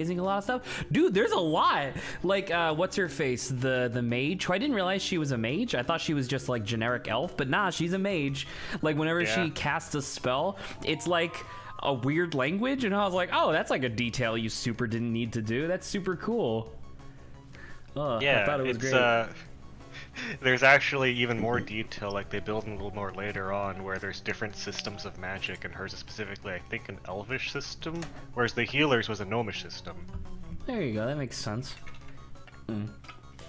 a lot of stuff. Dude, there's a lot. Like, what's her face? The mage, who I didn't realize she was a mage. I thought she was just like generic elf, but nah, she's a mage. Like, whenever she casts a spell, it's like a weird language, and I was like, oh, that's like a detail you super didn't need to do. That's super cool. Yeah, I thought it was great. There's actually even more detail, like they build in a little more later on, where there's different systems of magic, and hers is specifically, I think, an elvish system, whereas the healer's was a gnomish system. There you go, that makes sense.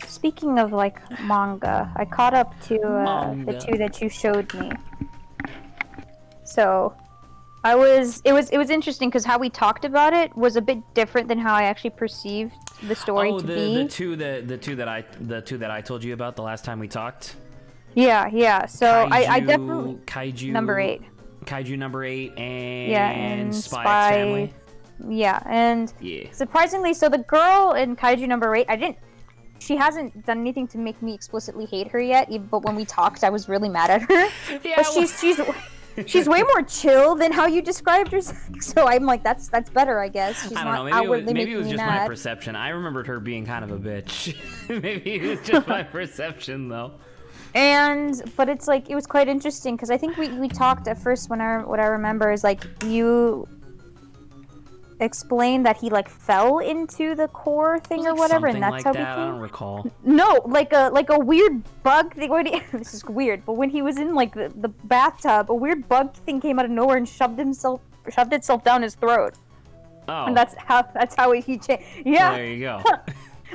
Speaking of, like, manga, I caught up to the two that you showed me. So, it was interesting, because how we talked about it was a bit different than how I actually perceived the story to be. the two that I told you about the last time we talked. Yeah. So I definitely Kaiju number 8. Kaiju number 8 and Spy X Family. Yeah, and surprisingly, so the girl in Kaiju number 8, she hasn't done anything to make me explicitly hate her yet. But when we talked, I was really mad at her. Yeah, but she's way more chill than how you described her. So I'm like, that's better, I guess. She's I don't know. Maybe it was just my perception. I remembered her being kind of a bitch. Maybe it was just my perception, though. But it's like, it was quite interesting because I think we talked at first what I remember is like you explained that he like fell into the core thing or whatever, and that's how he came. I don't recall. No, like a weird bug thing. This is weird, but when he was in like the bathtub, a weird bug thing came out of nowhere and shoved itself down his throat. Oh. And that's how he changed. Yeah. Well, there you go.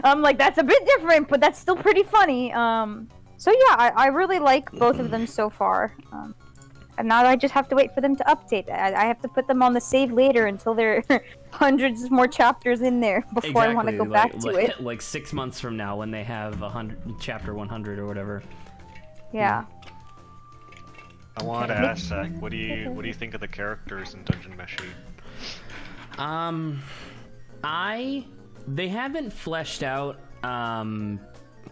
I'm like, that's a bit different, but that's still pretty funny. So yeah, I really like both of them so far. And now I just have to wait for them to update. I have to put them on the save later until there are hundreds of more chapters in there before I want to go back to it. Like 6 months from now when they have chapter 100 or whatever. Yeah. I wanted to ask Zach, what do you think of the characters in Dungeon Meshi? They haven't fleshed out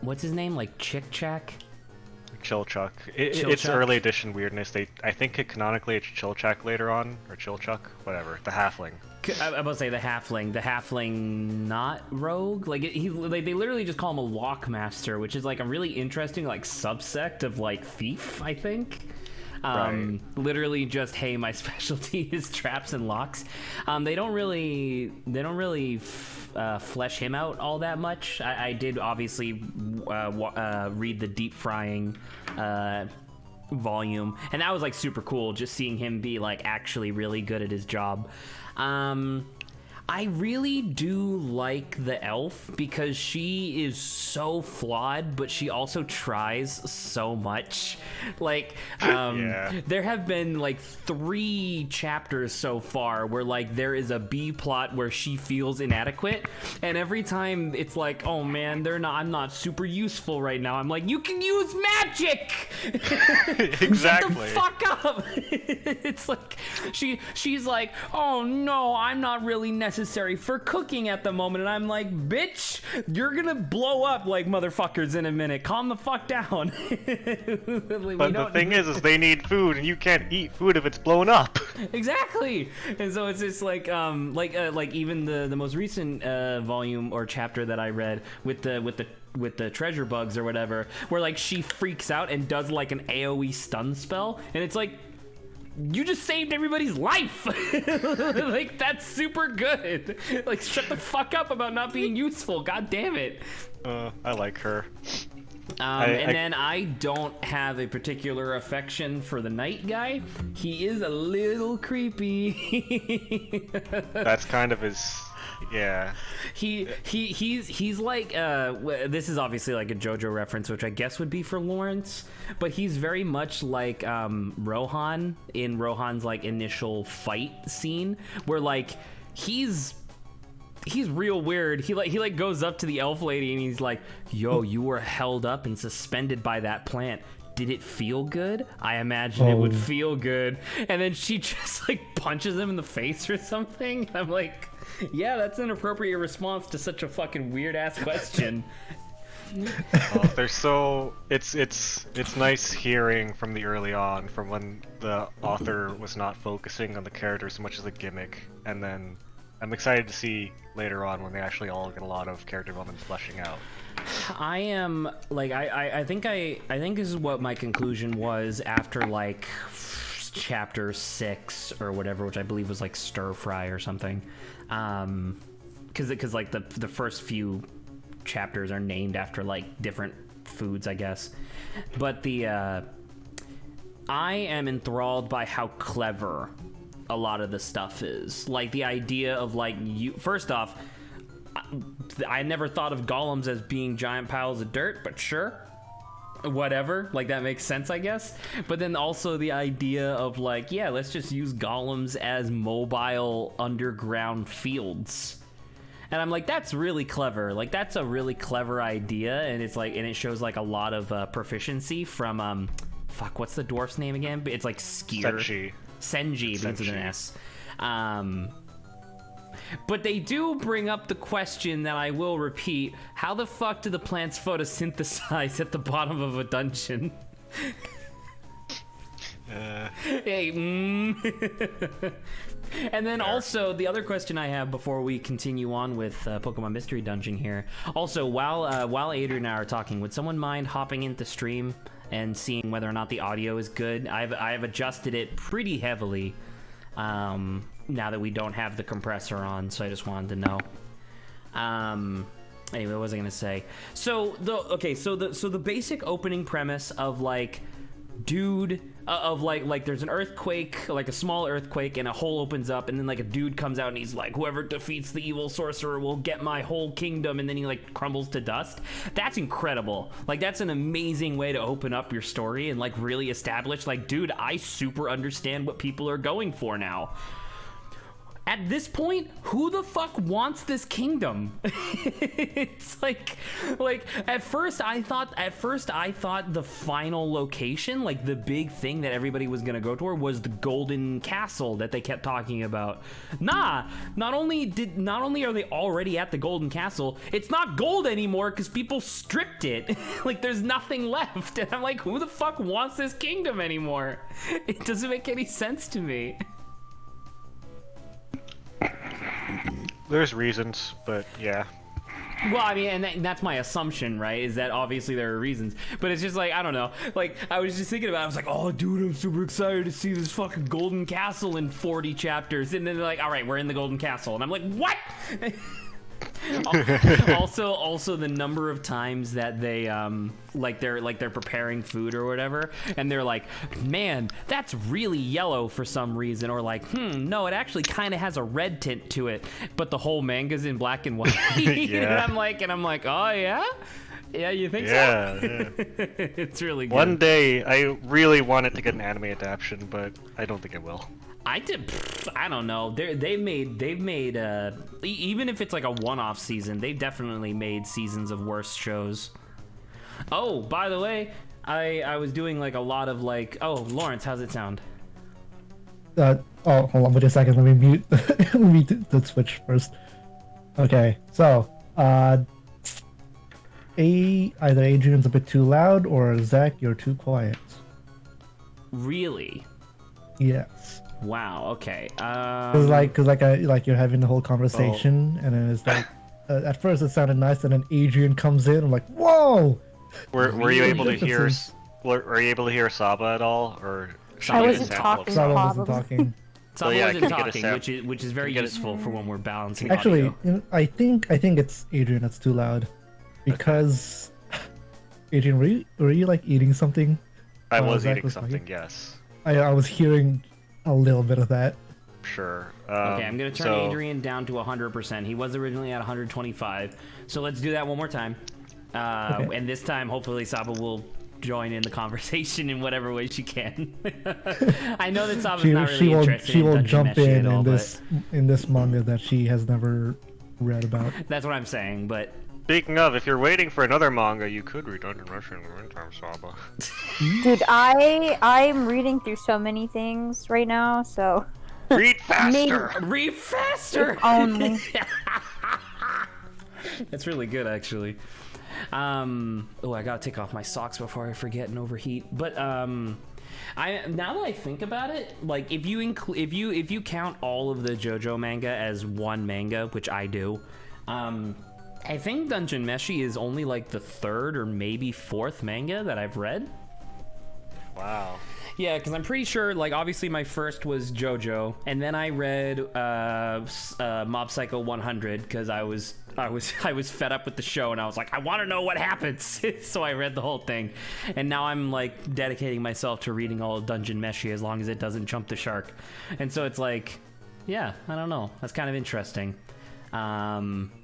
what's his name, like Chick-Chack? Chilchuck. It's early edition weirdness. I think canonically it's Chilchuck later on, or Chilchuck, whatever. The halfling. I'm about to say the halfling not rogue. Like they literally just call him a lockmaster, which is like a really interesting like subsect of like thief, I think. Right. Literally just, hey, my specialty is traps and locks. They don't really flesh him out all that much. I did obviously read the deep frying volume, and that was like super cool, just seeing him be like actually really good at his job. I really do like the elf because she is so flawed, but she also tries so much. Like, there have been like 3 chapters so far where like there is a B plot where she feels inadequate, and every time it's like, oh man, I'm not super useful right now. I'm like, you can use magic. Exactly. Shut the fuck up. It's like she's like, oh no, I'm not really necessary for cooking at the moment, and I'm like, bitch, you're gonna blow up like motherfuckers in a minute. Calm the fuck down. But the thing is they need food, and you can't eat food if it's blown up. Exactly. And so it's just like even the most recent volume or chapter that I read with the treasure bugs or whatever, where like she freaks out and does like an AoE stun spell, and it's like, you just saved everybody's life. Like, that's super good. Like, shut the fuck up about not being useful. God damn it. I like her. Then I don't have a particular affection for the night guy. He is a little creepy. That's kind of his... Yeah. He's like this is obviously like a JoJo reference, which I guess would be for Lawrence, but he's very much like Rohan in Rohan's like initial fight scene, where like he's real weird. He goes up to the elf lady and he's like, yo, you were held up and suspended by that plant. Did it feel good? I imagine it would feel good. And then she just like punches him in the face or something. I'm like, yeah, that's an appropriate response to such a fucking weird ass question. They're so it's nice hearing from the early on, from when the author was not focusing on the character so much as a gimmick, and then I'm excited to see later on when they actually all get a lot of character development fleshing out. I am like I think this is what my conclusion was after like chapter 6 or whatever, which I believe was like stir fry or something. Because like the first few chapters are named after like different foods, I guess. But I am enthralled by how clever a lot of the stuff is. Like the idea of like first off, I never thought of golems as being giant piles of dirt, but sure, whatever, like that makes sense, I guess. But then also the idea of like, yeah, let's just use golems as mobile underground fields. And I'm like, that's really clever. Like that's a really clever idea, and it's like, and it shows like a lot of proficiency from fuck, what's the dwarf's name again? It's like skier. Senji, because it's an S. But they do bring up the question that I will repeat: how the fuck do the plants photosynthesize at the bottom of a dungeon? Hey, And then also the other question I have before we continue on with Pokemon Mystery Dungeon here. Also, while Adrian and I are talking, would someone mind hopping into stream and seeing whether or not the audio is good? I've adjusted it pretty heavily now that we don't have the compressor on, so I just wanted to know. Anyway, what was I gonna say? So the basic opening premise of like, dude, of like there's an earthquake, like a small earthquake, and a hole opens up, and then like a dude comes out and he's like, whoever defeats the evil sorcerer will get my whole kingdom, and then he like crumbles to dust. That's incredible. Like that's an amazing way to open up your story and like really establish like, dude, I super understand what people are going for now. At this point, who the fuck wants this kingdom? It's like at first I thought the final location, like the big thing that everybody was gonna go toward, was the golden castle that they kept talking about. Nah, not only are they already at the golden castle, it's not gold anymore because people stripped it. Like there's nothing left, and I'm like, who the fuck wants this kingdom anymore? It doesn't make any sense to me. There's reasons, but yeah. Well, I mean, and that's my assumption, right? Is that obviously there are reasons, but it's just like, I don't know. Like, I was just thinking about it. I was like, oh, dude, I'm super excited to see this fucking golden castle in 40 chapters. And then they're like, all right, we're in the golden castle. And I'm like, what? also the number of times that they they're preparing food or whatever, and they're like, man, that's really yellow for some reason, or like, no, it actually kind of has a red tint to it, but the whole manga's in black and white. Yeah. and I'm like, oh yeah, you think so? Yeah. It's really good. One day I really want it to get an anime adaptation, but I don't think it will. I don't know. They've made even if it's like a one-off season, they've definitely made seasons of worse shows. Oh, by the way, I was doing like a lot of like, oh, Lawrence, how's it sound? Oh, hold on, wait a second. Let me mute. Let me mute the Switch first. Okay, so either Adrian's a bit too loud, or Zach, you're too quiet. Really? Yes. Wow. Okay. Cause you're having the whole conversation, and then it's like, at first it sounded nice, and then Adrian comes in. I'm like, whoa. Were you able to hear? Were you able to hear Saba at all, or? I wasn't talking. Saba wasn't talking. Saba yeah, wasn't can you get a talking, which is very useful for when we're balancing. Actually, audio. I think it's Adrian that's too loud, because Adrian, were you like eating something? I was Zach eating was something. talking? Yes. I was hearing a little bit of that. Sure. Okay, I'm gonna turn Adrian down to 100%. He was originally at 125, so let's do that one more time. Okay. And this time, hopefully, Saba will join in the conversation in whatever way she can. I know that Saba's not really interested. She will in jump Dungeon Meshi in at all, in this manga that she has never read about. That's what I'm saying, but. Speaking of, if you're waiting for another manga, you could read Dungeon Meshi in the meantime, Saba. Dude, I'm reading through so many things right now, so. Read faster! Read faster! If only. That's really good, actually. I gotta take off my socks before I forget and overheat. But Now that I think about it, like if you count all of the JoJo manga as one manga, which I do, I think Dungeon Meshi is only like the third or maybe fourth manga that I've read. Wow. Yeah, because I'm pretty sure, like, obviously my first was JoJo, and then I read Mob Psycho 100 because I was fed up with the show, and I was like, I want to know what happens. So I read the whole thing, and now I'm like dedicating myself to reading all of Dungeon Meshi as long as it doesn't jump the shark. And so it's like, yeah, I don't know. That's kind of interesting.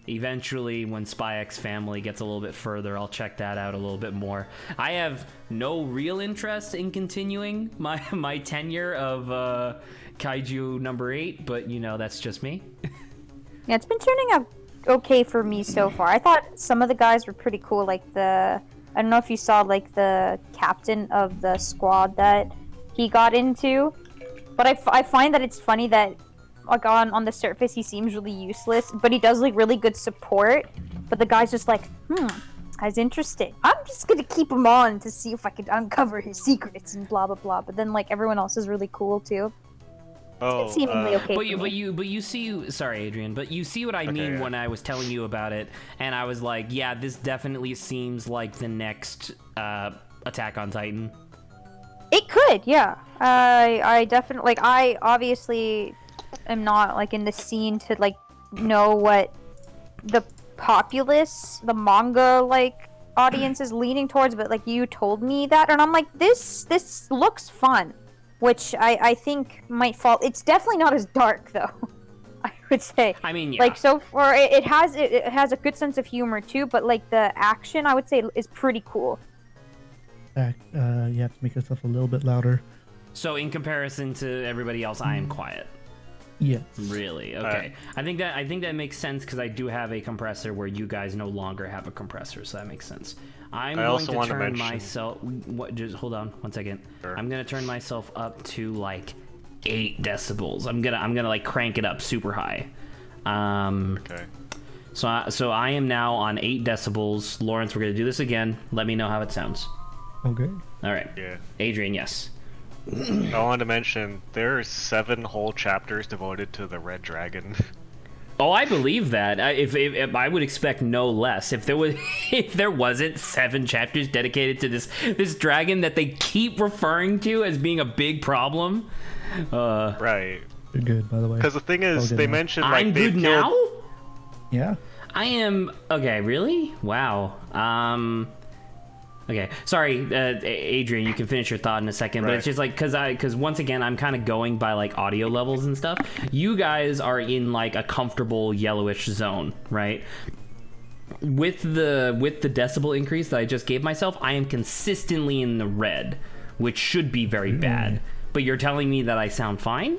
Eventually, when Spy X Family gets a little bit further, I'll check that out a little bit more. I have no real interest in continuing my tenure of Kaiju number 8, but you know, that's just me. Yeah, it's been turning out okay for me so far. I thought some of the guys were pretty cool, like I don't know if you saw like the captain of the squad that he got into, but I find that it's funny that like on the surface he seems really useless, but he does like really good support. But the guy's just like, this guy's interesting. I'm just gonna keep him on to see if I can uncover his secrets and blah blah blah. But then like everyone else is really cool too. It's seemingly okay. But you see, sorry, Adrian, but you see what I mean when I was telling you about it, and I was like, yeah, this definitely seems like the next Attack on Titan. It could, yeah. I definitely like. I obviously am not like in the scene to like know what the populace, the manga like audience is leaning towards, but like you told me that, and I'm like, this looks fun, which I think might fall. It's definitely not as dark though. I would say. I mean, yeah. Like so far, it has a good sense of humor too, but like the action, I would say, is pretty cool. You have to make yourself a little bit louder. So in comparison to everybody else, I am quiet. Yes. Really? Okay. I think that makes sense because I do have a compressor where you guys no longer have a compressor, so that makes sense. I'm going to turn myself. Just hold on 1 second. Sure. I'm going to turn myself up to like 8 decibels. I'm gonna like crank it up super high. Okay. So I am now on 8 decibels. Lawrence, we're gonna do this again. Let me know how it sounds. Okay. All right. Yeah. Adrian, yes. I wanted to mention there are 7 whole chapters devoted to the Red Dragon. Oh, I believe that. If I would expect no less. If there wasn't 7 chapters dedicated to this dragon that they keep referring to as being a big problem. Right. You're good, by the way. Because the thing is, they mentioned like I'm good now. Yeah. I am. Okay. Really? Wow. Okay, sorry, Adrian, you can finish your thought in a second, but it's just like, because once again, I'm kind of going by like audio levels and stuff. You guys are in like a comfortable yellowish zone, right? With the decibel increase that I just gave myself, I am consistently in the red, which should be very bad. But you're telling me that I sound fine?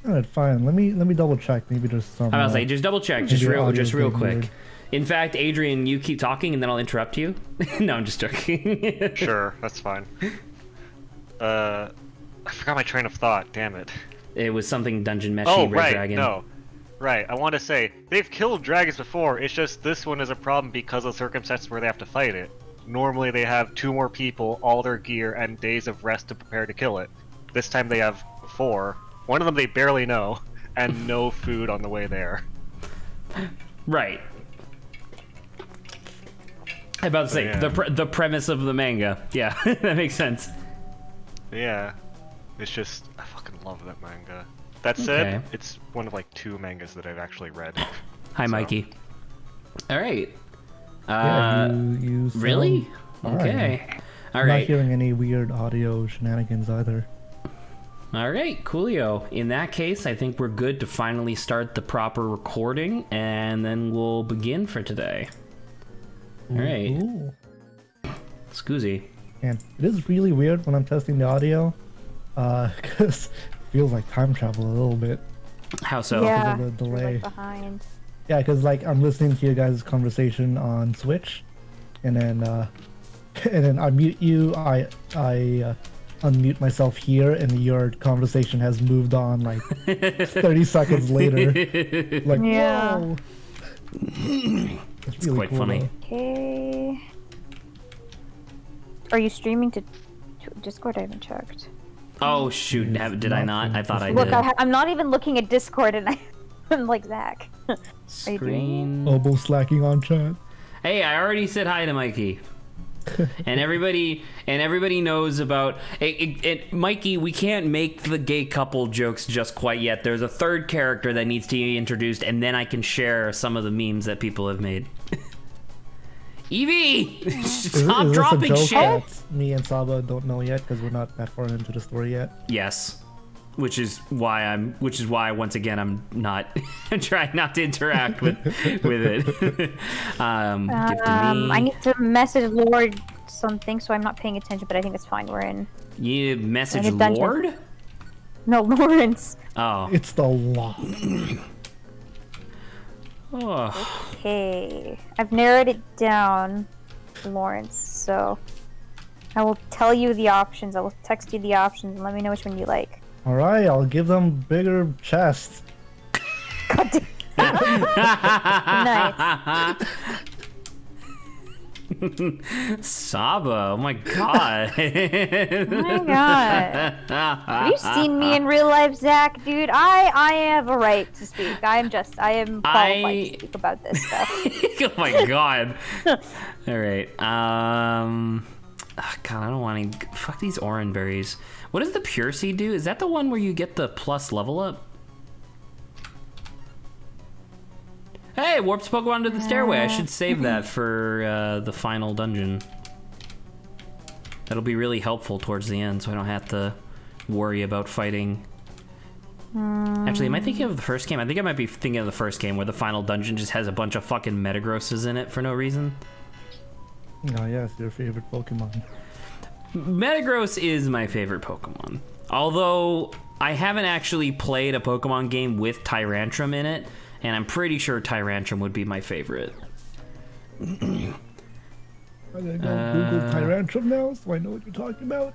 Alright, fine. Let me double check. Maybe just some. I was like, just double check, just real quick. Weird. In fact, Adrian, you keep talking and then I'll interrupt you. No, I'm just joking. Sure, that's fine. I forgot my train of thought, damn it. It was something Dungeon Meshi Red Dragon. No. Right, I want to say, they've killed dragons before, it's just this one is a problem because of circumstances where they have to fight it. Normally they have 2 more people, all their gear, and days of rest to prepare to kill it. This time they have 4. One of them they barely know, and no food on the way there. Right. I'm about to say, the premise of the manga. Yeah, that makes sense. Yeah. It's just, I fucking love that manga. That said, it's one of like 2 mangas that I've actually read. Hi, Mikey. Alright. You really? Okay. Alright. I'm not hearing any weird audio shenanigans either. Alright, coolio. In that case, I think we're good to finally start the proper recording, and then we'll begin for today. Alright. Scoozy. And it is really weird when I'm testing the audio, because it feels like time travel a little bit. How so? Yeah, because of the delay. like behind. Yeah, because like I'm listening to your guys' conversation on Switch, and then I mute you, I unmute myself here, and your conversation has moved on like 30 seconds later. Like, whoa! It's really quite cool, funny. Okay. Are you streaming to Discord, I haven't checked. Oh shoot! Did I not? I thought I Look, did. I'm not even looking at Discord, and I'm like Zach. Are you doing Screen. Almost slacking on chat. Hey, I already said hi to Mikey. and everybody knows about Mikey. We can't make the gay couple jokes just quite yet. There's a third character that needs to be introduced, and then I can share some of the memes that people have made. Evie, stop is dropping this a joke shit. that me and Saba don't know yet because we're not that far into the story yet. Yes, which is why once again I'm not trying not to interact with it. Gift to me. I need to message Lord something, so I'm not paying attention, but I think it's fine. We're in. You message in a dungeon. Lord? No, Lawrence. Oh. It's the law. Oh. Okay, I've narrowed it down, Lawrence. So I will tell you the options. I will text you the options and let me know which one you like. All right, I'll give them bigger chests. God damn. Nice. Saba, oh my god. Oh my god. Have you seen me in real life, Zach? Dude, I have a right to speak. I am qualified to speak about this stuff. Oh my god. Alright, God, I don't want to... Fuck these orange berries. What does the Pure Seed do? Is that the one where you get the plus level up? Hey, warps Pokemon to the stairway. I should save that for the final dungeon. That'll be really helpful towards the end, so I don't have to worry about fighting. Actually, am I thinking of the first game? I think I might be thinking of the first game where the final dungeon just has a bunch of fucking Metagrosses in it for no reason. Oh yes, your favorite Pokemon. Metagross is my favorite Pokemon. Although, I haven't actually played a Pokemon game with Tyrantrum in it, and I'm pretty sure Tyrantrum would be my favorite. I'm gonna go Google Tyrantrum now, so I know what you're talking about.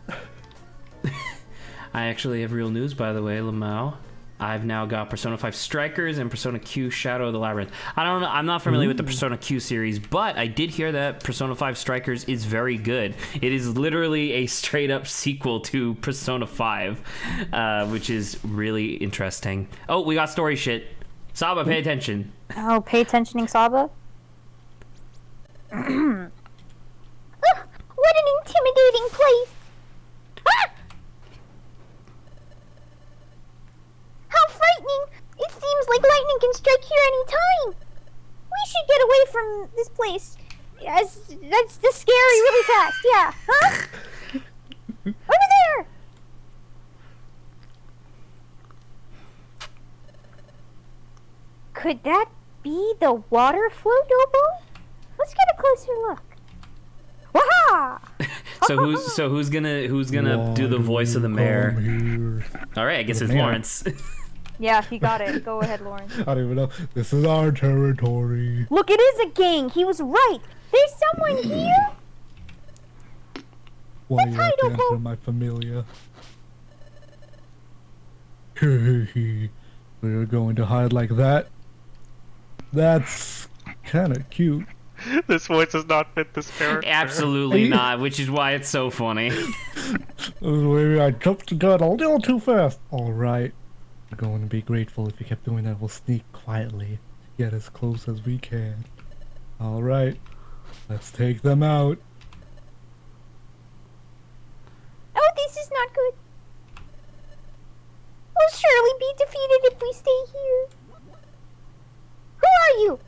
I actually have real news, by the way, Lamau. I've now got Persona 5 Strikers and Persona Q Shadow of the Labyrinth. I don't know, I'm not familiar with the Persona Q series, but I did hear that Persona 5 Strikers is very good. It is literally a straight up sequel to Persona 5, which is really interesting. Oh, we got story shit. Saba, pay attention. Oh, pay attentioning, Saba. What an intimidating place. Ah! How frightening. It seems like lightning can strike here any time. We should get away from this place. That's the scary really fast. Yeah. Huh? Over there. Could that be the water flow, Dobo? Let's get a closer look. Waha! So who's gonna do the voice of the mayor? All right, I guess it's mayor. Lawrence. Yeah, you got it. Go ahead, Lawrence. I don't even know. This is our territory. Look, it is a gang. He was right. There's someone here. Why you have to Dobo. enter my familia? We're going to hide like that? That's kind of cute. This voice does not fit this character. Absolutely not, which is why it's so funny. Maybe I jumped the gun a little too fast. Alright. We're going to be grateful if you kept doing that. We'll sneak quietly. Get as close as we can. Alright. Let's take them out. Oh, this is not good. We'll surely be defeated if we stay here. Who are you?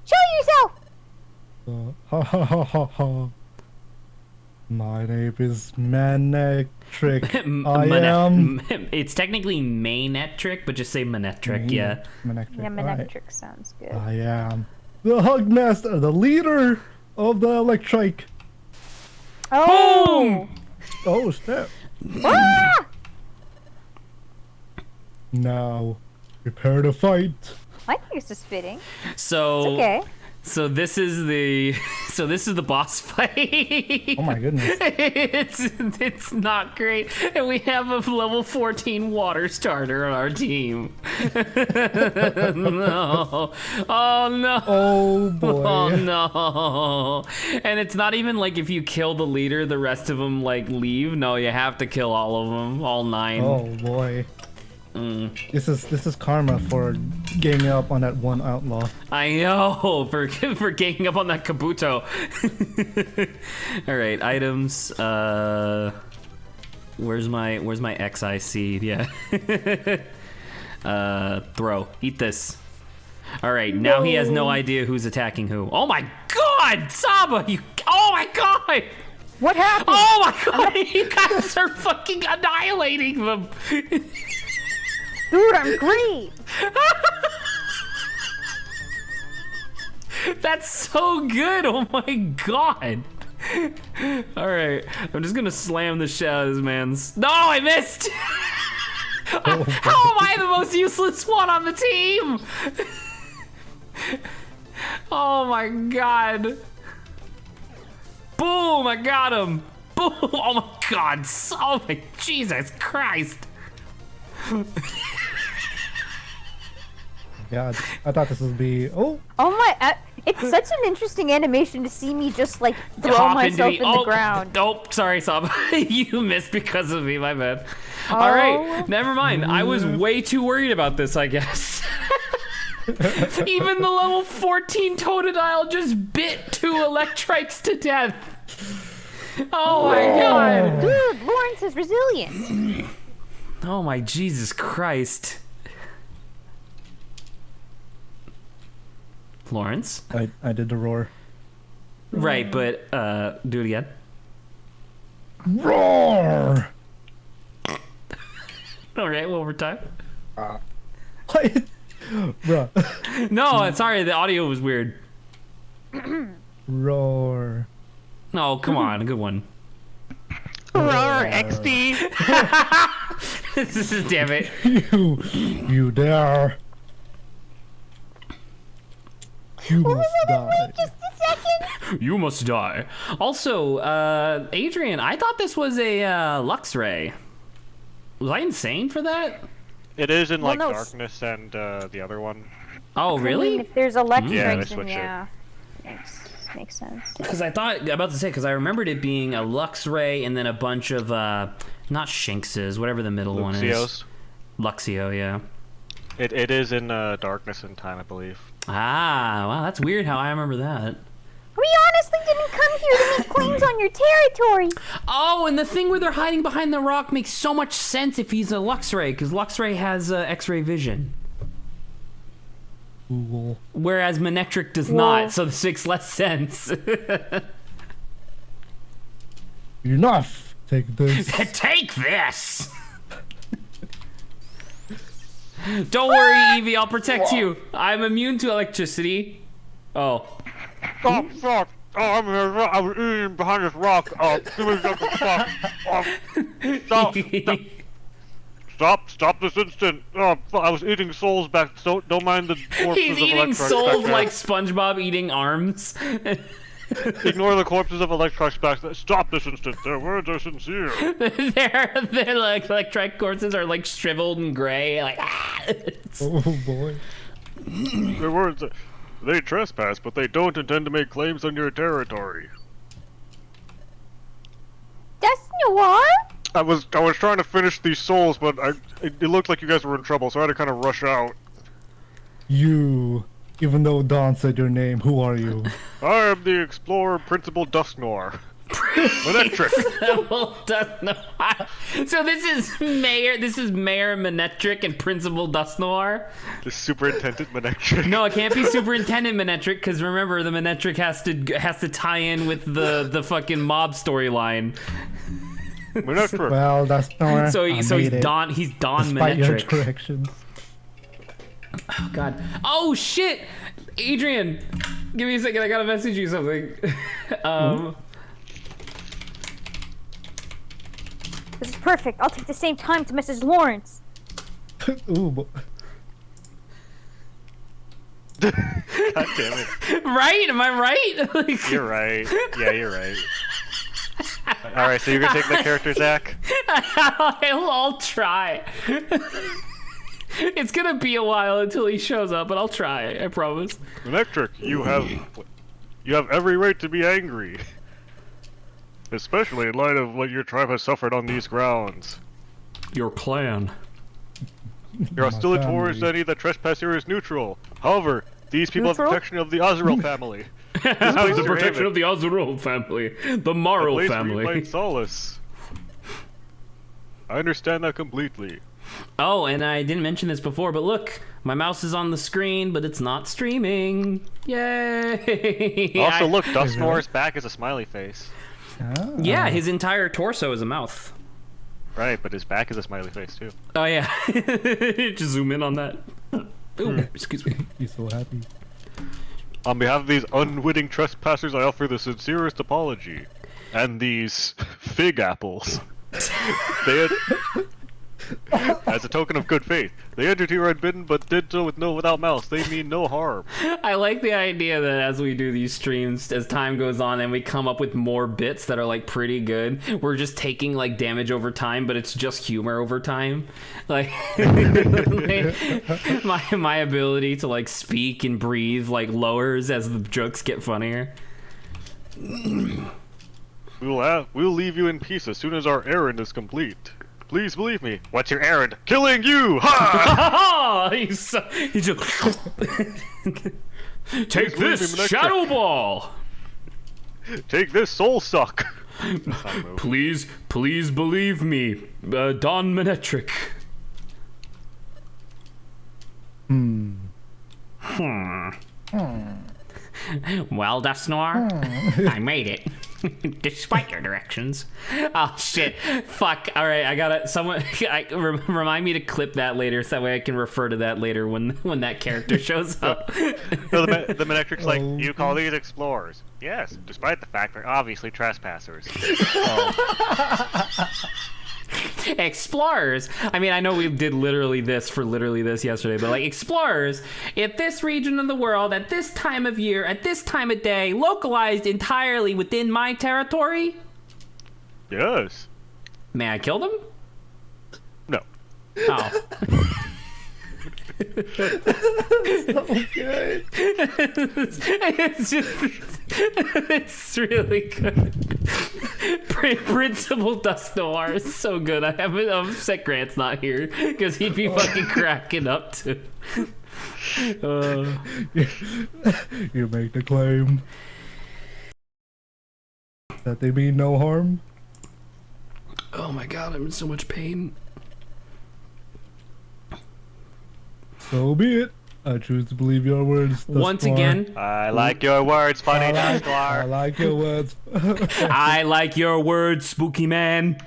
Show yourself. Ha ha ha ha ha. My name is Manectric. I am It's technically Manetric, but just say Manetric, yeah. Manectric. Yeah, Alright. Manectric sounds good. I am the Hugmaster, the leader of the Electric. Oh! Oh snap. Ah! Now, prepare to fight. I think this is fitting. So It's okay. So this is the boss fight. Oh my goodness. It's not great, and we have a level 14 water starter on our team. No. Oh no. Oh boy. Oh no. And it's not even like if you kill the leader, the rest of them like leave. No, you have to kill all of them, all 9. Oh boy. This is karma for ganging up on that one outlaw. I know, for ganging up on that Kabuto. All right, items. Where's my XI seed? Yeah. Throw. Eat this. All right, now he has no idea who's attacking who. Oh my God, Saba! Oh my God! What happened? Oh my God! You guys are fucking annihilating them. Dude, I'm great. That's so good. Oh my God. All right, I'm just gonna slam the shit out of this man's. No, I missed. How am I the most useless one on the team? Oh my God. Boom, I got him. Boom. Oh my God. Oh my Jesus Christ. God, I thought this would be. Oh, Oh my! It's such an interesting animation to see me just like throw Hop myself into in me. the ground. Oh, sorry, Sab. You missed because of me, my bad. Oh. All right, never mind. I was way too worried about this, I guess. Even the level 14 Totodile just bit 2 Electrites to death. Oh my God. Dude, Lawrence is resilient. Oh my Jesus Christ. Lawrence? I did the roar. Right, but do it again. Roar! All right, one more time. What? Bruh. No, sorry, the audio was weird. Roar. Oh, come on, a good one. Roar, XD! Damn it. You dare. You must die. Just a second. You must die. Also, Adrian, I thought this was a Lux Ray. Was I insane for that? It is in like no, Darkness and the other one. Oh, I mean, really? if there's electric, Yeah, they then switch it. yeah, makes sense. Because I thought, about to say, because I remembered it being a Lux Ray and then a bunch of, not Shinxes, whatever the middle one is. Luxios. Luxio, yeah. It is in Darkness and Time, I believe. Ah, wow, that's weird how I remember that. We honestly didn't come here to make claims on your territory. Oh, and the thing where they're hiding behind the rock makes so much sense if he's a Luxray, because Luxray has X-ray vision. Cool. Whereas Manectric does Whoa. not, so this makes less sense. Enough. Take this. Take this! Don't worry, Eevee, I'll protect you. I'm immune to electricity. Oh. Stop! Stop! Oh, I was eating behind this rock. Oh, give me something. Stop! Stop this instant! Oh, I was eating souls back. So don't mind the corpses He's of eating Electrox souls back there. like SpongeBob eating arms. Ignore the corpses of Electrox back there. Stop this instant. Their words are sincere. Their like electric corpses are like shriveled and gray. Like, Oh boy. Their words. They trespass, but they don't intend to make claims on your territory. That's Noir. I was trying to finish these souls, but it looked like you guys were in trouble, so I had to kind of rush out. You. Even though Dawn said your name, who are you? I am the explorer, Principal Dusknoir. Electric. Well, so this is Mayor Manectric and Principal Dustnoir. The Superintendent Manectric. No, it can't be Superintendent Manectric because remember the Manectric has to tie in with the fucking mob storyline. Manectric. Well, that's not. So he's Don Despite your Manectric. corrections. Oh, God. Oh shit, Adrian, give me a second. I gotta message you something. This is perfect. I'll take the same time to message Lawrence. Ooh. God damn it. Right? Am I right? Like, You're right. Yeah, you're right. Alright, so you're gonna take my character, Zach? I'll try. It's gonna be a while until he shows up, but I'll try. I promise. Electric, you have every right to be angry. Especially in light of what your tribe has suffered on these grounds. Your clan. Your hostility towards any of the trespass here is neutral. However, these people Neutral? have protection of the Azrael family. The protection of the Azrael family. The Morrow family. Find solace. I understand that completely. Oh, and I didn't mention this before, but look, my mouse is on the screen, but it's not streaming. Yay! Also, look, Dustmore's back is a smiley face. Ah. Yeah, his entire torso is a mouth. Right, but his back is a smiley face too. Oh yeah, just zoom in on that. Ooh, excuse me. He's so happy. On behalf of these unwitting trespassers, I offer the sincerest apology. And these fig apples. They as a token of good faith, they entered here unbidden, but did so without malice. They mean no harm. I like the idea that as we do these streams, as time goes on and we come up with more bits that are like pretty good, we're just taking like damage over time, but it's just humor over time. Like my ability to like speak and breathe like lowers as the jokes get funnier. We'll leave you in peace as soon as our errand is complete. Please believe me. What's your errand? Killing you! Ha! He's just take this, Shadow Ball. Take this, Soul Suck. Please believe me, Don Manetric. Well, Dustnoir, I made it. Despite your directions. Oh shit! Fuck! All right, I gotta. Someone, remind me to clip that later, so that way I can refer to that later when that character shows up. So the Manetric's like, you call these explorers? Yes, despite the fact they're obviously trespassers. Explorers. I mean, I know we did literally this yesterday, but like explorers at this region of the world, at this time of year, at this time of day, localized entirely within my territory. Yes. May I kill them? No. Oh. So good. It's really good. Principal Dust Noir is so good. I'm upset Grant's not here because he'd be fucking cracking up too. You make the claim that they mean no harm. Oh my god, I'm in so much pain. So be it. I choose to believe your words. Once again, I like your words, funny I Dustnoir. like your words. I like your words, spooky man.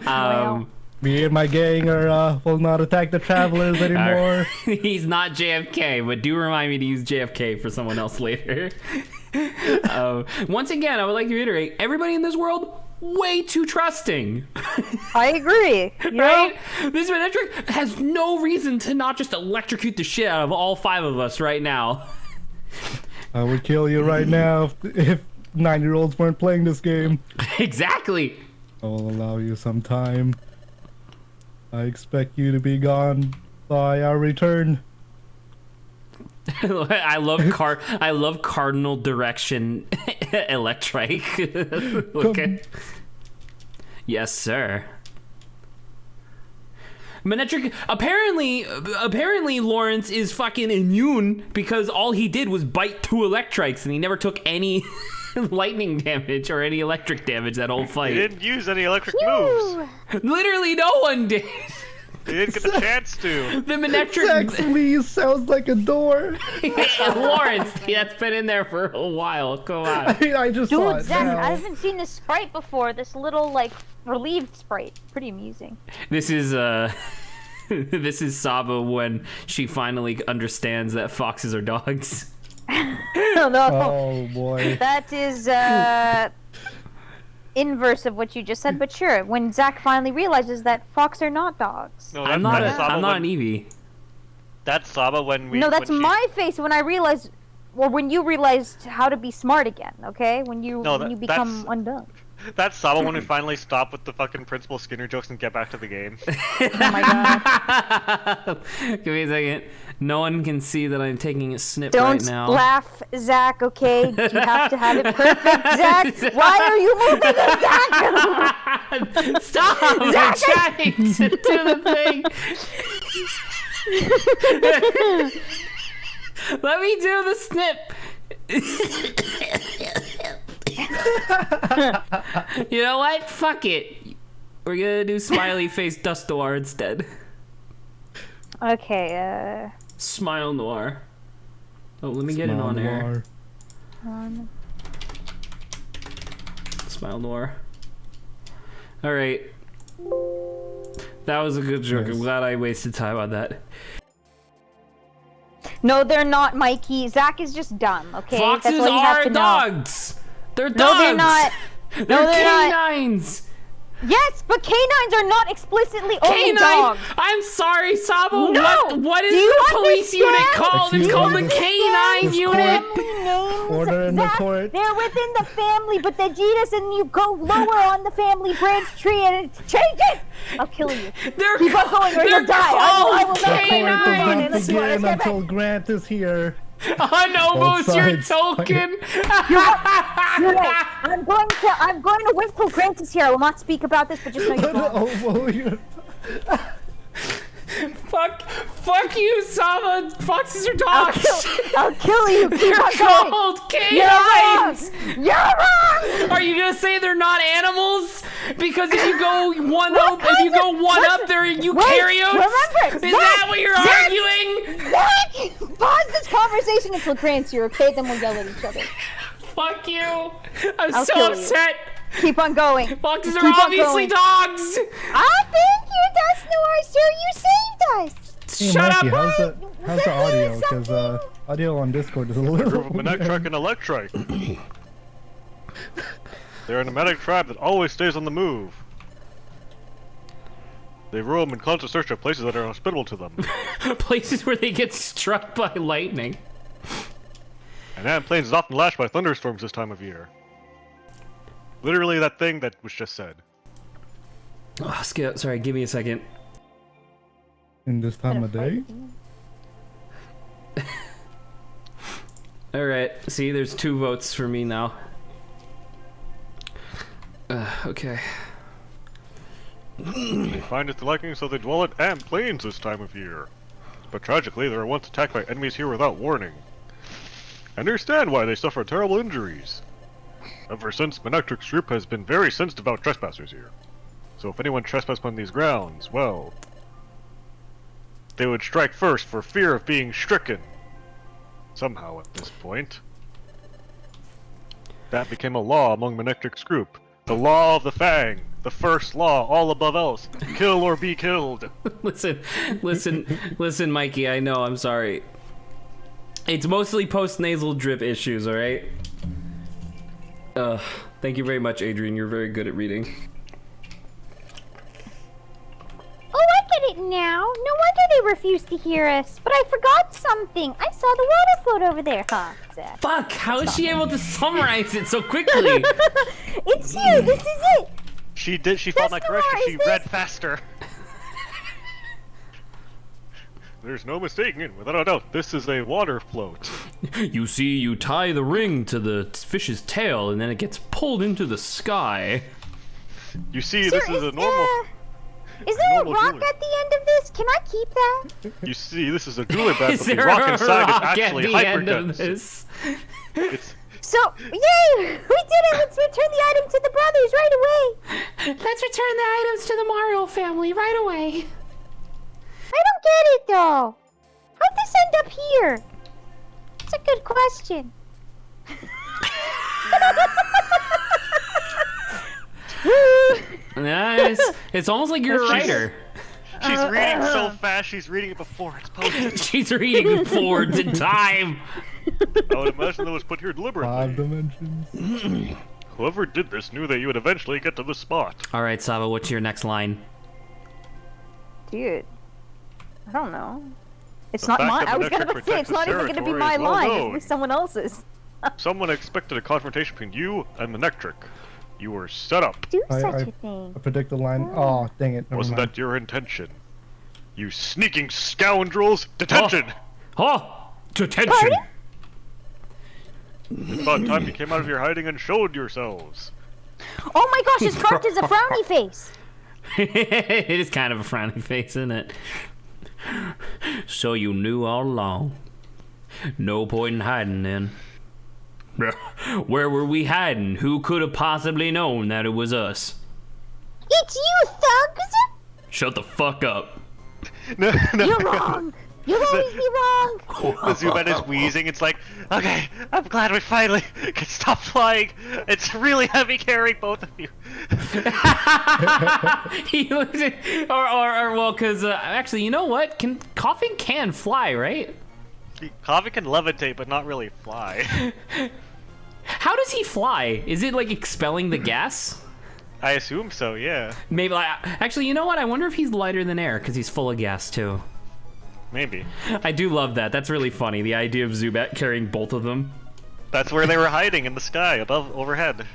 Wow. Me and my gang will not attack the travelers anymore. He's not JFK, but do remind me to use JFK for someone else later. Once again, I would like to reiterate, everybody in this world, way too trusting. I agree. You know? Right? This Manetric has no reason to not just electrocute the shit out of all 5 of us right now. I would kill you right now if 9-year-olds weren't playing this game. Exactly. I will allow you some time. I expect you to be gone by our return. I love cardinal direction electric. Okay. Yes, sir. Manetric, apparently Lawrence is fucking immune because all he did was bite 2 electrics and he never took any lightning damage or any electric damage that whole fight. He didn't use any electric moves. Literally no one did. He didn't get the chance to. The Manetric... Actually sounds like a door. Lawrence, that's been in there for a while. Come on. I mean, I just saw Dude, it Zach, now. I haven't seen this sprite before. This little, like, relieved sprite. Pretty amusing. This is this is Saba when she finally understands that foxes are dogs. No. Oh boy. That is, inverse of what you just said, but sure. When Zach finally realizes that fox are not dogs. No, I'm not that's Saba an when- Eevee. That's Saba when we. No, that's when she- my face when I realized, or when you realized how to be smart again. Okay, when you No, when you that's- become undone. That's Saba when we finally stop with the fucking Principal Skinner jokes and get back to the game. Oh my god! Give me a second. No one can see that I'm taking a snip Don't right now. laugh, Zach. Okay, you have to have it perfect, Zach. Why are you moving it, Zach? Stop! I'm Zach, trying to do the thing. Let me do the snip. You know what? Fuck it. We're gonna do smiley face dust noir instead. Okay. Smile noir. Oh, let me get it on air. Smile noir. All right. That was a good joke. Nice. I'm glad I wasted time on that. No, they're not, Mikey. Zach is just dumb. Okay, Foxes that's all you have are to know. dogs. They're dogs. No, they're not. They're No, they're not. canines. Yes, but canines are not explicitly only Canine. dogs. I'm sorry, Sabo. No! What is Do you the police unit understand? called? It's Excuse called me, the this- canine this unit. Family names, Order in the Zach, court. They're within the family, but the genus, and you go lower on the family branch tree, and it changes. I'll kill you. They're Keep on going, or they're you'll die. I will called not The court canines. does not begin until Grant is here. On almost your sides. token. You're right. I'm going to wait till Grant is here. I will not speak about this, but just know you're wrong. Oh, you. Fuck you, Saba. Foxes are dogs. I'll kill you. Keep They're on going. called You're wrong. canines. You're wrong. Are you gonna say they're not animals? Because if you go one up, they're eukaryotes. Remember, Is that what you're arguing? Zach, pause this conversation until Grant's here, okay? Then we'll yell at each other. Fuck you. I'm I'll so kill you. upset. Keep on going. Foxes Just are keep on obviously going. dogs. Thank you, Dust Noir, sir. You saved us. Hey, Shut Mikey, up. how's the audio? Because audio on Discord is a Group little. of Manectric and Electrike. They're a nomadic tribe that always stays on the move. They roam in constant search of places that are hospitable to them. Places where they get struck by lightning. And Ant Plains is often lashed by thunderstorms this time of year. Literally that thing that was just said. Oh, Skip, sorry, give me a second. In this time of day? Alright, see, there's 2 votes for me now. Okay. They find it to liking, so they dwell at Ant Plains this time of year. But tragically, they are once attacked by enemies here without warning. I understand why they suffer terrible injuries. Ever since, Manectric's group has been very sensitive about trespassers here. So if anyone trespassed upon these grounds, well... they would strike first for fear of being stricken. Somehow at this point. That became a law among Manectric's group. The law of the Fang. The first law, all above else. Kill or be killed. Listen, Mikey, I know, I'm sorry. It's mostly post-nasal drip issues, alright? Thank you very much, Adrian. You're very good at reading. Oh, I get it now. No wonder they refused to hear us. But I forgot something. I saw the water float over there, huh, Zach? Fuck, how is she able to summarize it so quickly? It's you. This is it. She followed my That's correction, not- she is this- read faster. There's no mistaking it, without a doubt, this is a water float. You see, you tie the ring to the fish's tail, and then it gets pulled into the sky. You see, Sir, this is a normal... Is there a normal rock jewelry. at the end of this? Can I keep that? You see, this is a jewelry bag, Is but the there rock a inside is rock at actually the end of hyperdense. this? It's... So, yay! We did it! Let's return the item to the brothers right away! Let's return the items to the Mario family right away. I don't get it, though. How'd this end up here? It's a good question. Nice. It's almost like you're a writer. She's reading so fast, she's reading it before it's posted. She's reading forwards in time. I would imagine that was put here deliberately. 5 dimensions. Whoever did this knew that you would eventually get to the spot. All right, Saba, what's your next line? Dude. I don't know. It's The not fact mine. that I the was gonna Nectric say it's not even gonna be territory my is well line. known. It's someone else's. Someone expected a confrontation between you and the Nectric. You were set up. Do I- such I- a thing. I predict the line. Oh, dang it. Never Wasn't mind. that your intention? You sneaking scoundrels! Detention! Oh, detention! Pardon? It's about time you came out of your hiding and showed yourselves. Oh my gosh, his heart is a frowny face. It is kind of a frowny face, isn't it? So you knew all along. No point in hiding then. Where were we hiding? Who could have possibly known that it was us? It's you, thugs! Shut the fuck up. No, You're wrong. You'll always be wrong. The Zubat is wheezing. It's like, okay, I'm glad we finally can stop flying. It's really heavy carrying both of you. He looks at, or well, because actually, you know what? Coughing can fly, right? Kavik can levitate, but not really fly. How does he fly? Is it like expelling the gas? I assume so, yeah. Maybe. Actually, you know what? I wonder if he's lighter than air because he's full of gas too. Maybe. I do love that. That's really funny. The idea of Zubat carrying both of them. That's where they were hiding, in the sky, overhead.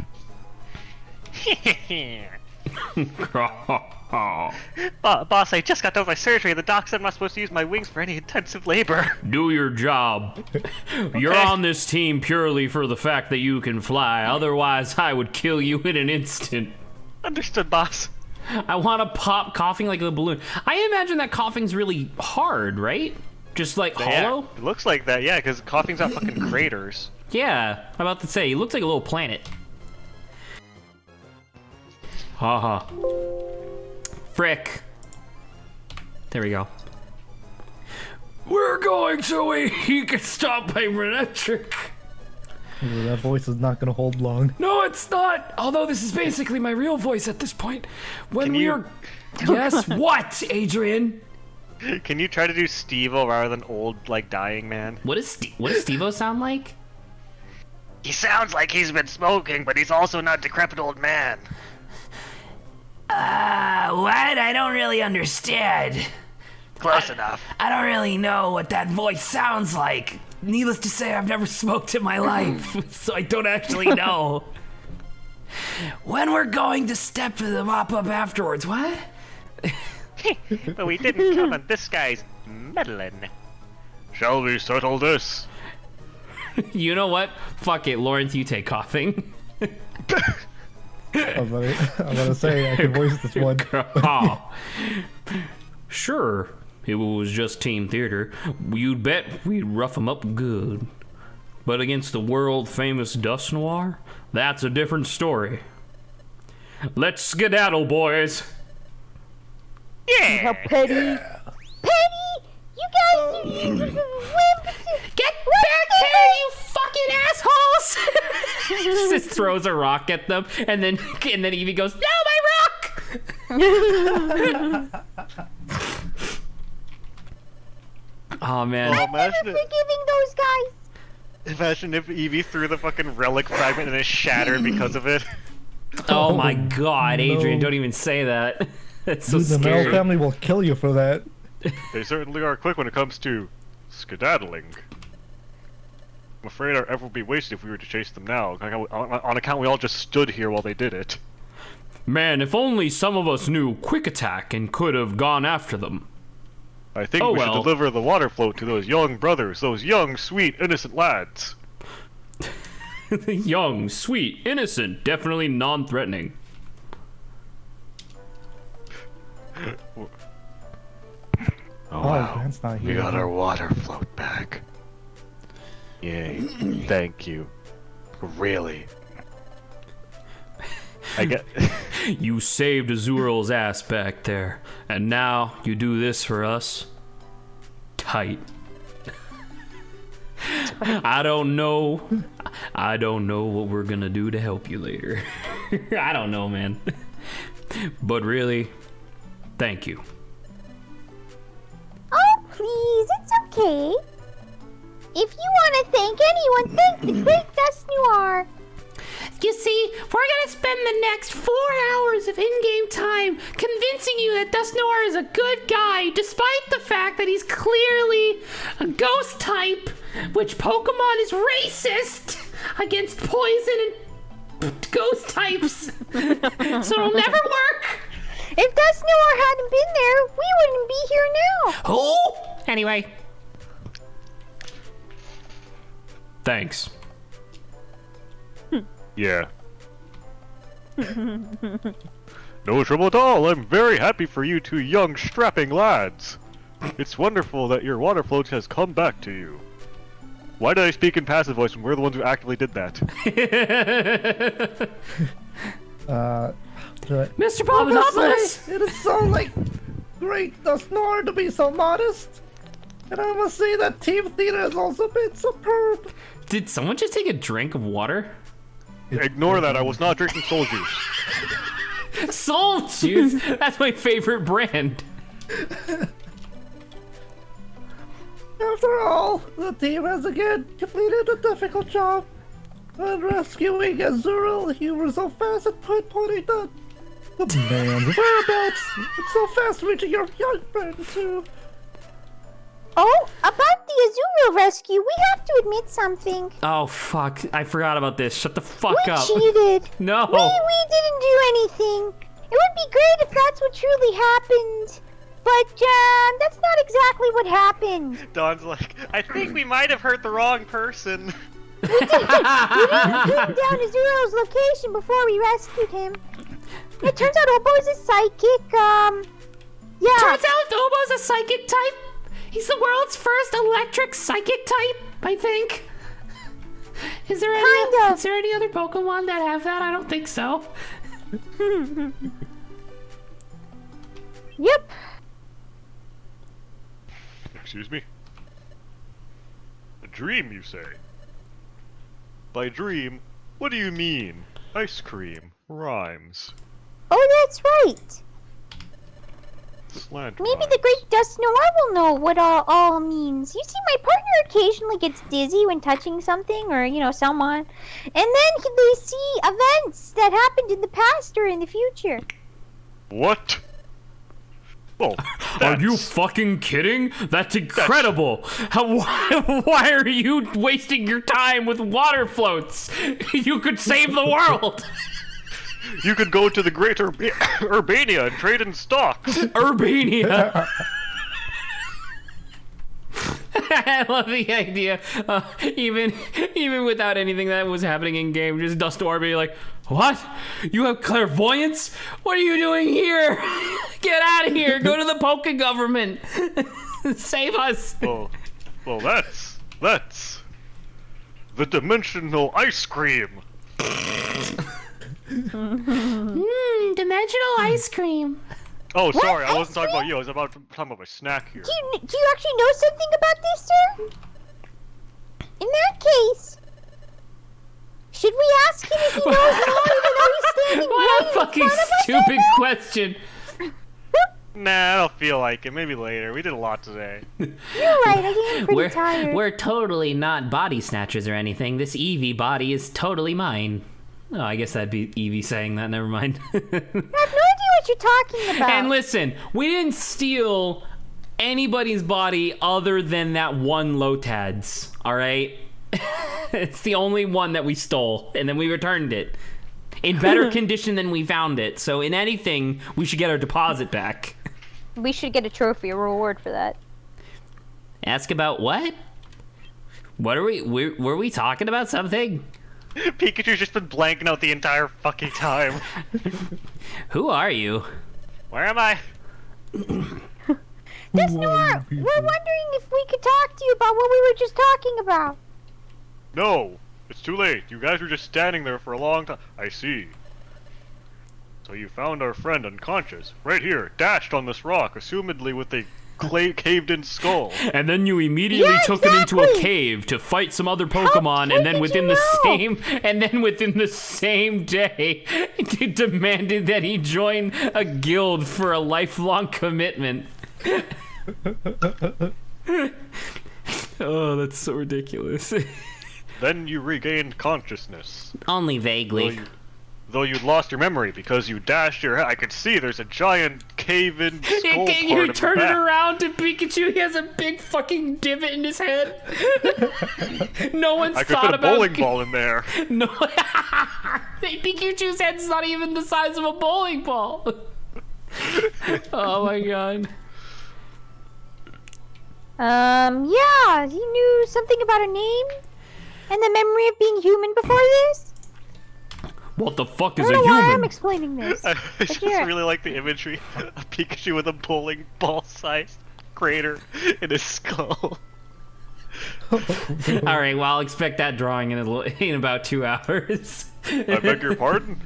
Boss, I just got done with my surgery. The doc said I'm not supposed to use my wings for any intensive labor. Do your job. You're on this team purely for the fact that you can fly. Otherwise, I would kill you in an instant. Understood, boss. I want to pop coughing like a balloon. I imagine that coughing's really hard, right? Just like hollow? Yeah, it looks like that, yeah, because coughing's got fucking craters. Yeah, I'm about to say, he looks like a little planet. Haha. Frick. There we go. We're going so he can stop my electric. Ooh, that voice is not gonna hold long. No, it's not. Although this is basically my real voice at this point. When Can we you- are... Yes, what, Adrian? Can you try to do Steve-O rather than old, like, dying man? What does Steve-O sound like? He sounds like he's been smoking, but he's also not a decrepit old man. What? I don't really understand. Close enough. I don't really know what that voice sounds like. Needless to say, I've never smoked in my life, so I don't actually know. When we're going to step to the mop-up afterwards, what? But we didn't come on this guy's meddling. Shall we settle this? You know what? Fuck it, Lawrence, you take coughing. I was about to say, I can voice this one. Oh. Sure, if it was just team theater, you'd bet we'd rough them up good. But against the world-famous Dust Noir, that's a different story. Let's skedaddle, boys. How Yeah! petty. Petty! You guys, you wimps! Get back here, you fucking assholes! Just throws a rock at them, and then Eevee goes, "No, my rock!" Oh man. Oh, imagine, Forgiving those guys. imagine if Eevee threw the fucking relic fragment and it shattered because of it. Oh my god, Adrian, no. don't even say that. That's so Dude, the Merrill scary. family will kill you for that. They certainly are quick when it comes to skedaddling. I'm afraid our effort would be wasted if we were to chase them now. On account we all just stood here while they did it. Man, if only some of us knew Quick Attack and could have gone after them. I think Oh, we well. should deliver the water float to those young brothers, those young, sweet, innocent lads. Young, sweet, innocent, definitely non-threatening. Oh, Grant's not we here. got our water float back. Yay. Thank you. Really. I get... You saved Azural's ass back there, and now you do this for us? Tight. I don't know what we're gonna do to help you later. I don't know, man. But really, thank you. Oh, please, it's okay. If you want to thank anyone, thank the great Dust Noir. You see, we're gonna spend spend the next 4 hours of in-game time convincing you that Dust Noir is a good guy, despite the fact that he's clearly a ghost type, which Pokemon is racist against poison and ghost types. So it'll never work. If Dust Noir hadn't been there, we wouldn't be here now. Who? Anyway. Thanks. Yeah. No trouble at all. I'm very happy for you two young, strapping lads. It's wonderful that your water float has come back to you. Why did I speak in passive voice when we're the ones who actively did that? Mr. Papadopoulos! It is so, great Dust Noir to be so modest. And I must say that Team Theater has also been superb. Did someone just take a drink of water? Ignore that, I was not drinking soul juice. Soul Juice? That's my favorite brand. After all, the team has again completed a difficult job. And rescuing Azurill, you were so fast at pinpointing the man's whereabouts. It's so fast reaching your young friend, too. Oh, about the Azurill rescue, we have to admit something. Oh, fuck. I forgot about this. Shut the fuck We up. cheated. No. We didn't do anything. It would be great if that's what truly happened. But, that's not exactly what happened. Don's like, I think we might have hurt the wrong person. We didn't pin down Azurill's location before we rescued him. It turns out Obo's a psychic, yeah. Turns out Obo's a psychic type. He's the world's first electric psychic type, I think. Is there any other Pokemon that have that? I don't think so. Yep. Excuse me? A dream, you say? By dream, what do you mean? Ice cream. Rhymes. Oh, that's right. Slant Maybe rhymes. the great Dust Noir will know what all means. You see, my partner occasionally gets dizzy when touching something or, someone. And then they see events that happened in the past or in the future. What? Well, Are you fucking kidding? That's incredible. Why are you wasting your time with water floats? You could save the world. You could go to the great Urbania and trade in stocks. Urbania. I love the idea. Even without anything that was happening in game, just Dust Noir being like, "What? You have clairvoyance? What are you doing here? Get out of here! Go to the Poke government. Save us!" Well, that's the dimensional ice cream. Dimensional ice cream. Oh, sorry, I Ice wasn't talking about you. I was talking about my snack here. Do you actually know something about this, sir? In that case, should we ask him if he knows how, even though he's standing What right a in fucking front of us stupid right now? question. Nah, I don't feel like it. Maybe later. We did a lot today. You're right, I am pretty tired. We're totally not body snatchers or anything. This Eevee body is totally mine. Oh, I guess that'd be Eevee saying that. Never mind. I have no idea what you're talking about. And listen, we didn't steal anybody's body other than that one Lotad's, all right? It's the only one that we stole, and then we returned it in better condition than we found it. So in anything, we should get our deposit back. We should get a trophy, a reward for that. Ask about what? What are were we talking about something? Pikachu's just been blanking out the entire fucking time. Who are you? Where am I? Dust Noir, we're wondering if we could talk to you about what we were just talking about. No, it's too late. You guys were just standing there for a long time. I see. So you found our friend unconscious, right here, dashed on this rock, assumedly with a caved-in skull. And then you immediately Yeah, took him into a exactly. cave to fight some other Pokemon, and then did within you the same day, demanded that he join a guild for a lifelong commitment. Oh, that's so ridiculous. Then you regained consciousness. Only vaguely. though you'd lost your memory because you dashed your head. I could see there's a giant cave-in skull part You of the turn it back. around to Pikachu. He has a big fucking divot in his head. No one's I could thought fit a about bowling ball in there. No, Pikachu's head's not even the size of a bowling ball. Oh my god. Yeah, he knew something about a name and the memory of being human before this. What the fuck I is don't a know why I'm human? explaining this. I But just yeah. really like the imagery of Pikachu with a bowling ball-sized crater in his skull. All right, well, I'll expect that drawing in about 2 hours. I beg your pardon?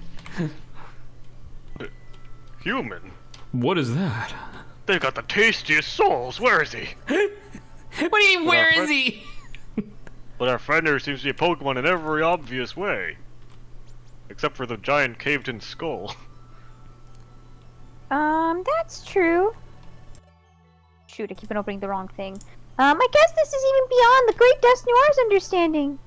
Human? What is that? They've got the tastiest souls. Where is he? What do you mean, where is he? But our friend here seems to be a Pokemon in every obvious way. Except for the giant caved-in skull. That's true. Shoot, I keep on opening the wrong thing. I guess this is even beyond the Great Dust Noir's understanding.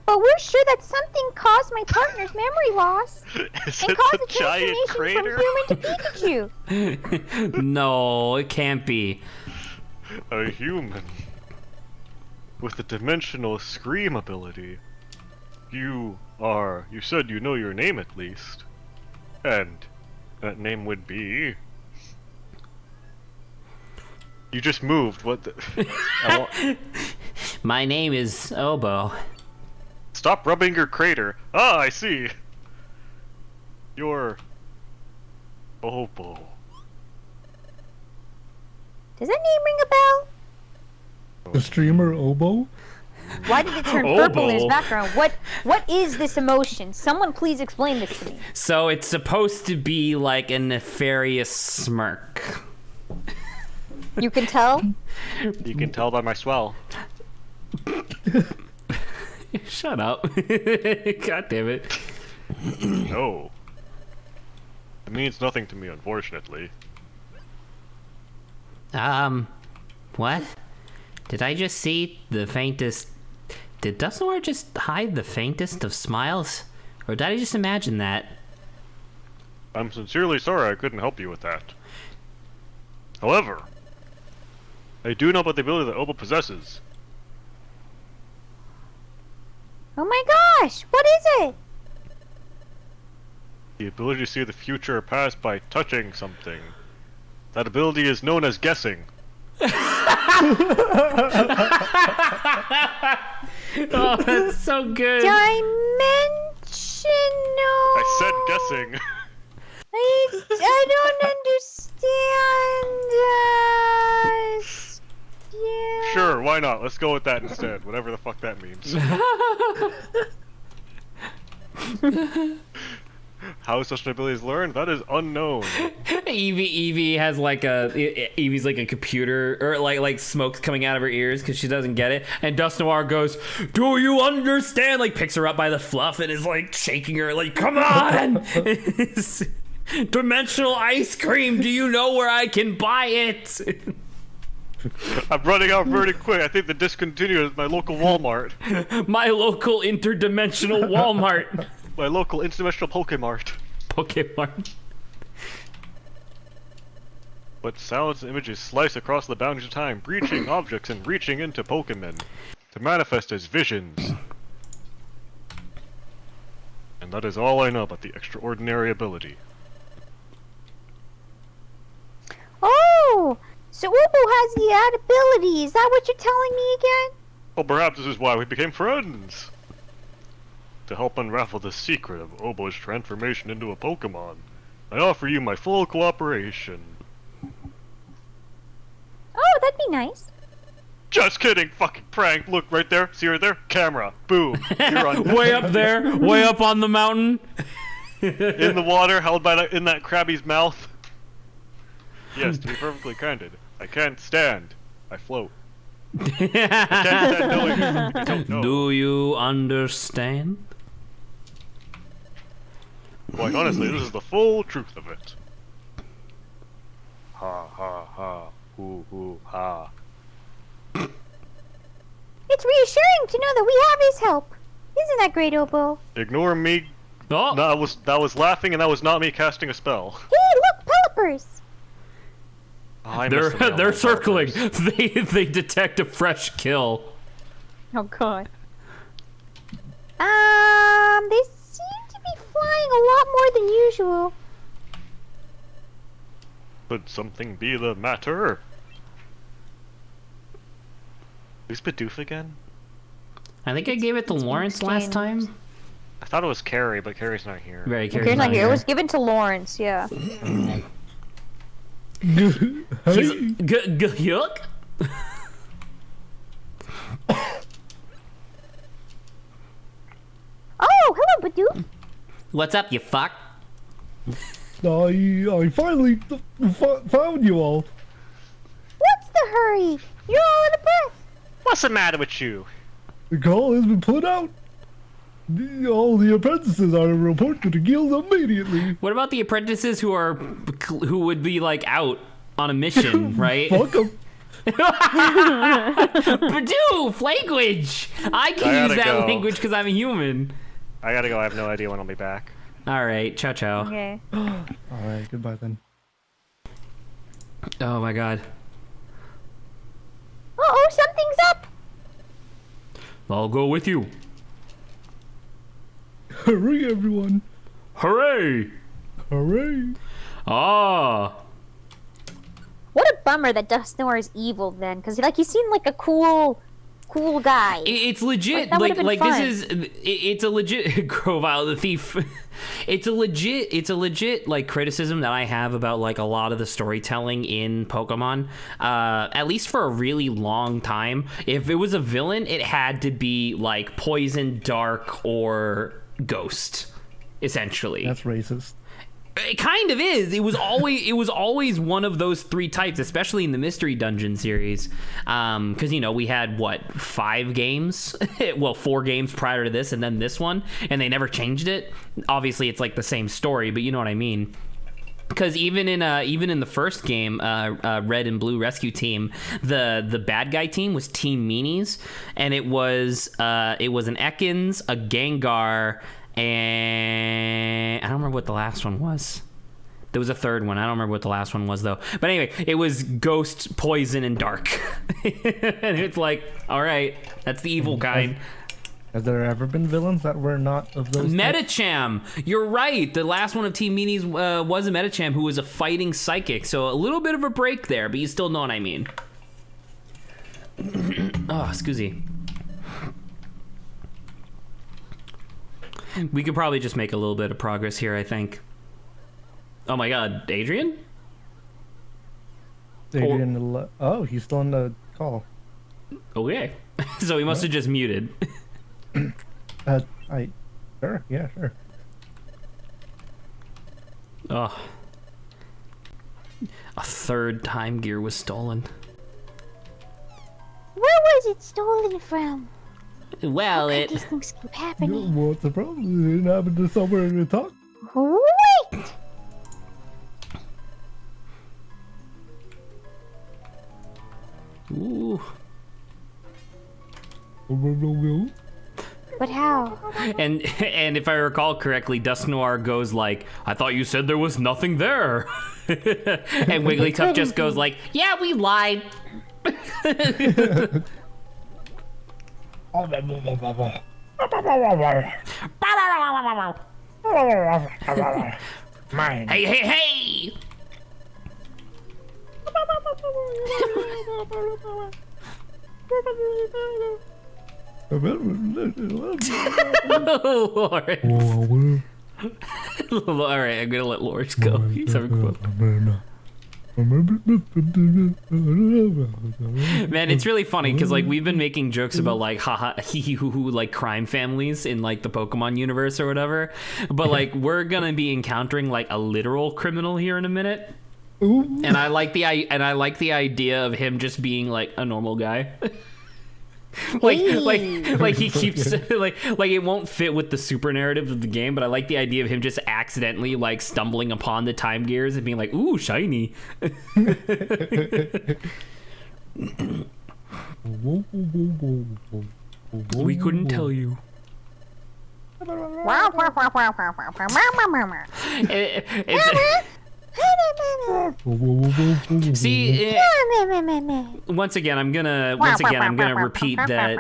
But we're sure that something caused my partner's memory loss Is and it caused the a giant transformation crater? from human to Pikachu. No, it can't be. A human. With the dimensional scream ability. You said you know your name at least. And that name would be... You just moved, what the... My name is Obo. Stop rubbing your crater. Ah, I see. You're... Obo. Does that name ring a bell? The streamer Obo? Why did it turn purple in his Obo. background? What is this emotion? Someone please explain this to me. So it's supposed to be like a nefarious smirk. You can tell? You can tell by my swell. Shut up. God damn it. No. It means nothing to me, unfortunately. What? Did I just see the faintest... Did Dusnoir just hide the faintest of smiles? Or did I just imagine that? I'm sincerely sorry I couldn't help you with that. However, I do know about the ability that Obo possesses. Oh my gosh, what is it? The ability to see the future or past by touching something. That ability is known as guessing. Oh, that's so good. Dimensional. I said guessing. I don't understand. Yeah. Sure, why not? Let's go with that instead. Whatever the fuck that means. How such an ability is learned? That is unknown. Evie has like Evie's like a computer, or like smoke's coming out of her ears because she doesn't get it. And Dust Noir goes, "Do you understand?" Like picks her up by the fluff and is like shaking her, like, "Come on!" Dimensional ice cream. Do you know where I can buy it? I'm running out very quick. I think the discontinued is my local Walmart. My local interdimensional Walmart. My local interdimensional Pokemart. Pokemon. But sounds and images slice across the boundaries of time, breaching objects and reaching into Pokemon to manifest as visions. And that is all I know about the extraordinary ability. Oh, so Ubu has the add ability. Is that what you're telling me again? Well, perhaps this is why we became friends. To help unravel the secret of Obo's transformation into a Pokemon, I offer you my full cooperation. Oh, that'd be nice. Just kidding, fucking prank. Look, right there. See right there? Camera. Boom. You're on Way up there, way up on the mountain. in the water, held by in that crabby's mouth. Yes, to be perfectly candid, I can't stand. I float. I can't stand knowing something I don't know. Do you understand? Quite honestly, this is the full truth of it. Ha ha ha. Hoo hoo ha. It's reassuring to know that we have his help. Isn't that great, Ubu? Ignore me Oh, No, that was laughing, and that was not me casting a spell. Hey, look, pelipers! Oh, I missed the nail they're on circling. purpose. They detect a fresh kill. Oh god. They seem to be flying a lot more than usual. Could something be the matter? Who's Bidoof again? I think I gave it to It's been Lawrence last exchanged. time. I thought it was Carrie, but Carrie's not here. Right, Here's not here. It was given to Lawrence, yeah. He's yuck. Oh, hello, Bidoof. What's up, you fuck? I finally found you all. What's the hurry? You're all out of breath. What's the matter with you? The call has been put out. All the apprentices are reported to the guild immediately. What about the apprentices who would be like out on a mission, right? Fuck 'em. Bidoof, language. I can I use gotta that go. language because I'm a human. I gotta go. I have no idea when I'll be back. All right, ciao ciao. Okay. Alright, goodbye then. Oh my god. Uh-oh, something's up. I'll go with you. Hurry, everyone. Hooray! Hooray. Ah. What a bummer that Dustnoir is evil then, because he seemed like a cool guy. It's legit. That would've been Like fun. this is. It's a legit. Grovile the thief. It's a legit like criticism that I have about like a lot of the storytelling in Pokemon. At least for a really long time, if it was a villain, it had to be like Poison, Dark, or Ghost. Essentially, That's racist. it kind of is. It was always one of those three types, especially in the Mystery Dungeon series. Because we had what 5 games, well 4 games prior to this, and then this one, and they never changed it. Obviously, it's like the same story, but you know what I mean. Because even in the first game, Red and Blue Rescue Team, the bad guy team was Team Meanies, and it was an Ekans, a Gengar, and I don't remember what the last one was. There was a third one. I don't remember what the last one was though. But anyway, it was Ghost, Poison, and Dark. And it's like, all right, that's the evil kind. Has there ever been villains that were not of those types? Metacham, you're right. The last one of Team Meanies was a Metacham who was a fighting psychic. So a little bit of a break there, but you still know what I mean. Oh, excuse me. We could probably just make a little bit of progress here, I think. Oh my god, Adrian? Adrian, oh, he's still on the call. Okay. So he must have just muted. Sure, yeah, sure. Oh. A third time gear was stolen. Where was it stolen from? Well, These things keep happening. What's the problem? It didn't happen to somewhere to talk. Wait! Ooh. But how? And if I recall correctly, Dusknoir goes like, "I thought you said there was nothing there," and Wigglytuff just goes like, "Yeah, we lied." Mine. Hey, hey, hey! Lawrence. All right, I'm gonna let Lawrence go. He's having fun. Man, it's really funny because like we've been making jokes about like haha hee hee hoo hoo like crime families in like the Pokemon universe or whatever, but like we're gonna be encountering like a literal criminal here in a minute, and I like the idea of him just being like a normal guy. like he keeps like it won't fit with the super narrative of the game, but I like the idea of him just accidentally like stumbling upon the time gears and being like, ooh, shiny. We couldn't tell you. See, once again, I'm gonna repeat that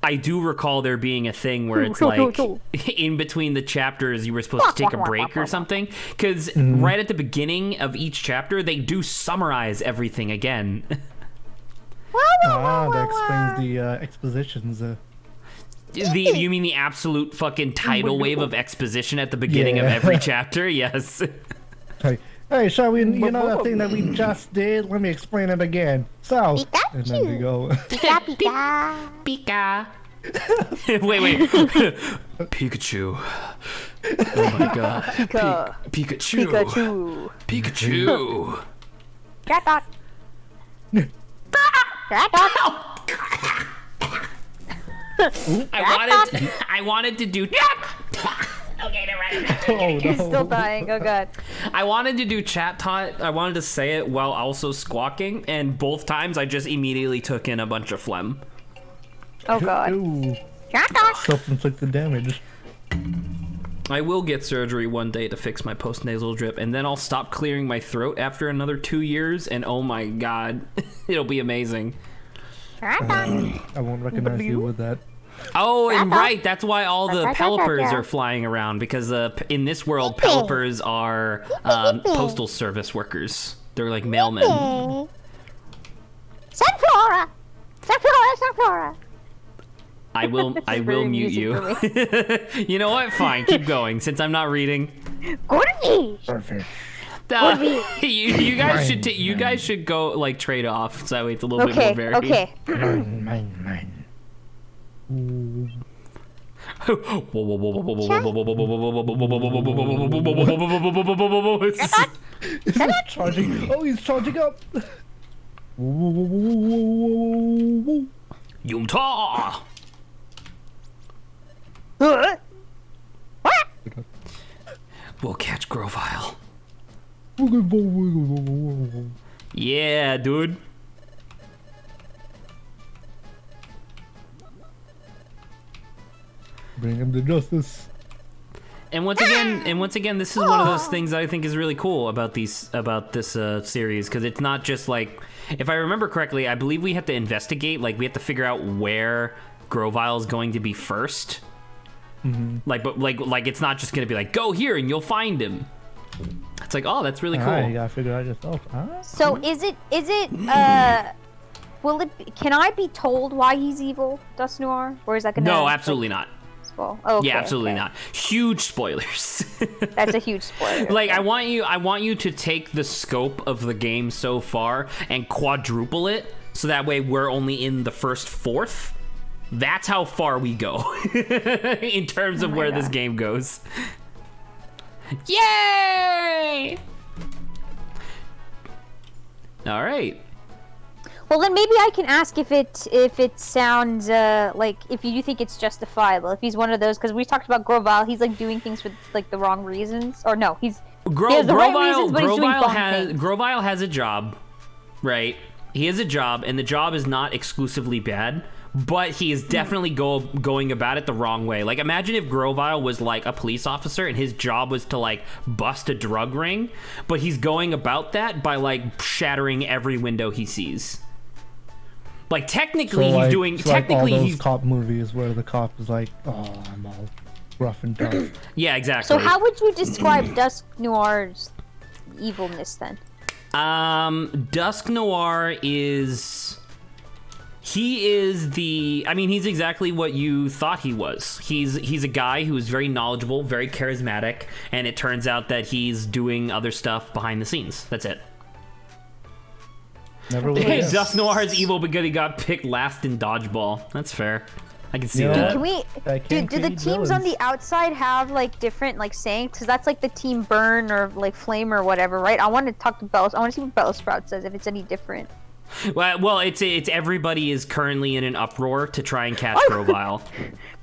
I do recall there being a thing where it's like in between the chapters you were supposed to take a break or something, because right at the beginning of each chapter they do summarize everything again. That explains the expositions. You mean the absolute fucking tidal wave of exposition at the beginning of every chapter? Yes. Hey, shall we, you know that thing that we just did? Let me explain it again. So, and then we go. Pika, pika. Pika. Wait. Pikachu. Oh my god. Pikachu. Pikachu. Pikachu. I wanted to do. Okay, they're right. Oh, He's still dying. Oh god. I wanted to do chat tot. I wanted to say it while also squawking, and both times I just immediately took in a bunch of phlegm. Oh god. Ooh, self-inflicted damage. I will get surgery one day to fix my post-nasal drip, and then I'll stop clearing my throat after another 2 years, and oh my god, it'll be amazing. I won't recognize you with that. Oh, and right, that's why all the Pelipers are flying around, because in this world, Pelipers are postal service workers. They're like mailmen. Sunflora! I will mute you. You know what? Fine, keep going, since I'm not reading. Perfect. You guys should go like trade off, so that way it's a little bit more varied. Okay. Mine. Charging. Oh, he's charging up. Yumta! We'll catch Grovile. Yeah, dude. Bring him to justice. And once again, this is one of those things that I think is really cool about this series, because it's not just like, if I remember correctly, I believe we have to investigate, like we have to figure out where Grovile is going to be first. Mm-hmm. Like it's not just gonna be like, go here and you'll find him. It's like, oh, that's really cool. You gotta figure out yourself. So is it can I be told why he's evil, Dust Noir? Or is that gonna... No, absolutely not. Oh, okay, yeah, absolutely okay. not. Huge spoilers. That's a huge spoiler. Like, I want you to take the scope of the game so far and quadruple it, so that way we're only in the first fourth. That's how far we go in terms of where this game goes. Yay! All right. Well, then maybe I can ask if it sounds like, if you think it's justifiable, if he's one of those, because we talked about Grovile, he's like doing things for like the wrong reasons, or no, he has the right reasons, but he's doing wrong things. Grovile has a job, right? He has a job, and the job is not exclusively bad, but he is definitely going about it the wrong way. Like, imagine if Grovile was like a police officer and his job was to like bust a drug ring, but he's going about that by like shattering every window he sees. Like, technically, so, he's doing. Technically, like all those he's cop movies where the cop is like, "Oh, I'm all rough and tough." Yeah, exactly. So, how would you describe Dusk Noir's evilness then? Dusk Noir is. He is the. I mean, he's exactly what you thought he was. He's a guy who is very knowledgeable, very charismatic, and it turns out that he's doing other stuff behind the scenes. That's it. Never will guess. Dusk Noir is evil because he got picked last in dodgeball. That's fair. I can see that. Can we? Do the teams on the outside have like different like sayings? Because that's like the team Burn or like Flame or whatever, right? I want to talk to Bell. I want to see what Bellsprout says if it's any different. Well, it's everybody is currently in an uproar to try and catch Grovile.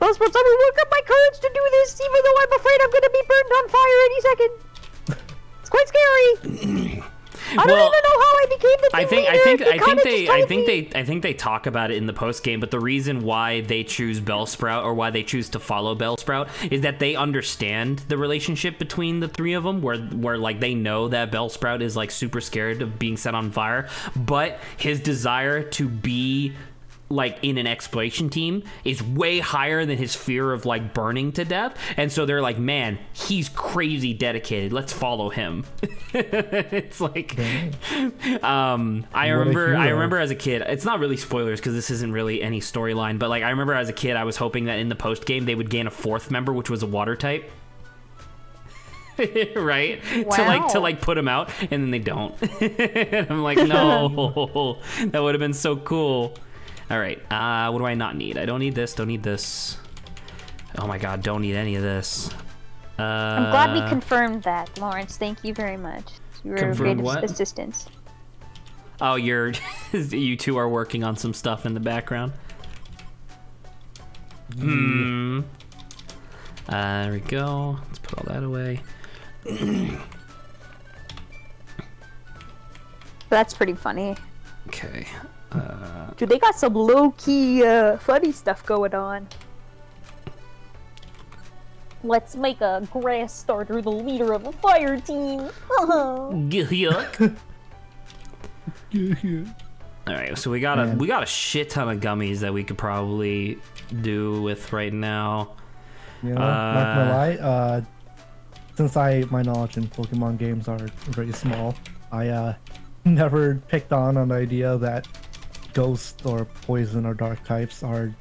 Bellsprout, let me work up my courage to do this, even though I'm afraid I'm going to be burned on fire any second. It's quite scary. I don't even know how I became the team leader. I think they talk about it in the post game, but the reason why they choose Bellsprout or why they choose to follow Bellsprout is that they understand the relationship between the three of them, where like they know that Bellsprout is like super scared of being set on fire, but his desire to be like in an exploration team is way higher than his fear of like burning to death, and so they're like, man, he's crazy dedicated, let's follow him. It's like I remember as a kid, it's not really spoilers because this isn't really any storyline, but like I remember as a kid I was hoping that in the post game they would gain a fourth member, which was a water type. Right? Wow. To put him out, and then they don't. And I'm like, no. That would have been so cool. All right, what do I not need? I don't need this, don't need this. Oh my god, don't need any of this. I'm glad we confirmed that, Lawrence. Thank you very much. You were a great assistance. Oh, you two are working on some stuff in the background. There we go. Let's put all that away. That's pretty funny. Okay. Dude, they got some low-key funny stuff going on. Let's make a grass starter the leader of a fire team. Yuck. All right, so we got a shit ton of gummies that we could probably do with right now. You know, not gonna lie, since my knowledge in Pokemon games are very small, I never picked on the idea that ghost or poison or dark types are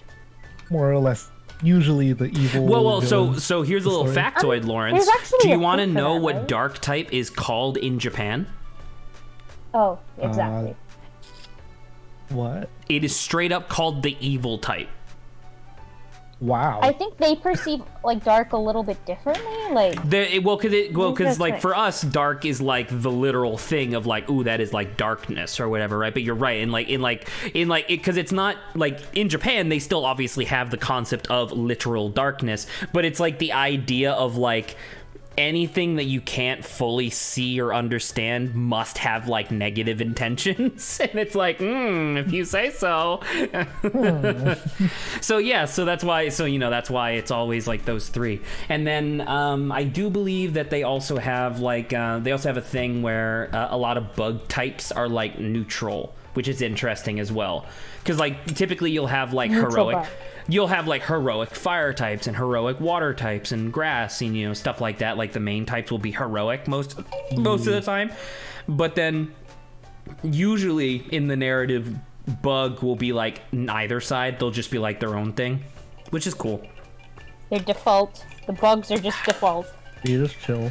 more or less usually the evil. Well, so here's a little factoid, Lawrence. Do you want to know what dark type is called in Japan? Oh, exactly. What? It is straight up called the evil type. Wow. I think they perceive like dark a little bit differently. Like because like for us, dark is like the literal thing of like, ooh, that is like darkness or whatever, right? But you're right, and because it's not like in Japan, they still obviously have the concept of literal darkness, but it's like the idea of like anything that you can't fully see or understand must have like negative intentions. And it's like, if you say so. So that's why it's always like those three. And then I do believe that they also have like a thing where a lot of bug types are like neutral, which is interesting as well, because like typically you'll have like heroic fire types and heroic water types and grass and stuff like that. Like the main types will be heroic most of the time, but then usually in the narrative, bug will be like neither side. They'll just be like their own thing, which is cool. They're default. The bugs are just default. They just chill.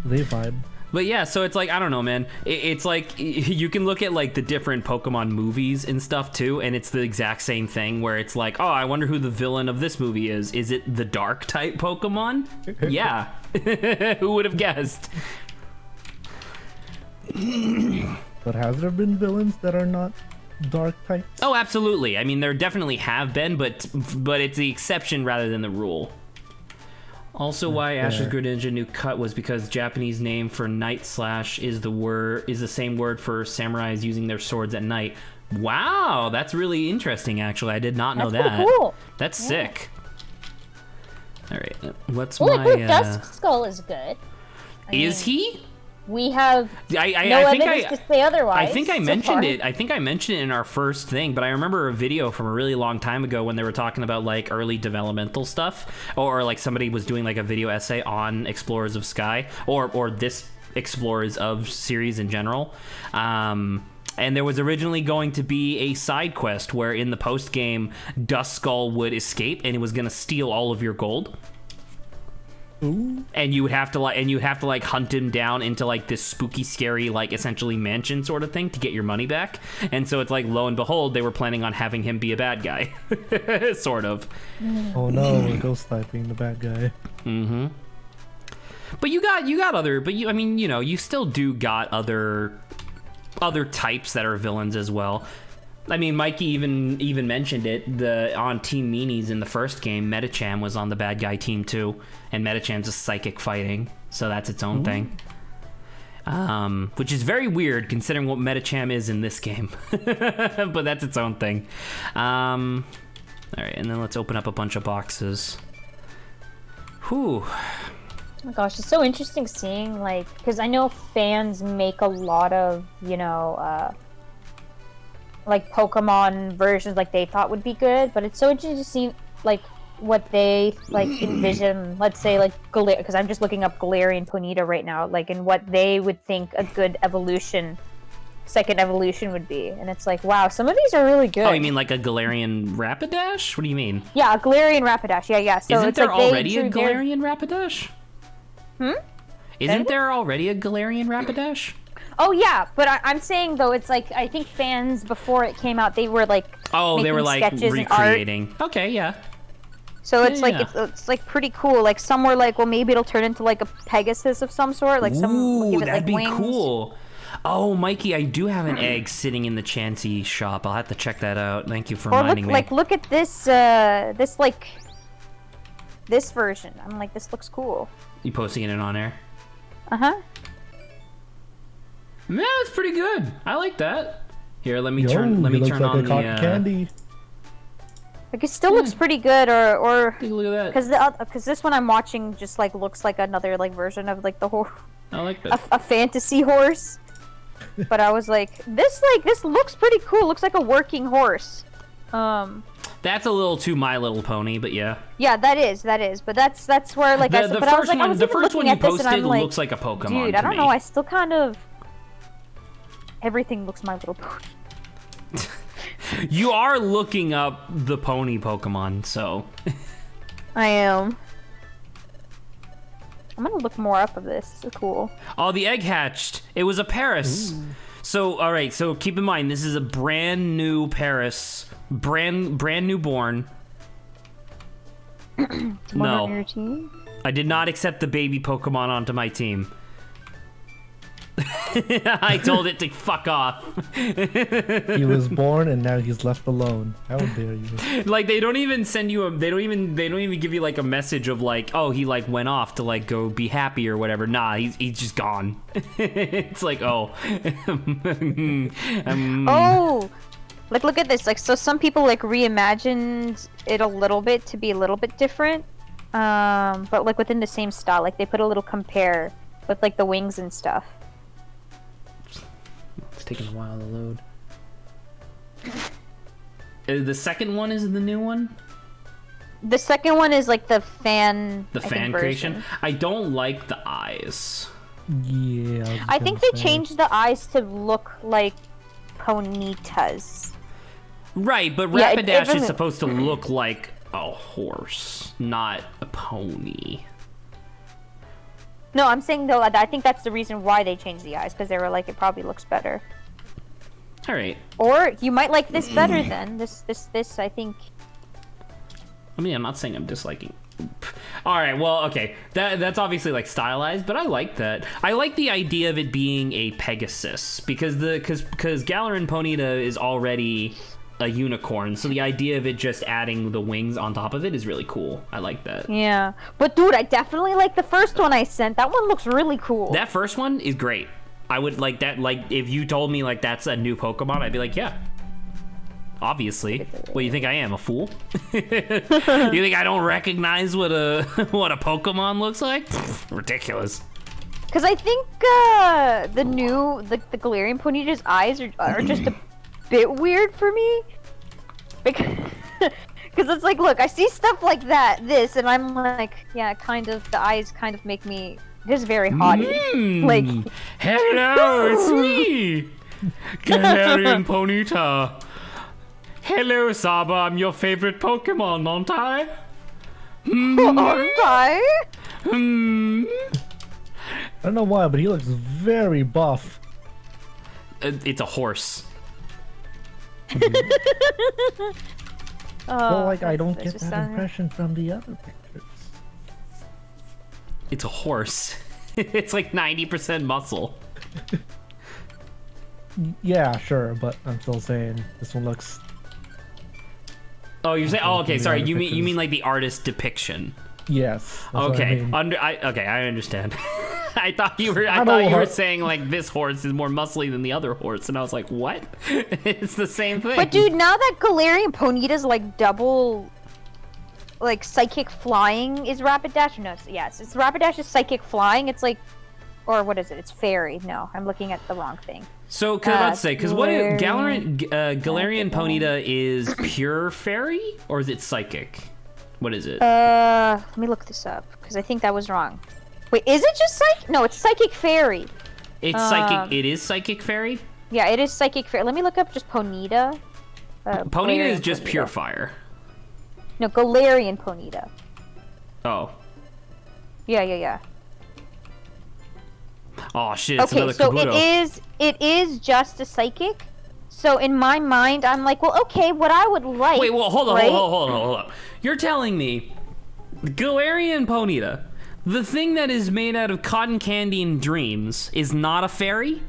They vibe. But yeah, so it's like, I don't know, man. It's like, you can look at like the different Pokemon movies and stuff too, and it's the exact same thing where it's like, oh, I wonder who the villain of this movie is. Is it the dark type Pokemon? Yeah. Who would have guessed? But has there been villains that are not dark types? Oh, absolutely. I mean, there definitely have been, but it's the exception rather than the rule. Also, why Ash's Greninja new cut was because Japanese name for night slash is the same word for samurais using their swords at night. Wow, that's really interesting. Actually, I did not know that. Pretty cool. That's sick. All right, what's Well, my? Dusk Skull is good. Is he? We have no evidence to say otherwise. I think I mentioned it. I think I mentioned it in our first thing, but I remember a video from a really long time ago when they were talking about like early developmental stuff, or like somebody was doing like a video essay on Explorers of Sky, or this Explorers of series in general. And there was originally going to be a side quest where in the post game, Duskull would escape and it was going to steal all of your gold. Ooh. And you would have to like hunt him down into like this spooky, scary, like essentially mansion sort of thing to get your money back. And so it's like, lo and behold, they were planning on having him be a bad guy, sort of. Oh no, ghost type being the bad guy. Mm-hmm. But you got other, but you still do got other types that are villains as well. I mean, Mikey even mentioned it. On Team Meanies in the first game, Metacham was on the bad guy team too, and Metacham's a psychic fighting, so that's its own thing. which is very weird considering what Metacham is in this game. But that's its own thing. All right, and then let's open up a bunch of boxes. Whew. Oh my gosh, it's so interesting seeing, like, because I know fans make a lot of, you know, like Pokemon versions like they thought would be good, but it's so interesting to see, like, what they, like, envision, let's say, like, because I'm just looking up Galarian Ponyta right now, like, and what they would think a good evolution, second evolution would be. And it's like, wow, some of these are really good. Oh, you mean like a Galarian Rapidash? What do you mean? Yeah, a Galarian Rapidash. Yeah. So Isn't it's there like they already a drew their- Galarian Rapidash? Hmm? Isn't there already a Galarian Rapidash? Oh yeah, but I'm saying though, it's like I think fans before it came out, they were like Oh, they making were like sketches and art. recreating. Okay, yeah. So it's like Yeah. it's like pretty cool. Like some were like, well, maybe it'll turn into like a Pegasus of some sort. Like some will Ooh, give it that'd like be wings. cool. Oh, Mikey, I do have an egg sitting in the Chansey shop. I'll have to check that out. Thank you for Or reminding me. look at this this version. I'm like, this looks cool. You posting it in on air? Uh-huh. Man, that's pretty good. I like that. Here, let me Yo, turn. Let me he looks turn like on a the. cotton candy. Like it still looks pretty good, or Take a look at that. because this one I'm watching just like looks like another like version of like the horse. I like that. A fantasy horse. But I was like, this looks pretty cool. Looks like a working horse. That's a little too My Little Pony, but yeah. Yeah, that is. But that's where like The but I was first like, I one, was the even first one looking you at this and posted I'm like, looks like a Pokemon. dude, to I don't me. know. I still kind of everything looks My Little Pony. You are looking up the pony Pokemon, so. I am. I'm gonna look more up of this. This is cool. Oh, the egg hatched. It was a Paris. Ooh. So, all right. So keep in mind, this is a brand new Paris, brand new born. One on No, your team? I did not accept the baby Pokemon onto my team. I told it to fuck off. He was born and now he's left alone. How dare you? Like they don't even send you a. They don't even give you like a message of like, oh, he like went off to like go be happy or whatever. Nah, he's just gone. It's like, oh. Oh, like look at this. Like so, some people like reimagined it a little bit to be a little bit different, but like within the same style. Like they put a little compare with like the wings and stuff. It's taking a while to load. The second one is the new one. The second one is like the fan. The I fan think, creation. version. I don't like the eyes. Yeah. I think they changed the eyes to look like Ponyta's. Right, but Yeah, Rapidash is doesn't- supposed to look like a horse, not a pony. No, I'm saying though, I think that's the reason why they changed the eyes, because they were like, it probably looks better. All right. Or you might like this better then. This, I think. I mean, I'm not saying I'm disliking. All right, well, okay. That's obviously like stylized, but I like that. I like the idea of it being a Pegasus because Galarian Ponyta is already a unicorn, so the idea of it just adding the wings on top of it is really cool. I like that. Yeah, but dude, I definitely like the first one I sent. That one looks really cool. That first one is great. I would like that. Like, if you told me like that's a new Pokemon, I'd be like, yeah. Obviously. What, you think I am, a fool? You think I don't recognize what a Pokemon looks like? Ridiculous. Because I think the Galarian Ponyta's eyes are just a bit weird for me. Because it's like, look, I see stuff like this, and I'm like, yeah, kind of, the eyes kind of make me just very haughty. Like, hello, it's me, Galarian Ponyta. Hello, Saba, I'm your favorite Pokemon, aren't I? aren't I? I don't know why, but he looks very buff. It's a horse. Well, like I don't that's get just that sounding- impression from the other pictures. It's a horse. It's like 90% muscle. Yeah, sure, but I'm still saying this one looks. Oh, you're saying? Oh, okay. the Sorry. other You mean pictures. like the artist depiction? Yes. That's what I Okay. mean. Okay, I understand. I thought you were saying like this horse is more muscly than the other horse, and I was like, what? It's the same thing. But dude, now that Galarian Ponyta's like double, like psychic flying is Rapidash. No, yes, it's Rapidash is psychic flying. It's like, or what is it? It's fairy. No, I'm looking at the wrong thing. So, cause let's say, because what Galarian Ponyta is pure fairy, or is it psychic? What is it? Let me look this up because I think that was wrong. Wait, is it just psychic? No, it's psychic fairy. It's psychic. It is psychic fairy. Yeah, it is psychic fairy. Let me look up just Ponyta. Ponyta is just pure fire. No, Galarian Ponyta. Oh. Yeah. Oh shit! It's Okay, another so Kabuto. it is just a psychic. So in my mind, I'm like, well, okay, what I would like. Wait, well, hold right? on. You're telling me Galarian Ponyta, the thing that is made out of cotton candy and dreams, is not a fairy?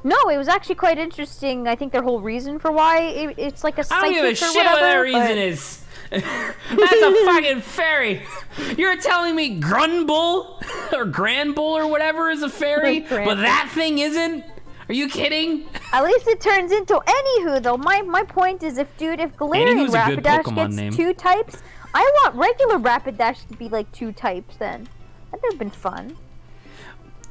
No, it was actually quite interesting. I think their whole reason for why it's like a psychic I don't give a or shit whatever, what their reason is. That's a fucking fairy. You're telling me Grunbull or Granbull or whatever is a fairy, but that thing isn't? Are you kidding? At least it turns into anywho though. My point is if Galarian Anywho's a good Rapidash Pokemon gets name. 2 types, I want regular Rapidash to be like 2 types then. That'd have been fun.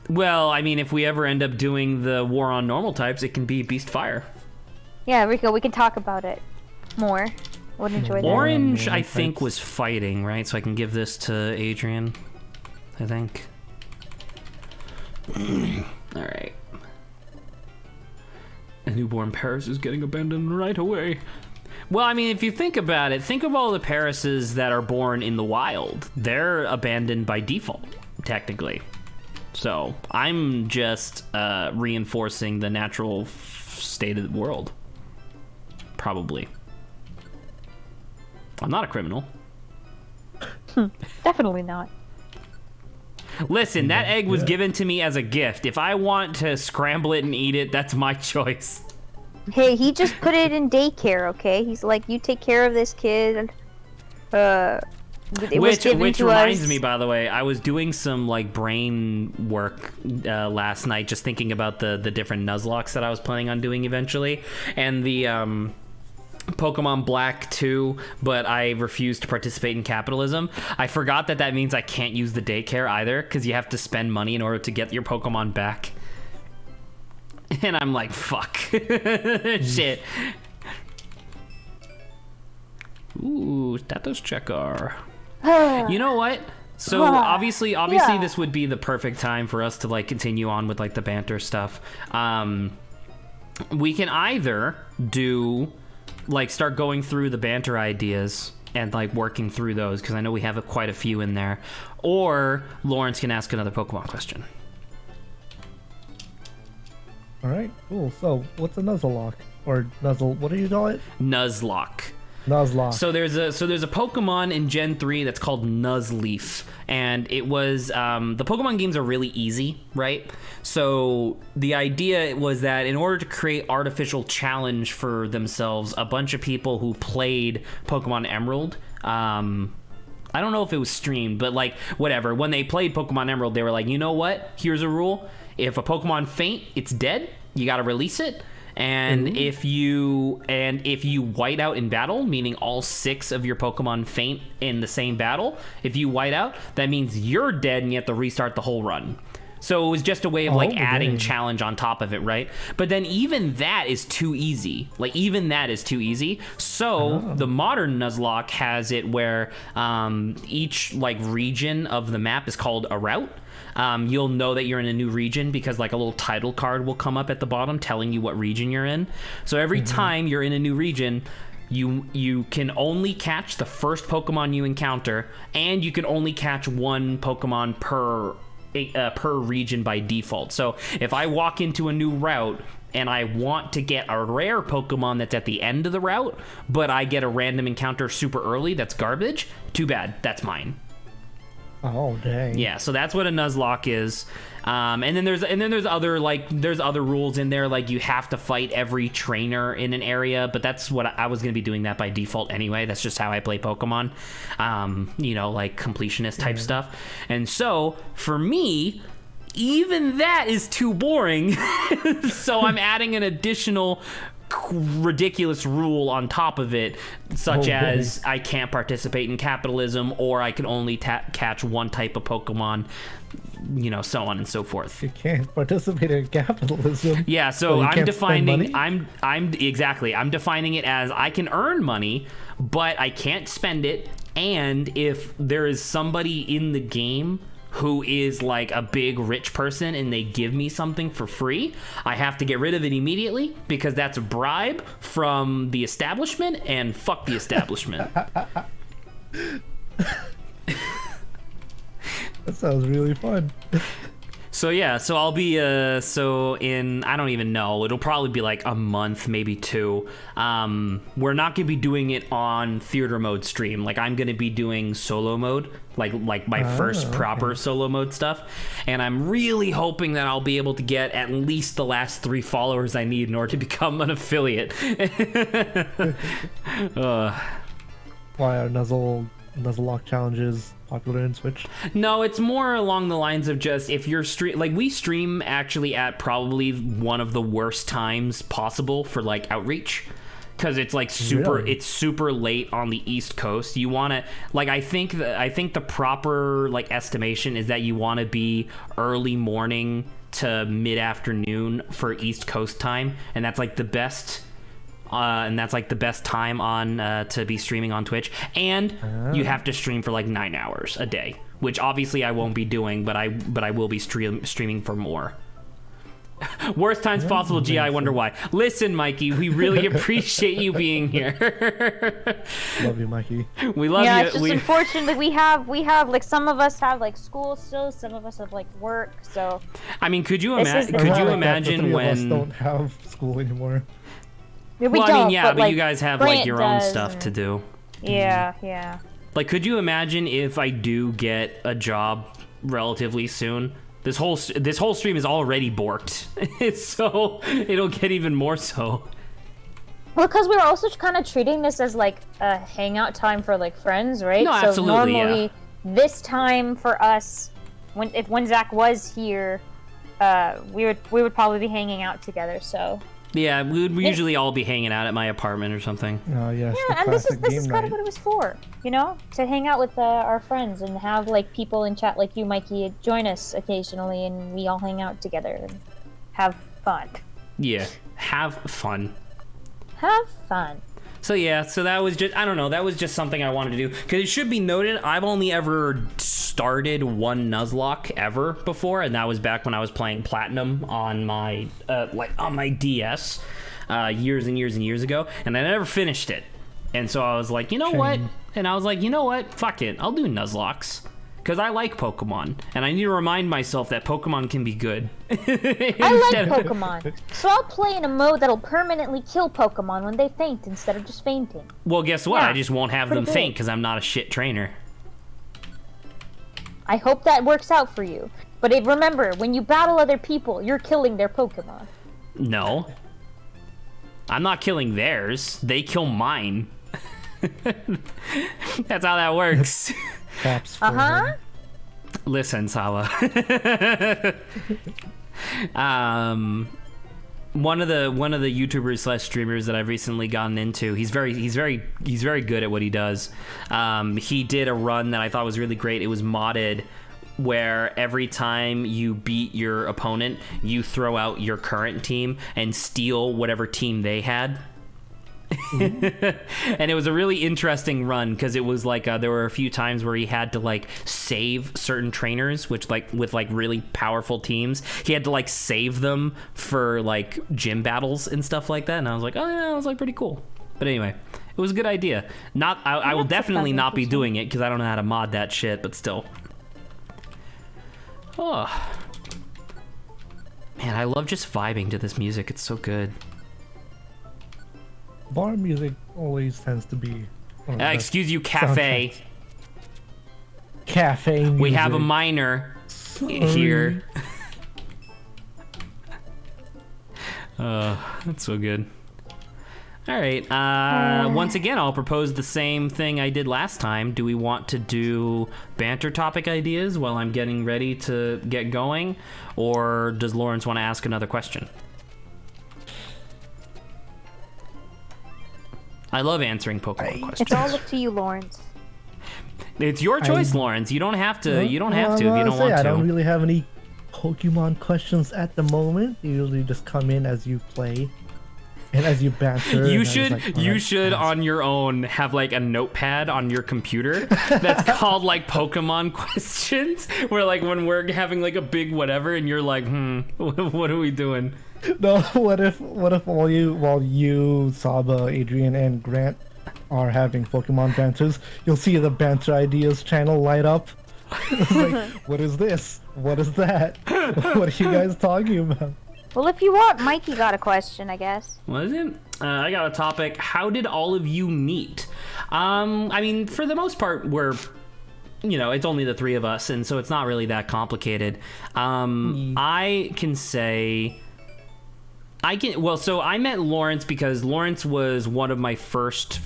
Well, I mean, if we ever end up doing the war on normal types, it can be Beast Fire. Yeah, Rico, we can talk about it more. Would enjoy that. Orange, I think, was fighting, right? So I can give this to Adrian, I think. Alright. A newborn Paris is getting abandoned right away. Well, I mean, if you think about it, think of all the Parises that are born in the wild. They're abandoned by default, technically. So, I'm just reinforcing the natural state of the world. Probably. I'm not a criminal. Definitely not. Listen, that egg was given to me as a gift. If I want to scramble it and eat it, that's my choice. Hey, he just put it in daycare, okay? He's like, you take care of this kid. Which reminds me, by the way, I was doing some like brain work last night, just thinking about the different Nuzlockes that I was planning on doing eventually, and the Pokemon Black 2, but I refused to participate in capitalism. I forgot that means I can't use the daycare either, because you have to spend money in order to get your Pokemon back. And I'm like, fuck. Shit. Ooh, status checker. You know what? So obviously yeah. this would be the perfect time for us to like continue on with like the banter stuff. We can either do like start going through the banter ideas and like working through those, because I know we have quite a few in there, or Lawrence can ask another Pokemon question. All right, cool. So, what's a Nuzlocke or Nuzzle? What do you call it? Nuzlocke. Nuzlocke. So there's a Pokemon in Gen 3 that's called Nuzleaf, and it was the Pokemon games are really easy, right? So the idea was that in order to create artificial challenge for themselves, a bunch of people who played Pokemon Emerald, I don't know if it was streamed, but like whatever, when they played Pokemon Emerald, they were like, you know what? Here's a rule: if a Pokemon faint, it's dead. You got to release it. And if you white out in battle, meaning all 6 of your Pokemon faint in the same battle, if you white out, that means you're dead and you have to restart the whole run. So it was just a way of like adding challenge on top of it, right? But then even that is too easy. Like even that is too easy. So the modern Nuzlocke has it where each like region of the map is called a route. You'll know that you're in a new region because like a little title card will come up at the bottom telling you what region you're in. So every time you're in a new region, you can only catch the first Pokemon you encounter, and you can only catch 1 Pokemon per region by default. So if I walk into a new route and I want to get a rare Pokemon that's at the end of the route, but I get a random encounter super early that's garbage, too bad, that's mine. Oh dang. Yeah, so that's what a Nuzlocke is. And then there's other rules in there, like you have to fight every trainer in an area, but that's what I was gonna be doing that by default anyway. That's just how I play Pokemon. Like completionist type stuff. And so for me, even that is too boring. So I'm adding an additional ridiculous rule on top of it, such as I can't participate in capitalism, or I can only catch one type of Pokemon, so on and so forth. You can't participate in capitalism. Yeah, so you I'm can't defining spend money? I'm defining it as I can earn money, but I can't spend it, and if there is somebody in the game who is like a big rich person and they give me something for free, I have to get rid of it immediately because that's a bribe from the establishment, and fuck the establishment. That sounds really fun. So yeah, so I'll be so in, I don't even know, it'll probably be like a month, maybe 2. We're not gonna be doing it on theater mode stream. Like I'm gonna be doing solo mode, like my first proper solo mode stuff. And I'm really hoping that I'll be able to get at least the last 3 followers I need in order to become an affiliate. Why are Nuzlocke challenges popular in Switch? No, it's more along the lines of just if you're we stream actually at probably one of the worst times possible for like outreach, because it's like it's super late on the East Coast. You want to I think the proper like estimation is that you want to be early morning to mid afternoon for East Coast time, and that's like the best. And that's like the best time on to be streaming on Twitch, and you have to stream for like 9 hours a day, which obviously I won't be doing, but I will be streaming for more. Worst times possible. Gee, I wonder why. Listen, Mikey, we really appreciate you being here. Love you, Mikey. We love you. Yeah, it's just unfortunately we have like some of us have like school still, some of us have like work. So I mean, could you This is the imagine the 3 when of us don't have school anymore? we well, don't, I mean, yeah, but like, you guys have Grant like your own does, stuff to do. Yeah. Like, could you imagine if I do get a job relatively soon? This whole stream is already borked, so it'll get even more so. Well, because we're also kind of treating this as like a hangout time for like friends, right? No, so absolutely, normally this time for us, when Zach was here, we would probably be hanging out together. So Yeah, we would usually all be hanging out at my apartment or something. Oh yes. yeah, and this is kind of what it was for, to hang out with our friends and have like people in chat like you, Mikey, join us occasionally, and we all hang out together and have fun. Yeah, have fun. Have fun. So yeah, so that was just, I don't know, that was just something I wanted to do. Because it should be noted, I've only ever started one Nuzlocke ever before, and that was back when I was playing Platinum on my, on my DS, years and years and years ago, and I never finished it. And so I was like, you know what? And I was like, you know what? Fuck it, I'll do Nuzlockes. Because I like Pokemon, and I need to remind myself that Pokemon can be good. I like Pokemon, so I'll play in a mode that'll permanently kill Pokemon when they faint instead of just fainting. Well, guess what? Yeah, I just won't have them pretty faint good. because I'm not a shit trainer. I hope that works out for you. But remember, when you battle other people, you're killing their Pokemon. No. I'm not killing theirs. They kill mine. That's how that works. Caps for Uh-huh. Listen, Sawa. One of the YouTubers / streamers that I've recently gotten into, he's very good at what he does. He did a run that I thought was really great. It was modded, where every time you beat your opponent, you throw out your current team and steal whatever team they had. And it was a really interesting run because it was like there were a few times where he had to like save certain trainers, which like with like really powerful teams, he had to like save them for like gym battles and stuff like that. And I was like, oh yeah, that was like pretty cool. But anyway, it was a good idea. I will definitely not be doing it because I don't know how to mod that shit, but still. Oh man, I love just vibing to this music. It's so good. Bar music always tends to be. Excuse you, cafe. cafe music. We have a minor here. That's so good. All right. Once again, I'll propose the same thing I did last time. Do we want to do banter topic ideas while I'm getting ready to get going? Or does Lawrence want to ask another question? I love answering Pokemon questions. It's all up to you, Lawrence. It's your choice, Lawrence. You don't have to. You don't have to if you don't want to. I don't really have any Pokemon questions at the moment. You usually just come in as you play. And as you banter, you should on your own have like a notepad on your computer that's called like Pokemon questions, where like when we're having like a big whatever, and you're like, what are we doing? No, what if while you, Saba, Adrian, and Grant are having Pokemon banters, you'll see the banter ideas channel light up. It's like, what is this? What is that? What are you guys talking about? Well, if you want, Mikey got a question, I guess. What is it? I got a topic. How did all of you meet? I mean, for the most part, it's only the three of us, and so it's not really that complicated. I met Lawrence because Lawrence was one of my first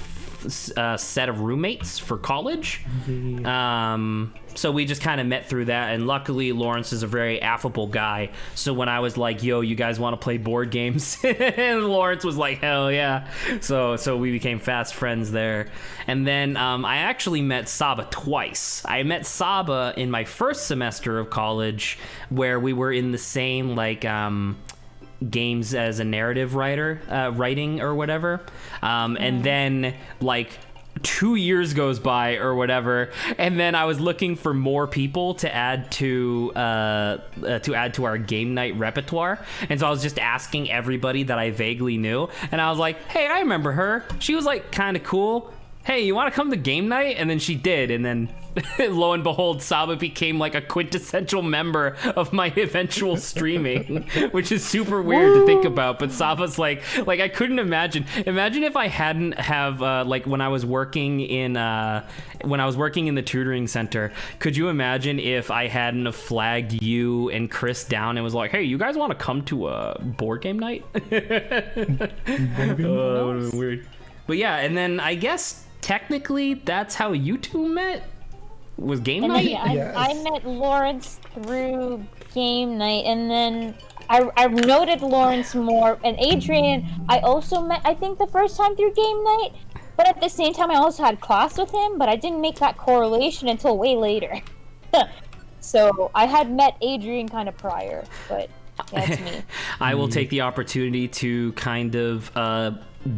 set of roommates for college. So we just kind of met through that, and luckily Lawrence is a very affable guy. So when I was like, yo, you guys want to play board games? And Lawrence was like, hell yeah. So we became fast friends there. And then I actually met Saba twice. I met Saba in my first semester of college, where we were in the same games as a narrative writing or whatever. And then like 2 years goes by or whatever, and then I was looking for more people to add to our game night repertoire, and so I was just asking everybody that I vaguely knew, and I was like, hey, I remember her, she was like kind of cool, hey, you want to come to game night? And then she did, and then lo and behold, Saba became like a quintessential member of my eventual streaming, which is super weird to think about. But Saba's like I couldn't imagine if I hadn't have when I was working in the tutoring center. Could you imagine if I hadn't have flagged you and Chris down and was like, hey, you guys want to come to a board game night? Weird. But yeah, and then I guess technically that's how you two met. Was game night? Yes. I met Lawrence through game night, and then I noted Lawrence more, and Adrian I also met, I think, the first time through game night, but at the same time I also had class with him, but I didn't make that correlation until way later. So I had met Adrian kind of prior, but that's me. I will take the opportunity to kind of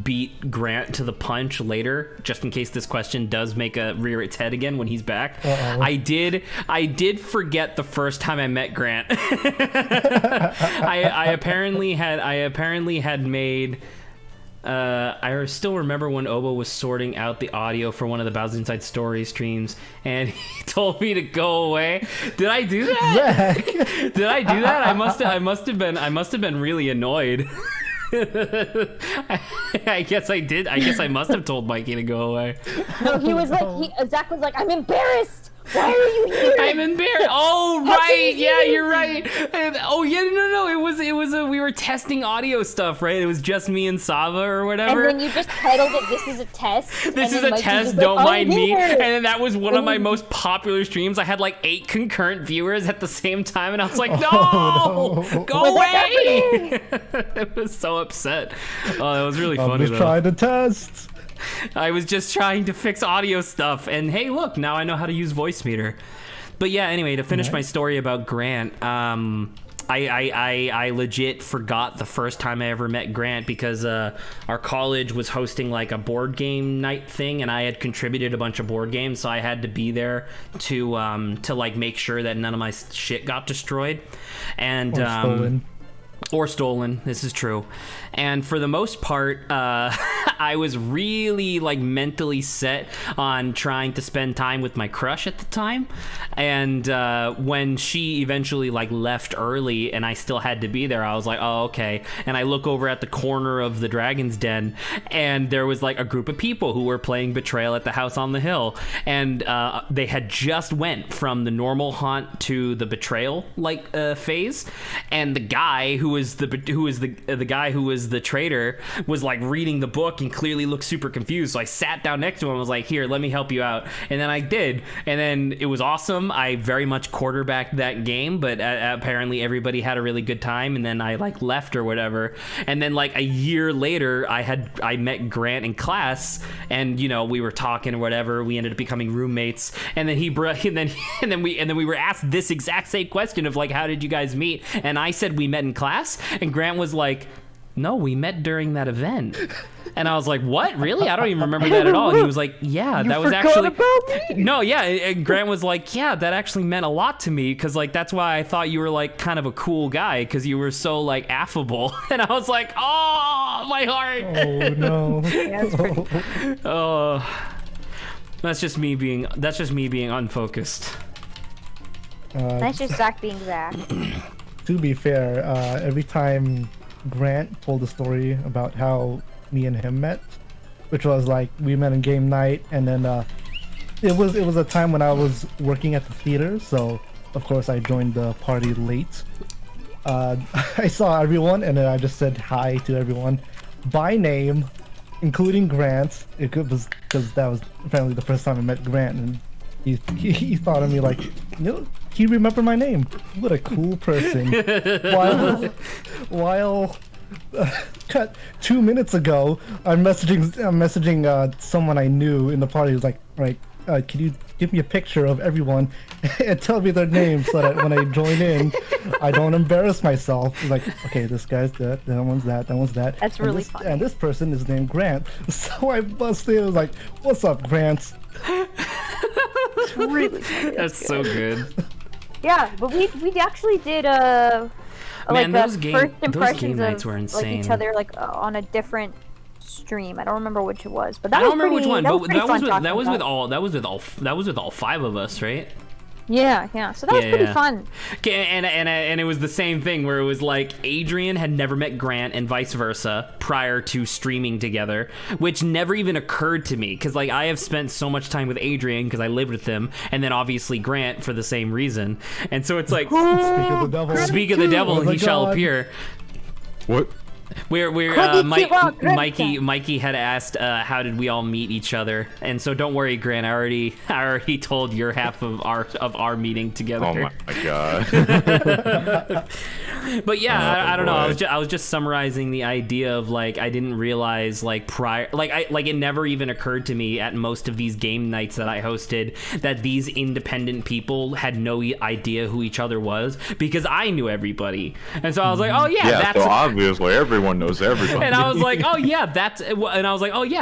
beat Grant to the punch later, just in case this question does rear its head again when he's back. I did forget the first time I met Grant. I apparently had made. I still remember when Obo was sorting out the audio for one of the Bowser Inside Story streams, and he told me to go away. Did I do that? Did I do that? I must have been really annoyed. I guess I did. I guess I must have told Mikey to go away. No, he was like, Zach was like, I'm embarrassed. Why are you here? I'm embarrassed. Oh, right. Yeah, you're right. Oh, yeah, no. It was we were testing audio stuff, right? It was just me and Saba or whatever. And then you just titled it, "This is a test." This is a test. Don't mind me. And then that was one of my most popular streams. I had like 8 concurrent viewers at the same time, and I was like, no. Go away. I was so upset. Oh, that was really funny. I was trying to test. I was just trying to fix audio stuff, and hey, look, now I know how to use Voice Meter. But yeah, anyway, to finish my story about Grant, I legit forgot the first time I ever met Grant because our college was hosting like a board game night thing, and I had contributed a bunch of board games, so I had to be there to like make sure that none of my shit got destroyed. And or stolen. or stolen. This is true. And for the most part, I was really like mentally set on trying to spend time with my crush at the time. And when she eventually like left early and I still had to be there, I was like, oh, okay. And I look over at the corner of the Dragon's Den, and there was like a group of people who were playing Betrayal at the House on the Hill. And they had just went from the normal haunt to the Betrayal like phase. And the guy who was the guy who was the traitor was like reading the book and clearly looked super confused. So I sat down next to him and was like, here, let me help you out. And then I did. And then it was awesome. I very much quarterbacked that game, but apparently everybody had a really good time. And then I like left or whatever. And then like a year later, I met Grant in class, and you know, we were talking or whatever. We ended up becoming roommates. And then and then we were asked this exact same question of like, how did you guys meet? And I said we met in class, and Grant was like, no, we met during that event. And I was like, what? Really? I don't even remember that at all. And he was like, yeah, that was actually about me? No, yeah. And Grant was like, yeah, that actually meant a lot to me, because like that's why I thought you were like kind of a cool guy, because you were so like affable. And I was like, oh, my heart. Oh no. Yeah, it's pretty- Oh, that's just me being unfocused. That's just Zach being Zach. To be fair, every time Grant told the story about how me and him met, which was like we met in game night, and then it was a time when I was working at the theater, so of course I joined the party late. I saw everyone, and then I just said hi to everyone by name, including Grant. It was because that was apparently the first time I met Grant, and he thought of me like, you know, he remembered my name. What a cool person. While cut 2 minutes ago, I'm messaging someone I knew in the party. Who's like, right, can you give me a picture of everyone and tell me their names so that when I join in, I don't embarrass myself. Like, okay, this guy's that one's that one's that. That's really funny. And this person is named Grant. So I busted in, I was like, what's up, Grant? It's really funny. That's so good. Yeah, but we actually did like Man, the those game nights were of insane. like each other like on a different stream. I don't remember which it was, but that I don't was remember which pretty- one, that but was pretty fun talking that was about. with all five of us, right? Yeah. So that was pretty fun. Okay, and it was the same thing where it was like Adrian had never met Grant and vice versa prior to streaming together, which never even occurred to me, because like I have spent so much time with Adrian because I lived with him, and then obviously Grant for the same reason, and so it's like Speak of the devil. speak of the devil, Oh my he shall God. appear. What? We're Konnichiwa, Mikey had asked how did we all meet each other, and so don't worry, Grant, I already told your half of our meeting together. Oh my god. But yeah, I don't know. boy. I was just summarizing the idea of like I didn't realize like prior it never even occurred to me at most of these game nights that I hosted that these independent people had no idea who each other was, because I knew everybody, and so I was like, oh yeah, Yeah, that's. so obviously everyone knows everybody. And I was like, oh yeah,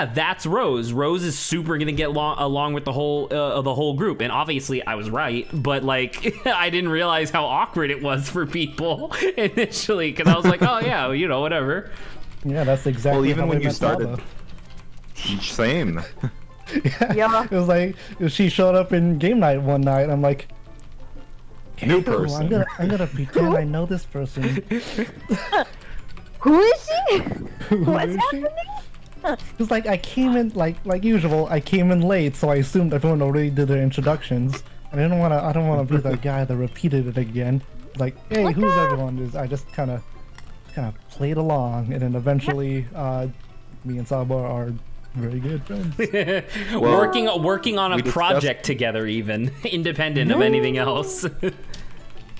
that's Rose. Rose is super gonna get along with the whole group, and obviously I was right, but like I didn't realize how awkward it was for people initially, because I was like, oh yeah, you know, whatever. Yeah, that's exactly. Well, even how when I you met started- Saba. Same. Yeah. It was like she showed up in game night one night, and I'm like, New "Ew, person. I'm gonna pretend I know this person. Who is she? Who What's is she? happening? It's like I came in like usual. I came in late, so I assumed everyone already did their introductions. And I don't wanna be that guy that repeated it again. Like, hey, who's everyone? I just kind of played along, and then eventually, me and Saba are very good friends. Working on a we discussed- project together, even independent of anything else.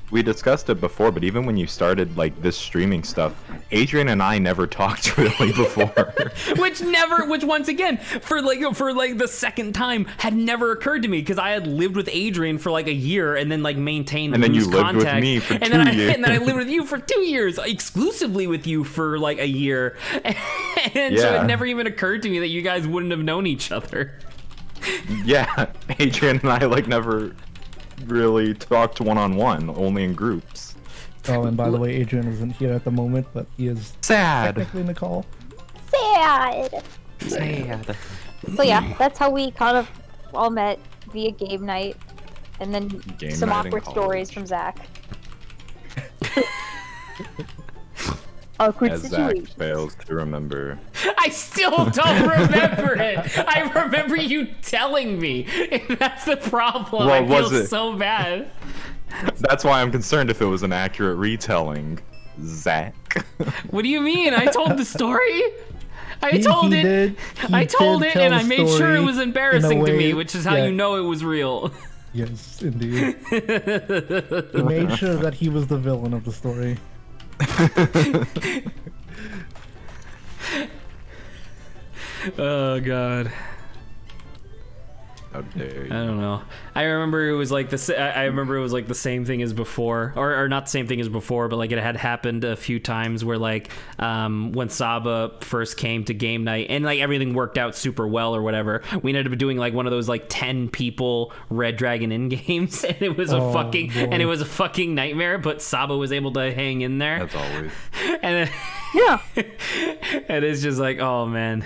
We discussed it before, but even when you started like this streaming stuff, Adrian and I never talked really before. which once again for the second time had never occurred to me, because I had lived with Adrian for like a year and then like maintained And then you loose lived with contact. me for and 2 then years. and then I lived with you for 2 years, exclusively with you for like a year. And so Yeah. it never even occurred to me that you guys wouldn't have known each other. Yeah, Adrian and I like never really talked one-on-one, only in groups. Oh, and by the way, Adrian isn't here at the moment, but he is Sad. technically in the call. Sad. Sad. So yeah, that's how we kind of all met via game night, and then Game some night in awkward stories college. from Zach. Awkward As Zach situation. fails to remember. I still don't remember it. I remember you telling me. That's the problem. Well, I feel was it? so bad. That's why I'm concerned if it was an accurate retelling. Zach. What do you mean? I told the story. I He told it. did- he I told did it, tell and the I made sure story it was in a embarrassing to me, way- which is how yeah. you know it was real. Yes, indeed. He made sure that he was the villain of the story. Oh god. How dare you? I don't know. I remember it was like I remember it was like the same thing as before, or not the same thing as before, but like it had happened a few times where like when Saba first came to game night and like everything worked out super well or whatever, we ended up doing like one of those like 10 people Red Dragon in games, and it was Oh, and it boy. was a fucking nightmare. But Saba was able to hang in there, As always. and Yeah. and it's just like, oh man.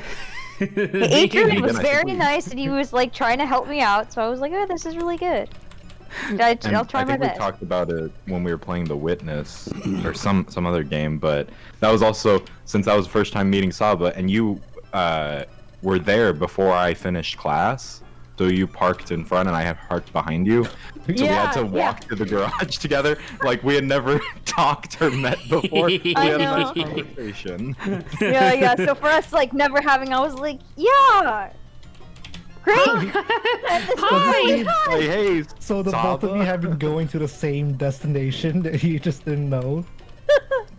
Adrian was Then I very think we- nice, and he was like trying to help me out. So I was like, "Oh, this is really good." I'll And try I my think we best. talked about it when we were playing The Witness or some other game, but that was also since that was the first time meeting Saba, and you were there before I finished class, so you parked in front and I had parked behind you. So we had to Yeah, walk to the garage together, like we had never talked or met before. We had a nice know. conversation. Yeah. So for us, like never having, I was like, "Yeah, great." Hi. Like, hey, So the both of Saba? you have been going to the same destination that you just didn't know.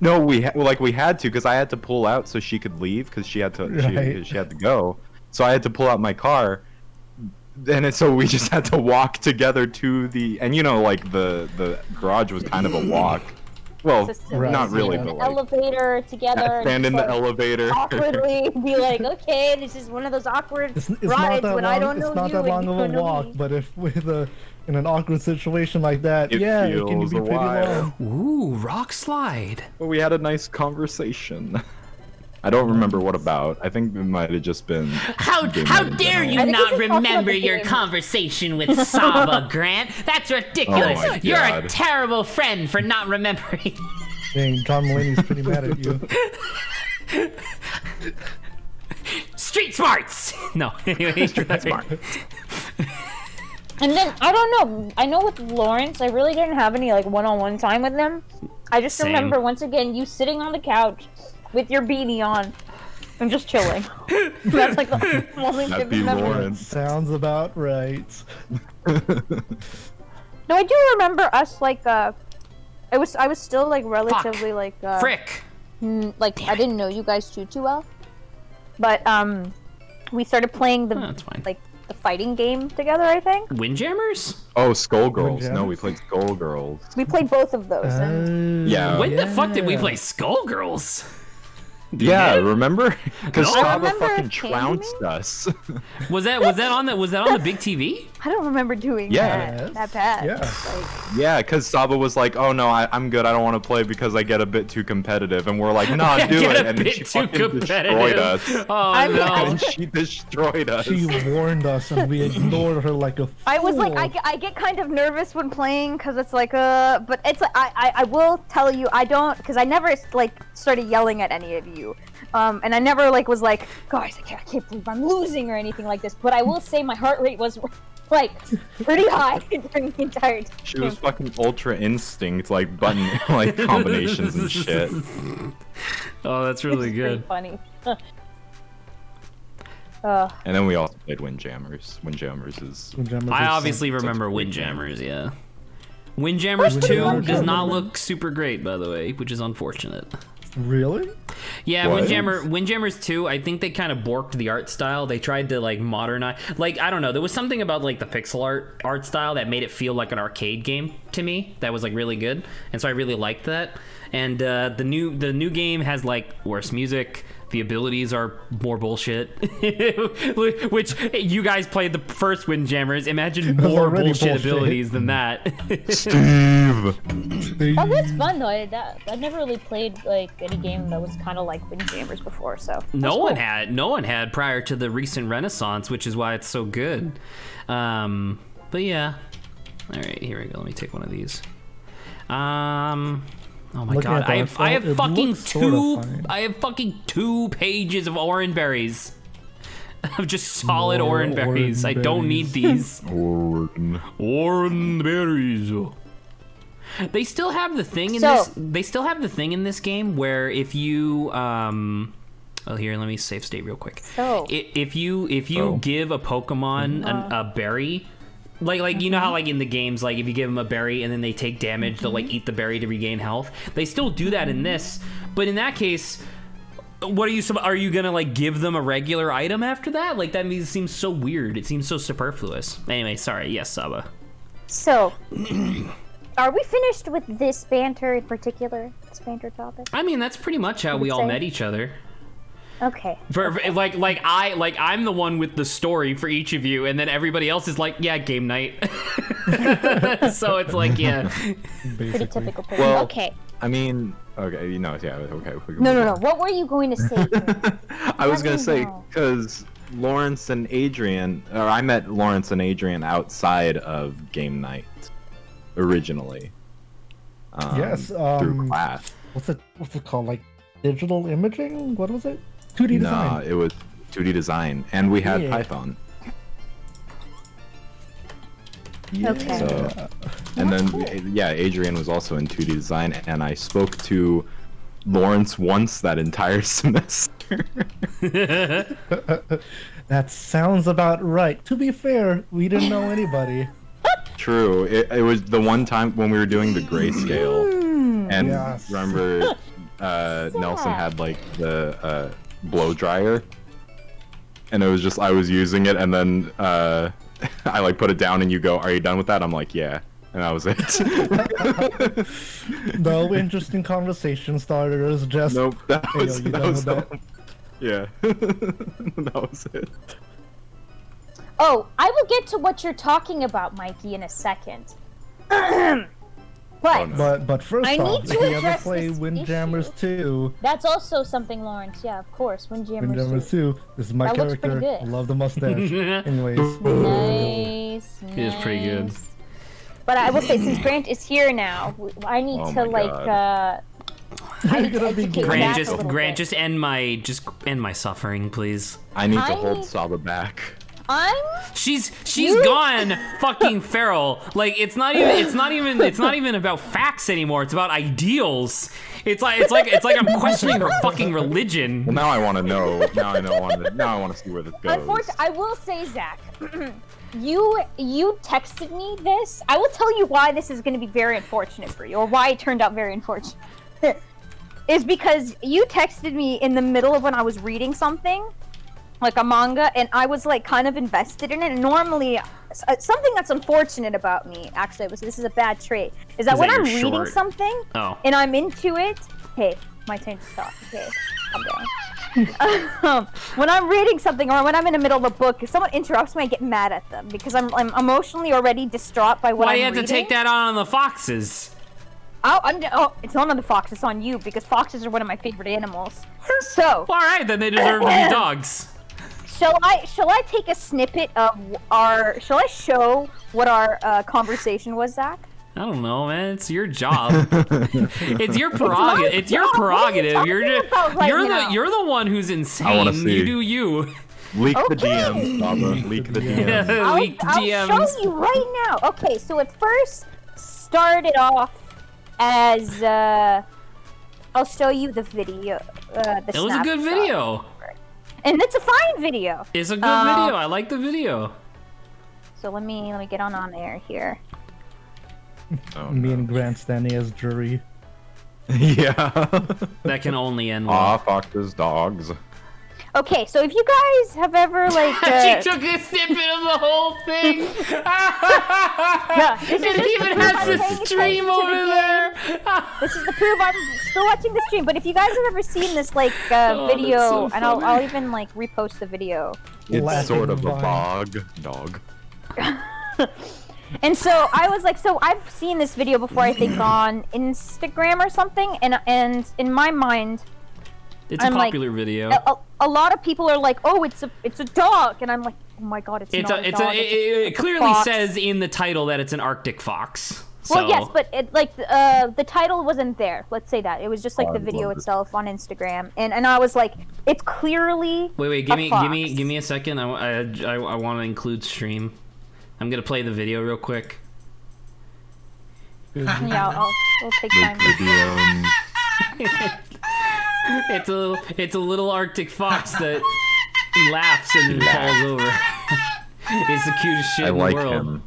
No, we had to because I had to pull out so she could leave because she had to Right. she had to go. So I had to pull out my car, and so we just had to walk together to the and like the garage was kind of a walk. Well, Just Right, not really, yeah. but like elevator together. and stand in just, the like, elevator. Awkwardly be like, okay, this is one of those awkward It's not rides that when long. I don't know It's not you that and long you of don't a know walk, me. but if in an awkward situation like that, It yeah, it can feels be a pretty while. long. Ooh, rock slide. But we had a nice conversation. I don't remember what about. I think it might have just been. How game how night in dare you general. I think not we just talked about remember the your game. conversation with Saba, Grant? That's ridiculous. Oh my You're a God. terrible friend for not remembering. Dang, John Mulaney's pretty mad at you. Street smarts. No, anyway, street smart. And then I don't know. I know with Lawrence, I really didn't have any like one-on-one time with him. I just Same. remember once again you sitting on the couch with your beanie on and just chilling. That's like the only That'd vivid be memory. Lawrence. Sounds about right. No, I do remember us like I was still like relatively like Frick. like I didn't know you guys too well, but we started playing the Oh, that's fine. like the fighting game together. I think Windjammers? Oh, Skullgirls. No, Windjammers? we played Skullgirls. we played both of those. and Yeah. When the fuck did we yeah. play Skullgirls? Yeah, remember? Because No. I Saba remember fucking Candyman. trounced us. Was that on the big TV? I don't remember doing Yeah. that. That bad. Yeah. Like, Yeah, because Saba was like, "Oh no, I'm good. I don't want to play because I get a bit too competitive." And we're like, "Nah, do Get it." a And then bit she too fucking destroyed us. Oh I'm- no. And she destroyed us. She warned us and we ignored her like a fool. I was like, I get kind of nervous when playing because it's like, but it's like, I will tell you, I don't, because I never like started yelling at any of you. And I never like was like, guys, I can't believe I'm losing or anything like this. But I will say my heart rate was like pretty high during the entire time. She was fucking ultra instinct, like button like combinations and shit. Oh, that's really It's pretty good. funny. And then we also played Windjammers. Windjammers is I obviously remember Windjammers, yeah. Windjammers 2 does not look super great, by the way, which is unfortunate. Really? Yeah, What? Windjammers 2, I think they kind of borked the art style. They tried to like modernize, like I don't know, there was something about like the pixel art style that made it feel like an arcade game to me. That was like really good, and so I really liked that. And the new game has like worse music. the abilities are more bullshit. Which you guys played the first Windjammers. Imagine more bullshit abilities than that. Steve. Oh, that's fun though. I've never really played like any game that was kind of like Windjammers before, so No one had prior to the recent Renaissance, which is why it's so good. But yeah. All right, here we go. Let me take one of these. Oh my god, I have fucking two pages of orange berries. Of just solid orange berries. I don't need these. Orange berries. They still have the thing in this. They still have the thing in this game where if you oh, here, let me save state real quick. So If you give a Pokemon a berry, like you know how like in the games, like if you give them a berry and then they take damage, they'll like eat the berry to regain health. They still do that in this, but in that case, what are you gonna like give them a regular item after that? Like that seems so weird. It seems so superfluous. Anyway, sorry. Yes, Saba. So, are we finished with this banter in particular? This banter topic? I mean, that's pretty much how we all met each other. Okay. I'm the one with the story for each of you, and then everybody else is like, yeah, game night. So it's like, yeah. Pretty typical. Well, okay. I mean, okay, you know, yeah, okay. No. What were you going to say? I was gonna say because Lawrence and Adrian, or I met Lawrence and Adrian outside of game night originally. Yes. Through class. What's it called? Like digital imaging? What was it? 2D design. Nah, it was 2D design, and we had Python. Yeah. Okay. So, and then yeah, Adrian was also in 2D design, and I spoke to Lawrence once that entire semester. That sounds about right. To be fair, we didn't know anybody. True. It was the one time when we were doing the grayscale, and Yes. remember Nelson had like the blow dryer, and it was just I was using it, and then I like put it down, and you go, "Are you done with that?" I'm like, "Yeah," and that was it. No interesting conversation starters. Just Nope. That Hey, yo, was you that done was with that? yeah. That was it. Oh, I will get to what you're talking about, Mikey, in a second. But But first I off, need if to you ever address play this Windjammers issue. 2, that's also something, Lawrence. Yeah, of course. Windjammers 2, this is my That looks pretty character. I good. love the mustache. Anyways. Nice. It is pretty good. nice. But I will say, since Grant is here now, I need Oh to my I You're need to gonna be educate Grant, Zach a little Grant, bit. just end my suffering, please. I need to I hold need- Saba back. I'm She's gone fucking feral. Like it's not even about facts anymore. It's about ideals. It's like I'm questioning her fucking religion. Well, now I want to know. Now I want to see where this goes. unfortunately. I will say, Zach, you texted me this. I will tell you why this is going to be very unfortunate for you, or why it turned out very unfortunate. Is because you texted me in the middle of when I was reading something, like a manga, and I was like kind of invested in it. And normally, something that's unfortunate about me, actually, this is a bad trait, is that when that I'm you're reading short. something Oh. and I'm into it, hey, my turn to stop. Okay, calm down. When I'm reading something or when I'm in the middle of a book, if someone interrupts me, I get mad at them because I'm emotionally already distraught by what Why I'm you have reading. to take that on the foxes? Oh, it's not on the fox, it's on you, because foxes are one of my favorite animals. So, Well, all right, then they deserve to be dogs. shall I take a snippet of shall I show what our conversation was, Zach? I don't know, man. It's your job. It's your prerogative. It's your job. What are you prerogative. talking You're about right now? you're the one who's I insane. wanna see. You do you. Leak the Okay. DMs, Saba. Leak the DMs. Leaked I'll DMs. show you right now. Okay, so it first started off as I'll show you the video. It was a good video. and it's a fine video. It's a good video. I like the video. So let me get on air here. Oh, Me no. and Grant standing as jury. Yeah. That can only end Aw, well. foxes, dogs. Okay, so if you guys have ever like She took a snippet of the whole thing. Yeah, this is It even has the stream over there. This is the proof I'm still watching the stream. But if you guys have ever seen this like Oh, that's video, so and I'll even like repost the video. It's Laughing sort of a vine. dog. And so I was like, so I've seen this video before, I think on Instagram or something, and in my mind, It's a I'm like, popular video. a lot of people are like, oh, it's a dog, and I'm like, oh my god, it's not a dog. It clearly fox. says in the title that it's an Arctic fox. So. Well, yes, but the title wasn't there. Let's say that it was just like Oh, the I video love it. itself on Instagram, and I was like, it's clearly Wait, a fox. give me a second. I want to include stream. I'm gonna play the video real quick. Yeah, I'll take time. It's a little Arctic fox that laughs and then falls over. It's the cutest shit I in like the world. him.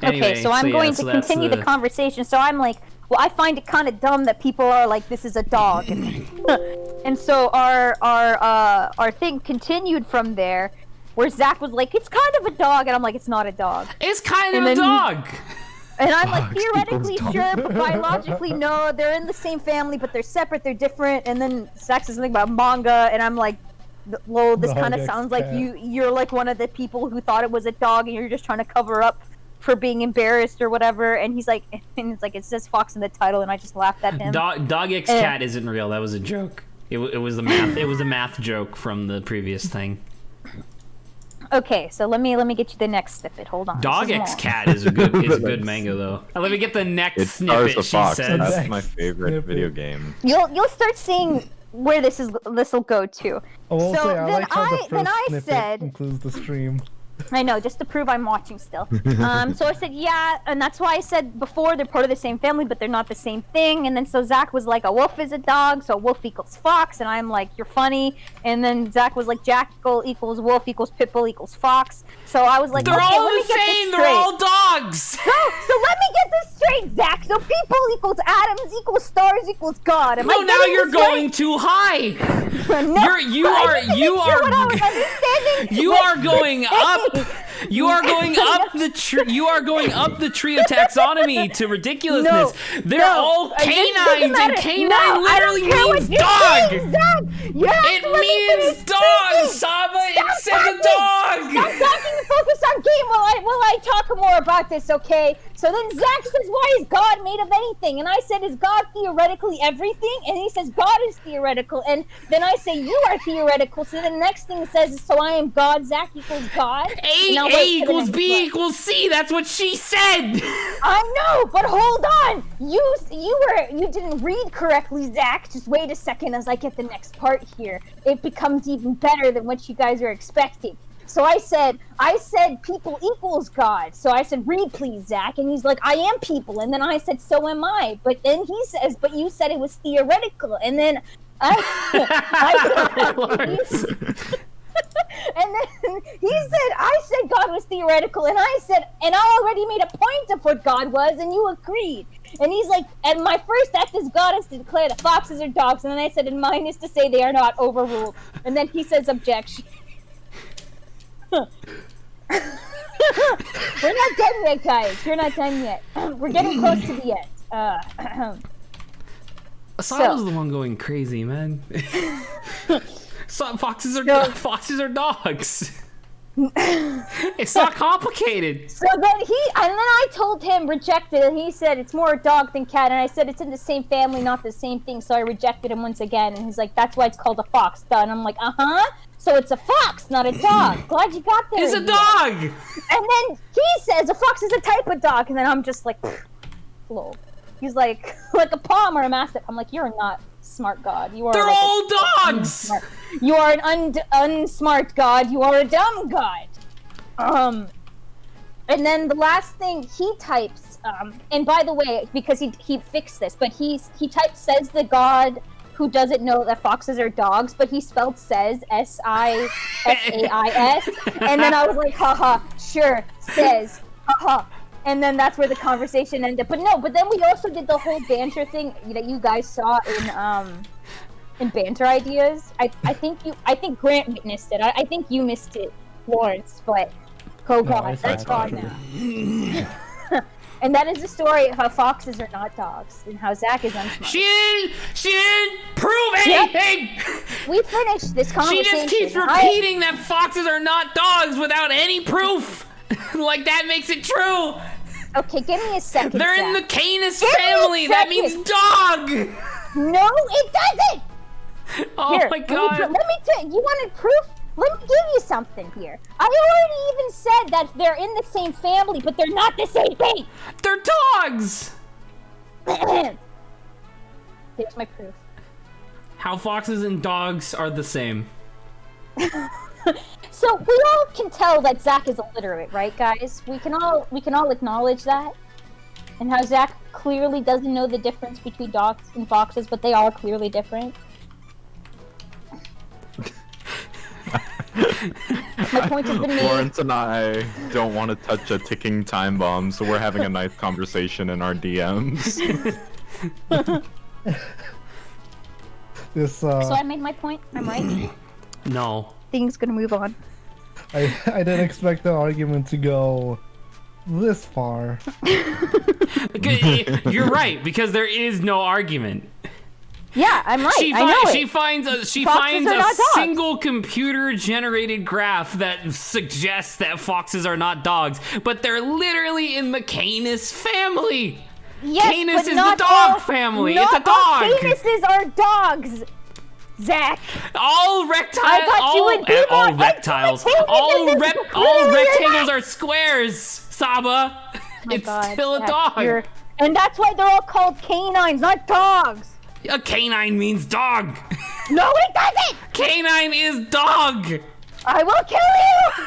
Anyway, Okay, so I'm going to that's continue the conversation. So I'm like, well, I find it kind of dumb that people are like, this is a dog, and so our thing continued from there, where Zach was like, it's kind of a dog, and I'm like, it's not a dog, It's kind of And a then- dog. and I'm like, Dogs theoretically equals sure, dog. but biologically no, they're in the same family, but they're separate, they're different. And then Zach says something about manga, and I'm like, lol, this Dog kind of X sounds like cat. you're like one of the people who thought it was a dog, and you're just trying to cover up for being embarrassed or whatever. And he's like, and it's like, it says fox in the title, and I just laughed at him. Dog X cat isn't real. That was a joke. It was a math. It was a math joke from the previous thing. Okay, so let me get you the next snippet. Hold on. Dog This is X long. cat is a good manga though. Let me get the next It stars snippet. a She fox. said. That's my favorite Snippet. video game. You'll start seeing where this will go to. I will So say I then like how the I- then first I snippet said- includes the stream. I know, just to prove I'm watching still. So I said, yeah, and that's why I said before they're part of the same family, but they're not the same thing. And then so Zach was like, a wolf is a dog, so wolf equals fox. And I'm like, you're funny. And then Zach was like, jackal equals wolf equals pitbull equals fox. So I was like, They're okay, all let me the get this same. straight. They're all dogs. So let me get this straight, Zach. So people equals atoms equals stars equals God. Am No, I now getting you're this right? going too high. No, you but I are- need to you make sure are- what I was understanding You what are going you're up. saying. You are going up the tree. You are going up the tree of taxonomy to ridiculousness. No, They're no, all it doesn't canines, and matter. canine No, I don't literally care what means you're dog. saying, Zach. You have It to let me means finish dog, speaking. Saba. It Stop says a talking. dog. Stop talking and focus on game while I talk more about this, okay? So then Zach says, why is God made of anything? And I said, is God theoretically everything? And he says, God is theoretical. And then I say, you are theoretical. So the next thing it says is, so I am God, Zach equals God. Now A wait for the equals next B one. equals C. That's what she said. I know, but hold on. You didn't read correctly, Zach. Just wait a second as I get the next part here. It becomes even better than what you guys are expecting. So I said people equals God. So I said, read please, Zach. And he's like, I am people. And then I said, so am I. But then he says, but you said it was theoretical. And then Lawrence. and then he said, I said God was theoretical, and I said, and I already made a point of what God was, and you agreed. And he's like, and my first act as God is to declare that foxes are dogs, and then I said, and mine is to say they are not overruled. And then he says, objection. We're not done yet, guys. We're not done yet. We're getting close to the end. Saba's the one going crazy, man. Foxes are dogs. It's not complicated. So then I told him rejected, and he said it's more a dog than cat, and I said it's in the same family, not the same thing. So I rejected him once again, and he's like, that's why it's called a fox, duh. And I'm like, so it's a fox, not a dog. Glad you got there. It's a in the dog. end. And then he says a fox is a type of dog, and then I'm just like, lol. He's like a pom or a mastiff. I'm like, you're not smart God. You are. They're like all dogs. You are an unsmart God. You are a dumb God. And then the last thing he types, and by the way, because he fixed this, but he typed says the God who doesn't know that foxes are dogs, but he spelled says S-I-S-A-I-S, and then I was like, haha, sure, says, haha. And then that's where the conversation ended. But then we also did the whole banter thing that you guys saw in banter ideas. I think Grant witnessed it. I think you missed it, Lawrence. But Oh No, god, it's that's not gone true. now. And that is the story of how foxes are not dogs, and how Zach is unsmart. She didn't prove Yep. anything. We finished this She conversation. just keeps repeating that foxes are not dogs without any proof. Like that makes it true. Okay, give me a second. They're in the Zach. Canis Give me a family. That means second. dog. No, it doesn't. Oh Here, my let god. me tell you. You wanted proof? Let me give you something here. I already even said that they're in the same family, but they're not the same thing. They're dogs. Here's my proof. How foxes and dogs are the same. So we all can tell that Zach is illiterate, right, guys? We can all acknowledge that, and how Zach clearly doesn't know the difference between dogs and foxes, but they are clearly different. My point has been made. Lawrence and I don't want to touch a ticking time bomb, so we're having a nice conversation in our DMs. So I made my point. I'm right. No. Things gonna move on. I didn't expect the argument to go this far. You're right, because there is no argument. Yeah, I'm right. She, I know she it. finds a, she Foxes finds are a not dogs. single computer-generated graph that suggests that foxes are not dogs, but they're literally in the Canis family. Yes, Canis but is not the dog all, family. Not It's a dog. all penises are dogs. Zach. All rectiles, I got you in people all and rectiles, entertainment in this all literally rectangles not. are squares. Saba, My it's God, still a Zach, dog. And that's why they're all called canines, not dogs. A canine means dog. No, it doesn't. Canine is dog. I will kill you.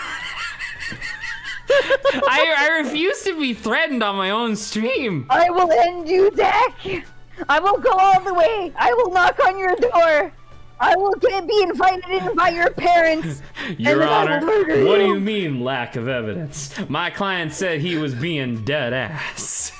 I refuse to be threatened on my own stream. I will end you, Zach. I will go all the way. I will knock on your door. I will be invited in by your parents. Your and then I Honor, will murder what do you. you mean lack of evidence? My client said he was being dead ass.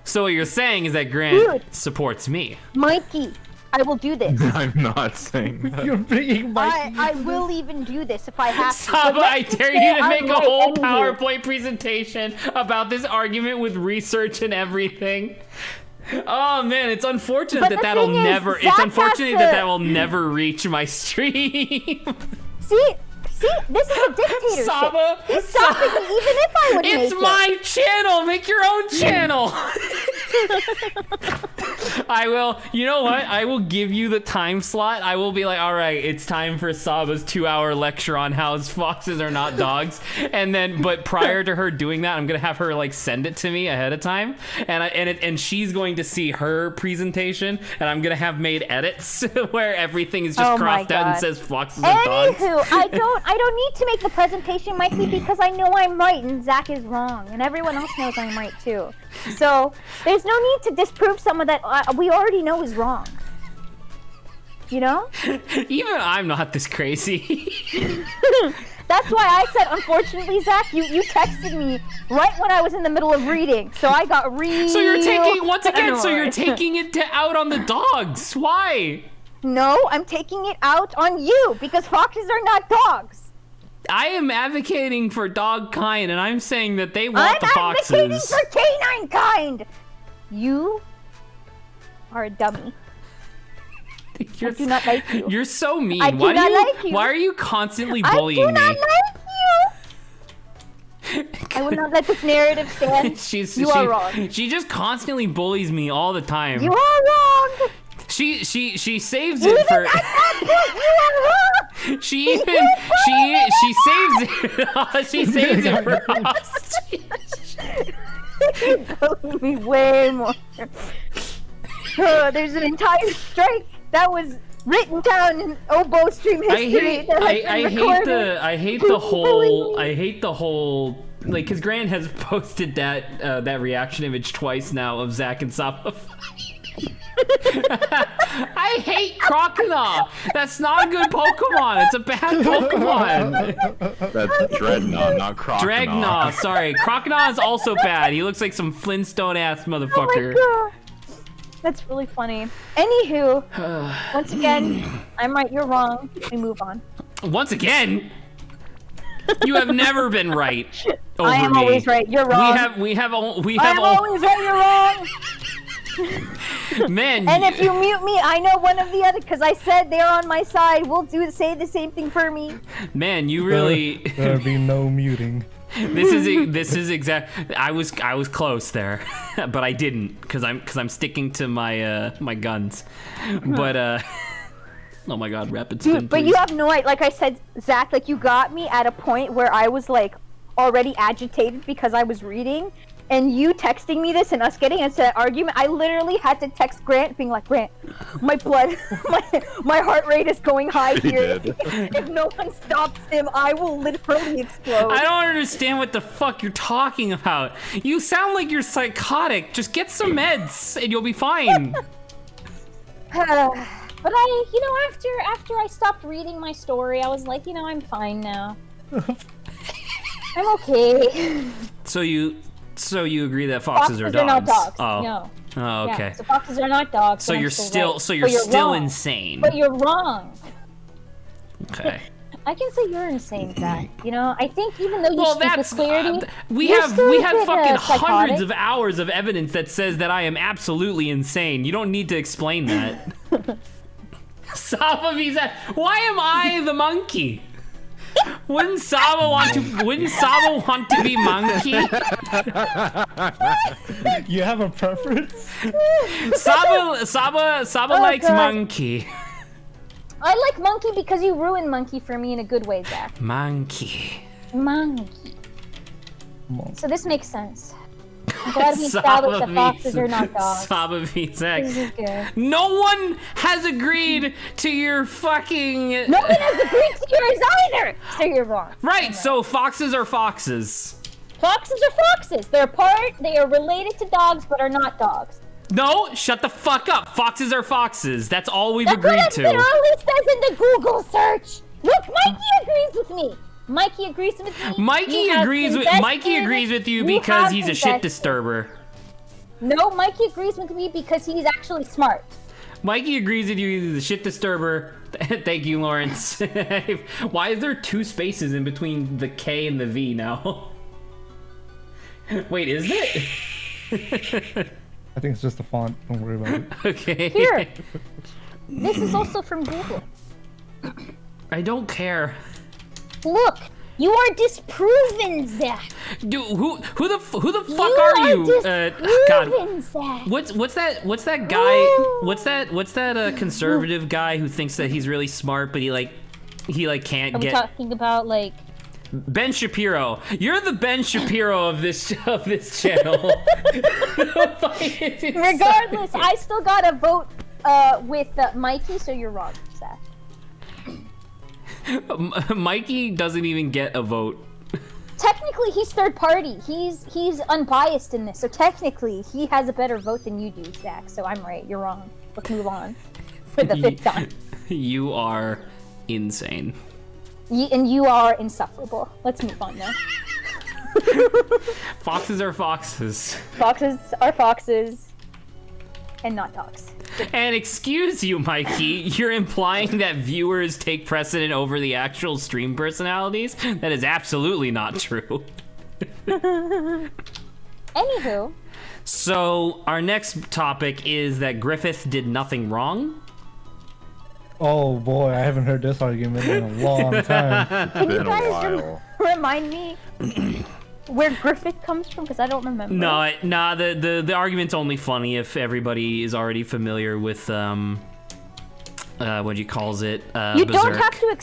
So what you're saying is that Grant Dude. supports me. Mikey, I will do this. I'm not saying that. You're bringing my. I will even do this if I have to. but Saba, I let's just dare say you to I'm make a right whole anyway. PowerPoint presentation about this argument with research and everything. Oh man, it's unfortunate But that the that'll thing is, never. Zach It's has unfortunate to- that that will never reach my stream. See, this is a dictatorship. Saba, He's stopping me even if I would It's make my channel. Make your own channel. I will. You know what? I will give you the time slot. I will be like, all right, it's time for Saba's 2-hour lecture on how foxes are not dogs. And then, but prior to her doing that, I'm gonna have her like send it to me ahead of time, and she's going to see her presentation, and I'm gonna have made edits where everything is just Oh my crossed out and God. says foxes are dogs. Anywho, I don't need to make the presentation, Mikey, because I know I'm right and Zach is wrong, and everyone else knows I'm right too. So there's no need to disprove someone that we already know is wrong. You know? Even I'm not this crazy. That's why I said, unfortunately, Zach, you texted me right when I was in the middle of reading, so I got real. So you're taking once again. So you're annoyed. taking it out on the dogs. Why? No, I'm taking it out on you because foxes are not dogs. I am advocating for dog kind, and I'm saying that they want I'm the advocating foxes. for canine kind. You are a dummy. You're, I do not like you. You're so mean. I do why not do you? like you. Why are you constantly I bullying do not me? like you. I will not let this narrative stand. You are wrong. She just constantly bullies me all the time. You are wrong. She saves Even it for. at that point, you are wrong. She even she saves it. She saves it for us. You bully me way more. Oh, there's an entire strike that was written down in Oboe stream history. I hate the whole like, because Grant has posted that reaction image twice now of Zach and Saba. I hate Croconaw. That's not a good Pokemon. It's a bad Pokemon. That's Dreadnought, not Croconaw. Dragnaw, sorry. Croconaw is also bad. He looks like some Flintstone ass Oh my motherfucker. god. That's really funny. Anywho, once again, I'm right, you're wrong. We move on. Once again, You have never been right over I am me. always right. You're wrong. We have I'm always right. You're wrong. man. And if you mute me, I know one of the other because I said they're on my side. We'll say the same thing for me. Man, you really. There'll be no muting. This is exact. I was close there, but I didn't because I'm sticking to my guns. But oh my God, rapid spin. Dude, but please. you have no idea. Like I said, Zach, like you got me at a point where I was like already agitated because I was reading, and you texting me this and us getting into that argument. I literally had to text Grant, being like, Grant, my blood, my heart rate is going high here. If no one stops him, I will literally explode. I don't understand what the fuck you're talking about. You sound like you're psychotic. Just get some meds and you'll be fine. But after I stopped reading my story, I was like, I'm fine now. I'm okay. So you agree that foxes are dogs? Are not dogs. Oh. No. Oh, okay. Yeah, so foxes are not dogs. So I'm you're still right. so you're But still wrong. insane. But you're wrong. Okay. I can say you're insane, Zach. I think even though you Well, speak with that's clarity, we you're have still a bit, fucking psychotic. hundreds of hours of evidence that says that I am absolutely insane. You don't need to explain that. Saba Visa, why am I the monkey? Wouldn't Saba want to be monkey? You have a preference? Saba likes God. monkey. I like monkey because you ruined monkey for me in a good way, Zach. Monkey. Monkey. Monk. So this makes sense. I'm glad we established that foxes are not dogs. Saba Visa. This is good. No one has agreed to your fucking. No one has agreed to yours either. So you're wrong. Right, so foxes are foxes. Foxes are foxes. They are related to dogs, but are not dogs. No, shut the fuck up. Foxes are foxes. That's all we've That's agreed what to. it always says in the Google search. Look, Mikey agrees with me. Mikey agrees with me. Mikey agrees with you because he's a shit disturber. No, Mikey agrees with me because he's actually smart. Mikey agrees with you. He's a shit disturber. Thank you, Lawrence. Why is there 2 spaces in between the K and the V now? Wait, is it? I think it's just a font. Don't worry about it. Okay. Here. This is also from Google. I don't care. Look, you are disproven, Zach. Dude, who the fuck You are you? disproven, Zach. What's that guy? What's that conservative guy who thinks that he's really smart, but he can't Are we get talking about like? Ben Shapiro? You're the Ben Shapiro of this channel. Regardless, I still got a vote with Mikey, so you're wrong, Zach. Mikey doesn't even get a vote. Technically, he's third party. He's unbiased in this, so technically, he has a better vote than you do, Zach. So I'm right. You're wrong. Let's move on for the 5th time. You are insane. And you are insufferable. Let's move on now. Foxes are foxes. Foxes are foxes, and not dogs. And excuse you, Mikey, you're implying that viewers take precedent over the actual stream personalities? That is absolutely not true. Anywho. So, our next topic is that Griffith did nothing wrong. Oh boy, I haven't heard this argument in a long time. Can you Been a guys while. remind me where Griffith comes from? Because I don't remember. No, the argument's only funny if everybody is already familiar with what he calls it, You Berserk. don't have to.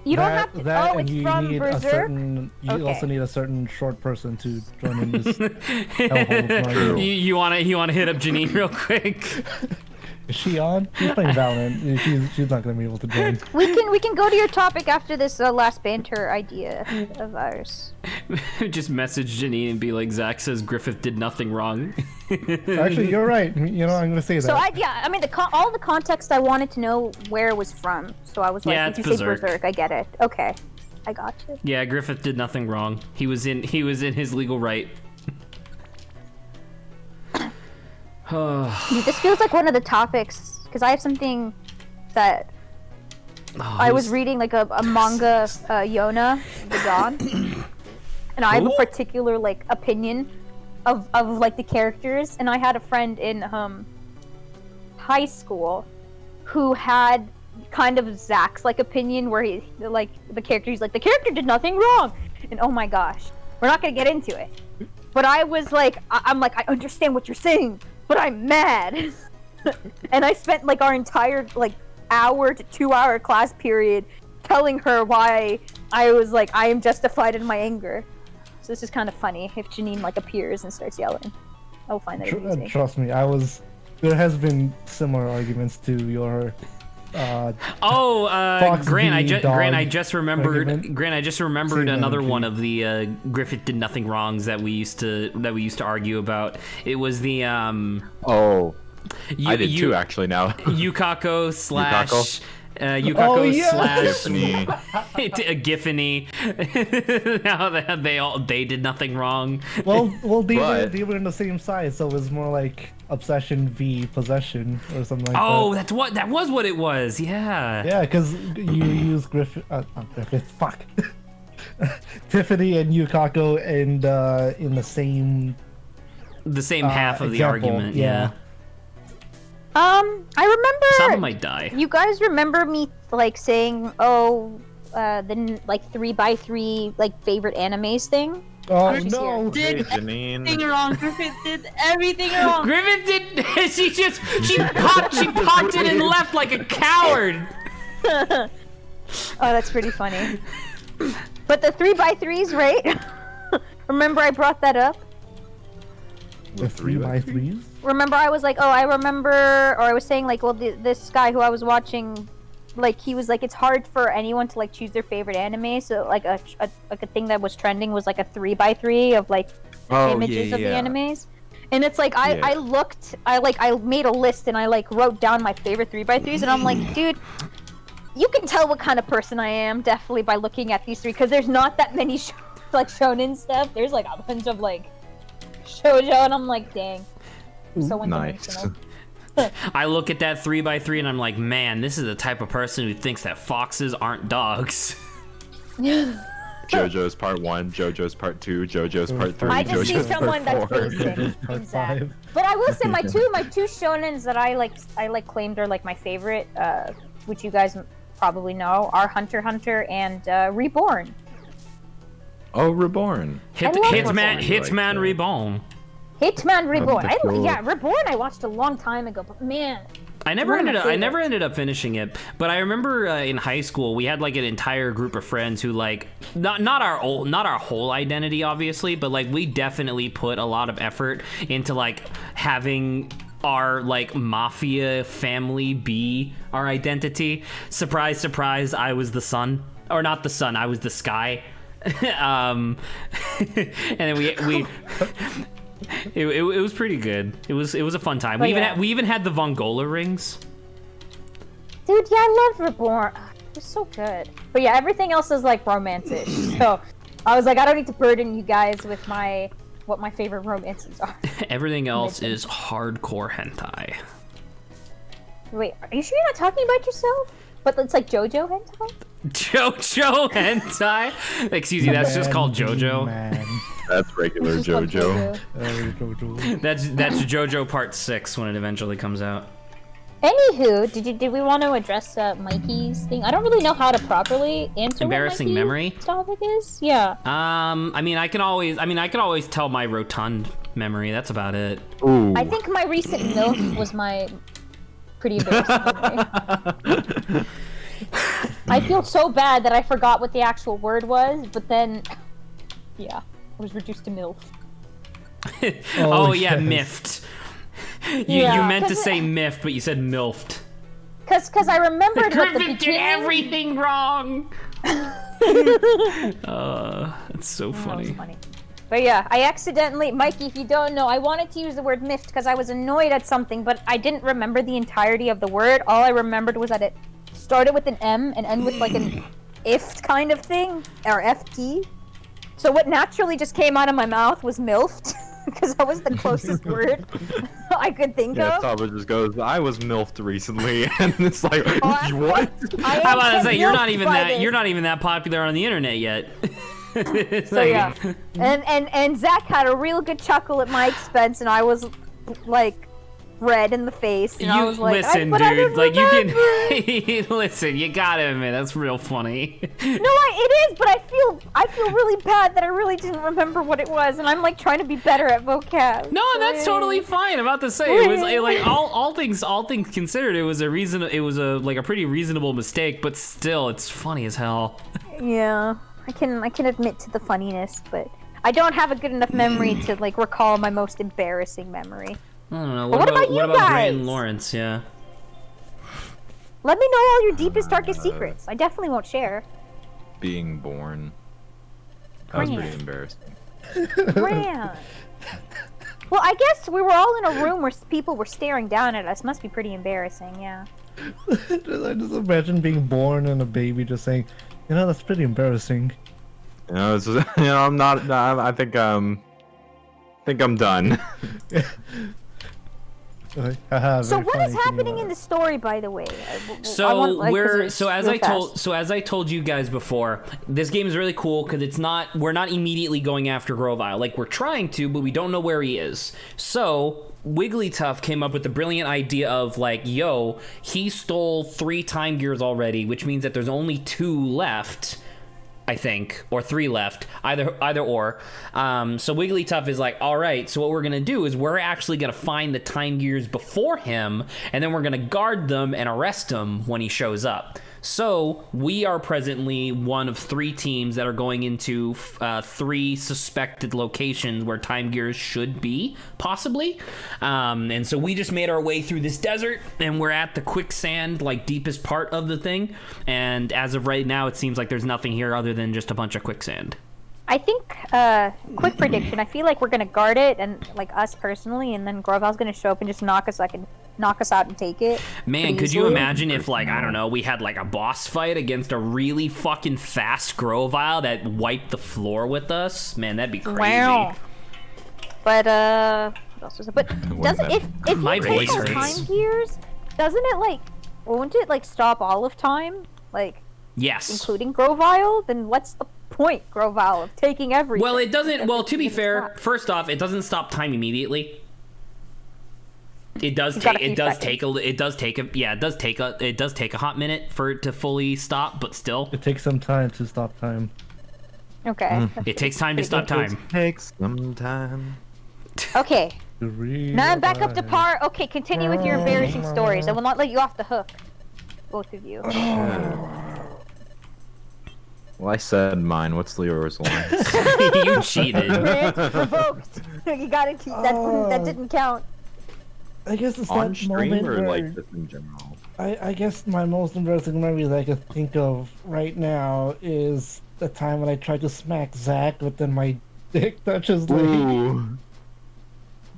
You don't have to. That Oh, and it's you from need Berserk. a certain. You Okay. also need a certain short person to join in this hellhole of Mario. you wanna hit up Janine real quick? Is she on? She's playing Valorant. She's not gonna be able to join. We can go to your topic after this last banter idea of ours. Just message Janine and be like, Zach says Griffith did nothing wrong. Actually, you're right. You know, I'm gonna say that. So I mean, all the context I wanted to know where it was from. So I was like, Yeah, if it's you say Berserk. Berserk, I get it. Okay, I got you. Yeah, Griffith did nothing wrong. He was in his legal right. Dude, this feels like one of the topics because I have something that I was reading like a manga, Yona, the Dawn, and I have a particular like opinion of like the characters, and I had a friend in high school who had kind of Zach's like opinion, where he like the character, he's like, the character did nothing wrong, and oh my gosh, we're not gonna get into it. But I was like, I'm like, I understand what you're saying, but I'm mad. And I spent like our entire like hour to 2 hour class period telling her why I was like, I am justified in my anger. So this is kind of funny if Janine like appears and starts yelling. I'll find that amusing. Trust me, there has been similar arguments to your Fox Grant, v. Dog I just remembered Same another energy. one of the Griffith did nothing wrongs that we used to argue about. It was the Oh, I did too actually now. Yukako slash Yukako? Yukako Oh, yeah. slash Giffany. Giffany. Now that they did nothing wrong. Well, But- they were in the same side, so it was more like obsession v possession or something like Oh, that. that was what it was. Yeah. Yeah, because you use Griffith, fuck, Tiffany and Yukako, and in the same The same half of the example, argument. yeah. Yeah. I remember. Someone might die. You guys remember me like saying, "Oh, the like 3x3 like favorite animes thing"? Oh She's no! Hey, Did Janine. everything wrong. Griffith did everything wrong. Griffith did. She popped it and left like a coward. Oh, that's pretty funny. But the 3x3s, right? Remember I brought that up? The 3x3s? Remember I was like, oh, I remember, or I was saying like, well, this guy who I was watching, like, he was like, it's hard for anyone to like choose their favorite anime, so like a thing that was trending was like a 3x3 of like images of the animes. And it's like I made a list and I like wrote down my favorite 3x3s, and I'm like, dude, you can tell what kind of person I am definitely by looking at these three, because there's not that many like shonen stuff. There's like a bunch of like shoujo, and I'm like, dang, I'm so Nice. one-dimensional. I look at that 3x3 and I'm like, man, this is the type of person who thinks that foxes aren't dogs. JoJo's part 1, JoJo's part 2, JoJo's part 3, I just see JoJo's someone part that's 4. basic. Part Exactly. 5. But I will say my two shonens that I claimed are like my favorite, which you guys probably know, are Hunter x Hunter and Reborn. Oh, Reborn. I love Hitman Reborn. Hitman Reborn. the cool- Reborn I watched a long time ago, but man, I never one of my ended up finishing it, but I remember in high school we had like an entire group of friends who like not our whole identity obviously, but like we definitely put a lot of effort into like having our like mafia family be our identity. Surprise, surprise, I was the sun, or not the sun, I was the sky. And then we it was pretty good. It was a fun time. Oh, yeah. We even had the Vongola rings. dude, yeah, I loved Reborn. It was so good. But yeah, everything else is like romantic. So I was like, I don't need to burden you guys with what my favorite romances are. Everything else is hardcore hentai. Wait, are you sure you're not talking about yourself? But it's like JoJo hentai? JoJo hentai? Excuse me, that's just called JoJo. Man. That's regular It's just called JoJo. JoJo. That's JoJo Part 6 when it eventually comes out. Anywho, did we want to address Mikey's thing? I don't really know how to properly answer Embarrassing what memory? Mikey's topic is. Yeah. I mean, I could always tell my rotund memory. That's about it. Ooh. I think my recent MILF was my pretty embarrassing memory. I feel so bad that I forgot what the actual word was, but then, yeah, I was reduced to MILF. Oh yeah, yes. miffed. You Yeah, meant to 'cause say miffed, but you said milfed. Cause I remembered what the Griffin did beginning... everything wrong. That's so That was funny. funny. But yeah, I accidentally, Mikey, if you don't know, I wanted to use the word miffed because I was annoyed at something, but I didn't remember the entirety of the word. All I remembered was that it started with an M and ended with like an ift kind of thing, or FT. So what naturally just came out of my mouth was milfed, because that was the closest word I could think Yeah, of. Saba just goes, I was milfed recently, and it's like, I- what? I How about I am say you're not confused even by that this. you're not even that popular on the internet yet. It's So like- yeah, and Zach had a real good chuckle at my expense, and I was like red in the face, and I You was like, listen, but I dude. didn't Like you remember. can listen. You gotta admit that's real funny. No, it is, but I feel really bad that I really didn't remember what it was, and I'm like trying to be better at vocab. No, that's totally fine. I'm about to say it was like all things considered, it was a like a pretty reasonable mistake, but still, it's funny as hell. Yeah, I can admit to the funniness, but I don't have a good enough memory to like recall my most embarrassing memory. I don't know. But what about you Grant and guys? Lawrence? Yeah. Let me know all your deepest, darkest secrets. I definitely won't share. Being born. That was Grant. pretty embarrassing. Grant. Well, I guess we were all in a room where people were staring down at us. Must be pretty embarrassing, yeah. I just imagine being born and a baby just saying, that's pretty embarrassing. It's I'm not. I think I'm done. Like, haha, So very what funny is thinking happening about in it. the story, by the way? So as I told you guys before, this game is really cool because we're not immediately going after Grovile. Like we're trying to, but we don't know where he is. So Wigglytuff came up with the brilliant idea of like, yo, he stole 3 time gears already, which means that there's only 2 left. I think, or 3 left, either or. So Wigglytuff is like, all right, so what we're gonna do is we're actually gonna find the time gears before him, and then we're gonna guard them and arrest him when he shows up. So we are presently one of 3 teams that are going into 3 suspected locations where time gears should be, possibly. And so we just made our way through this desert, and we're at the quicksand, like deepest part of the thing. And as of right now, it seems like there's nothing here other than just a bunch of quicksand. I think, quick prediction, I feel like we're gonna guard it, and like us personally, and then Groval's gonna show up and just knock us out and take it. Man, pretty could you easily. imagine if, like, I don't know, we had like a boss fight against a really fucking fast Grovile that wiped the floor with us? Man, that'd be crazy. Wow. But what else was it? But doesn't if My you voice take our hurts. time gears, doesn't it like won't it like stop all of time, like Yes. including Grovile? Then what's the point, Grovile, of taking everything? Well, it doesn't. Well, to be Everything fair, stops. first off, it doesn't stop time immediately. It does You've got take. a It few does seconds. take a. It does take a. Yeah, it does take a. It does take a hot minute for it to fully stop, but still, It takes some time to stop time. Okay. it takes time to stop time. Takes some time. Okay. To Now I'm back up to realize- par. Okay, continue with your embarrassing stories. I will not let you off the hook. Both of you. Well, I said mine. What's Leo's line? You cheated. Grant, revoked. You gotta keep that didn't count. I guess it's On that stream moment or where like just in general? I guess my most embarrassing memory that I can think of right now is the time when I tried to smack Zach, but then my dick touches leg. Ooh.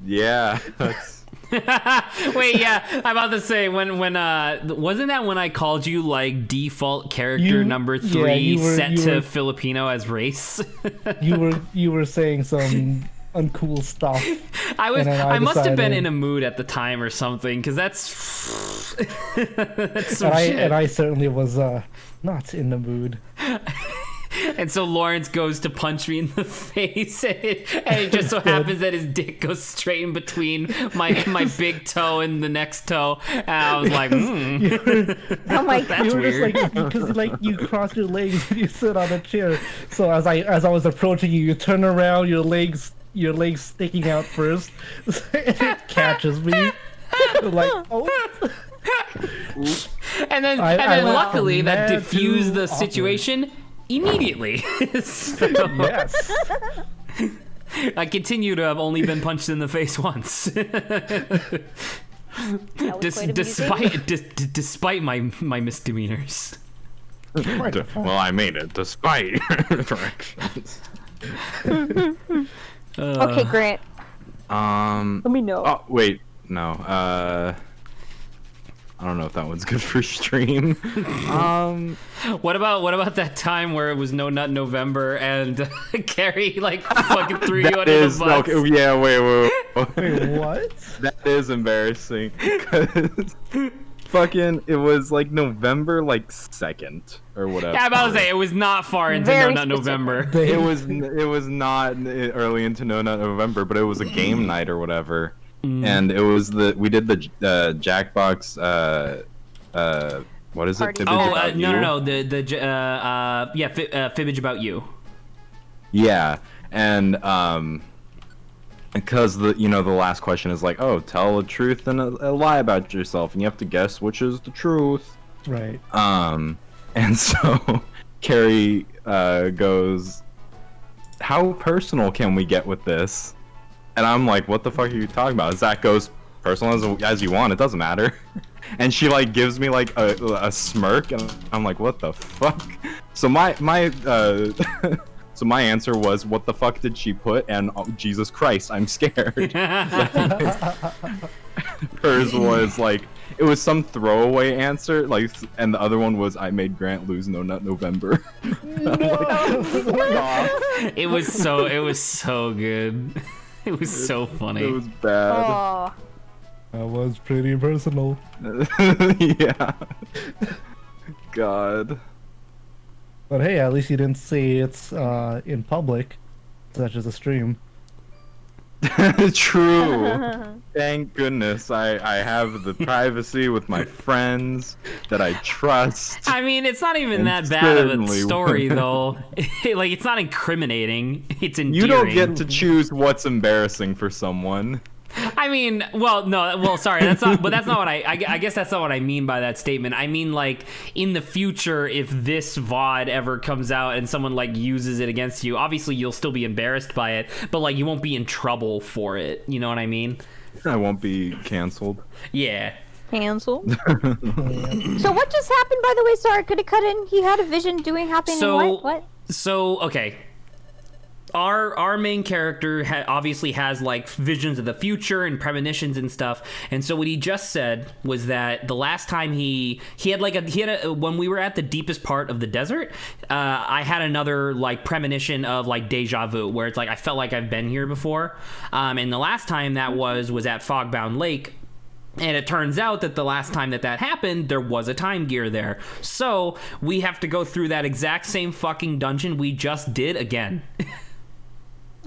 Yeah, that's Wait, yeah, I'm about to say when wasn't that when I called you like default character You- number yeah, 3 you were- set you to were- Filipino as race? You were saying some uncool stuff. I then I must have been decided- in a mood at the time or something, because that's that's some And shit. I certainly was not in the mood. And so Lawrence goes to punch me in the face, and it just so happens that his dick goes straight in between my big toe and the next toe. And I was like, Oh my god. That's You were weird. just like, because like you cross your legs and you sit on a chair. So as I was approaching you, you turn around, your legs sticking out first, and it catches me. Like, oh. and then I went luckily from that mad diffused to the situation immediately. So, Yes. I continue to have only been punched in the face once. That was quite amusing. Despite my misdemeanors. well, I made it despite directions. Okay, Grant. Let Let me know. Oh wait, no. I don't know if that one's good for stream. What about that time where it was No Nut November and Carrie like fucking threw you under the bus? Okay, yeah, wait. Wait, what? That is embarrassing. 'Cause fucking, it was like November like 2nd or whatever. Yeah, I'm about to say it was not far into Very No Nut November. It was not early into No Nut November, but it was a game night or whatever. And it was we did the Jackbox what is it? Party. Fibbage About You? No, Fibbage About You. Yeah, and because the last question is like, oh, tell a truth and a lie about yourself, and you have to guess which is the truth. Right. And so Carrie goes, how personal can we get with this? And I'm like, what the fuck are you talking about? Zach goes, personal as you want, it doesn't matter. And she like gives me like a smirk, and I'm like, what the fuck? So my so my answer was, what the fuck did she put? And oh, Jesus Christ, I'm scared. Hers was like, it was some throwaway answer, like, and the other one was, I made Grant lose No Nut November. It was so good. It was so funny. It was bad. Oh. That was pretty personal. Yeah. God. But hey, at least you didn't say it's in public, such as a stream. True. Thank goodness I have the privacy with my friends that I trust. I mean, it's not even And that bad of a certainly story, women. though. Like, it's not incriminating. It's endearing. You don't get to choose what's embarrassing for someone. I mean, sorry, that's not. But that's not what I guess that's not what I mean by that statement. I mean, like, in the future, if this VOD ever comes out and someone like uses it against you, obviously you'll still be embarrassed by it, but like you won't be in trouble for it. You know what I mean? I won't be canceled. Yeah. Cancel. So what just happened, by the way? Sorry, could it cut in? He had a vision doing happening. What? So okay. Our main character obviously has like visions of the future and premonitions and stuff, and so what he just said was that the last time he had when we were at the deepest part of the desert, I had another like premonition of like deja vu, where it's like I felt like I've been here before, and the last time that was at Fogbound Lake. And it turns out that the last time that happened, there was a time gear there. So we have to go through that exact same fucking dungeon we just did again.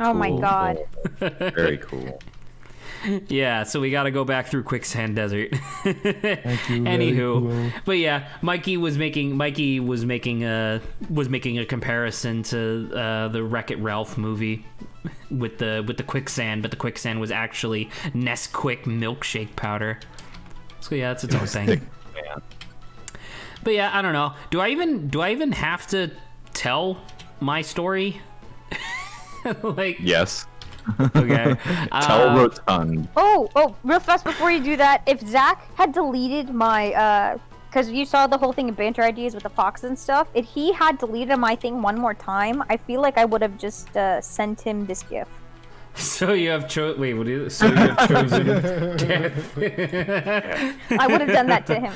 Oh my god. Very cool. Yeah, so we got to go back through Quicksand Desert. Thank you. Anywho, Cool. but yeah, Mikey was making a comparison to the Wreck-It Ralph movie with the quicksand, but the quicksand was actually Nesquik milkshake powder. So yeah, it's its own thing. But yeah, I don't know. Do I even have to tell my story? Like, Yes. okay. Tell Rotund. Oh, real fast before you do that, if Zach had deleted my, because you saw the whole thing of banter ideas with the fox and stuff, if he had deleted my thing one more time, I feel like I would have just sent him this gift. So you have chosen death. I would have done that to him.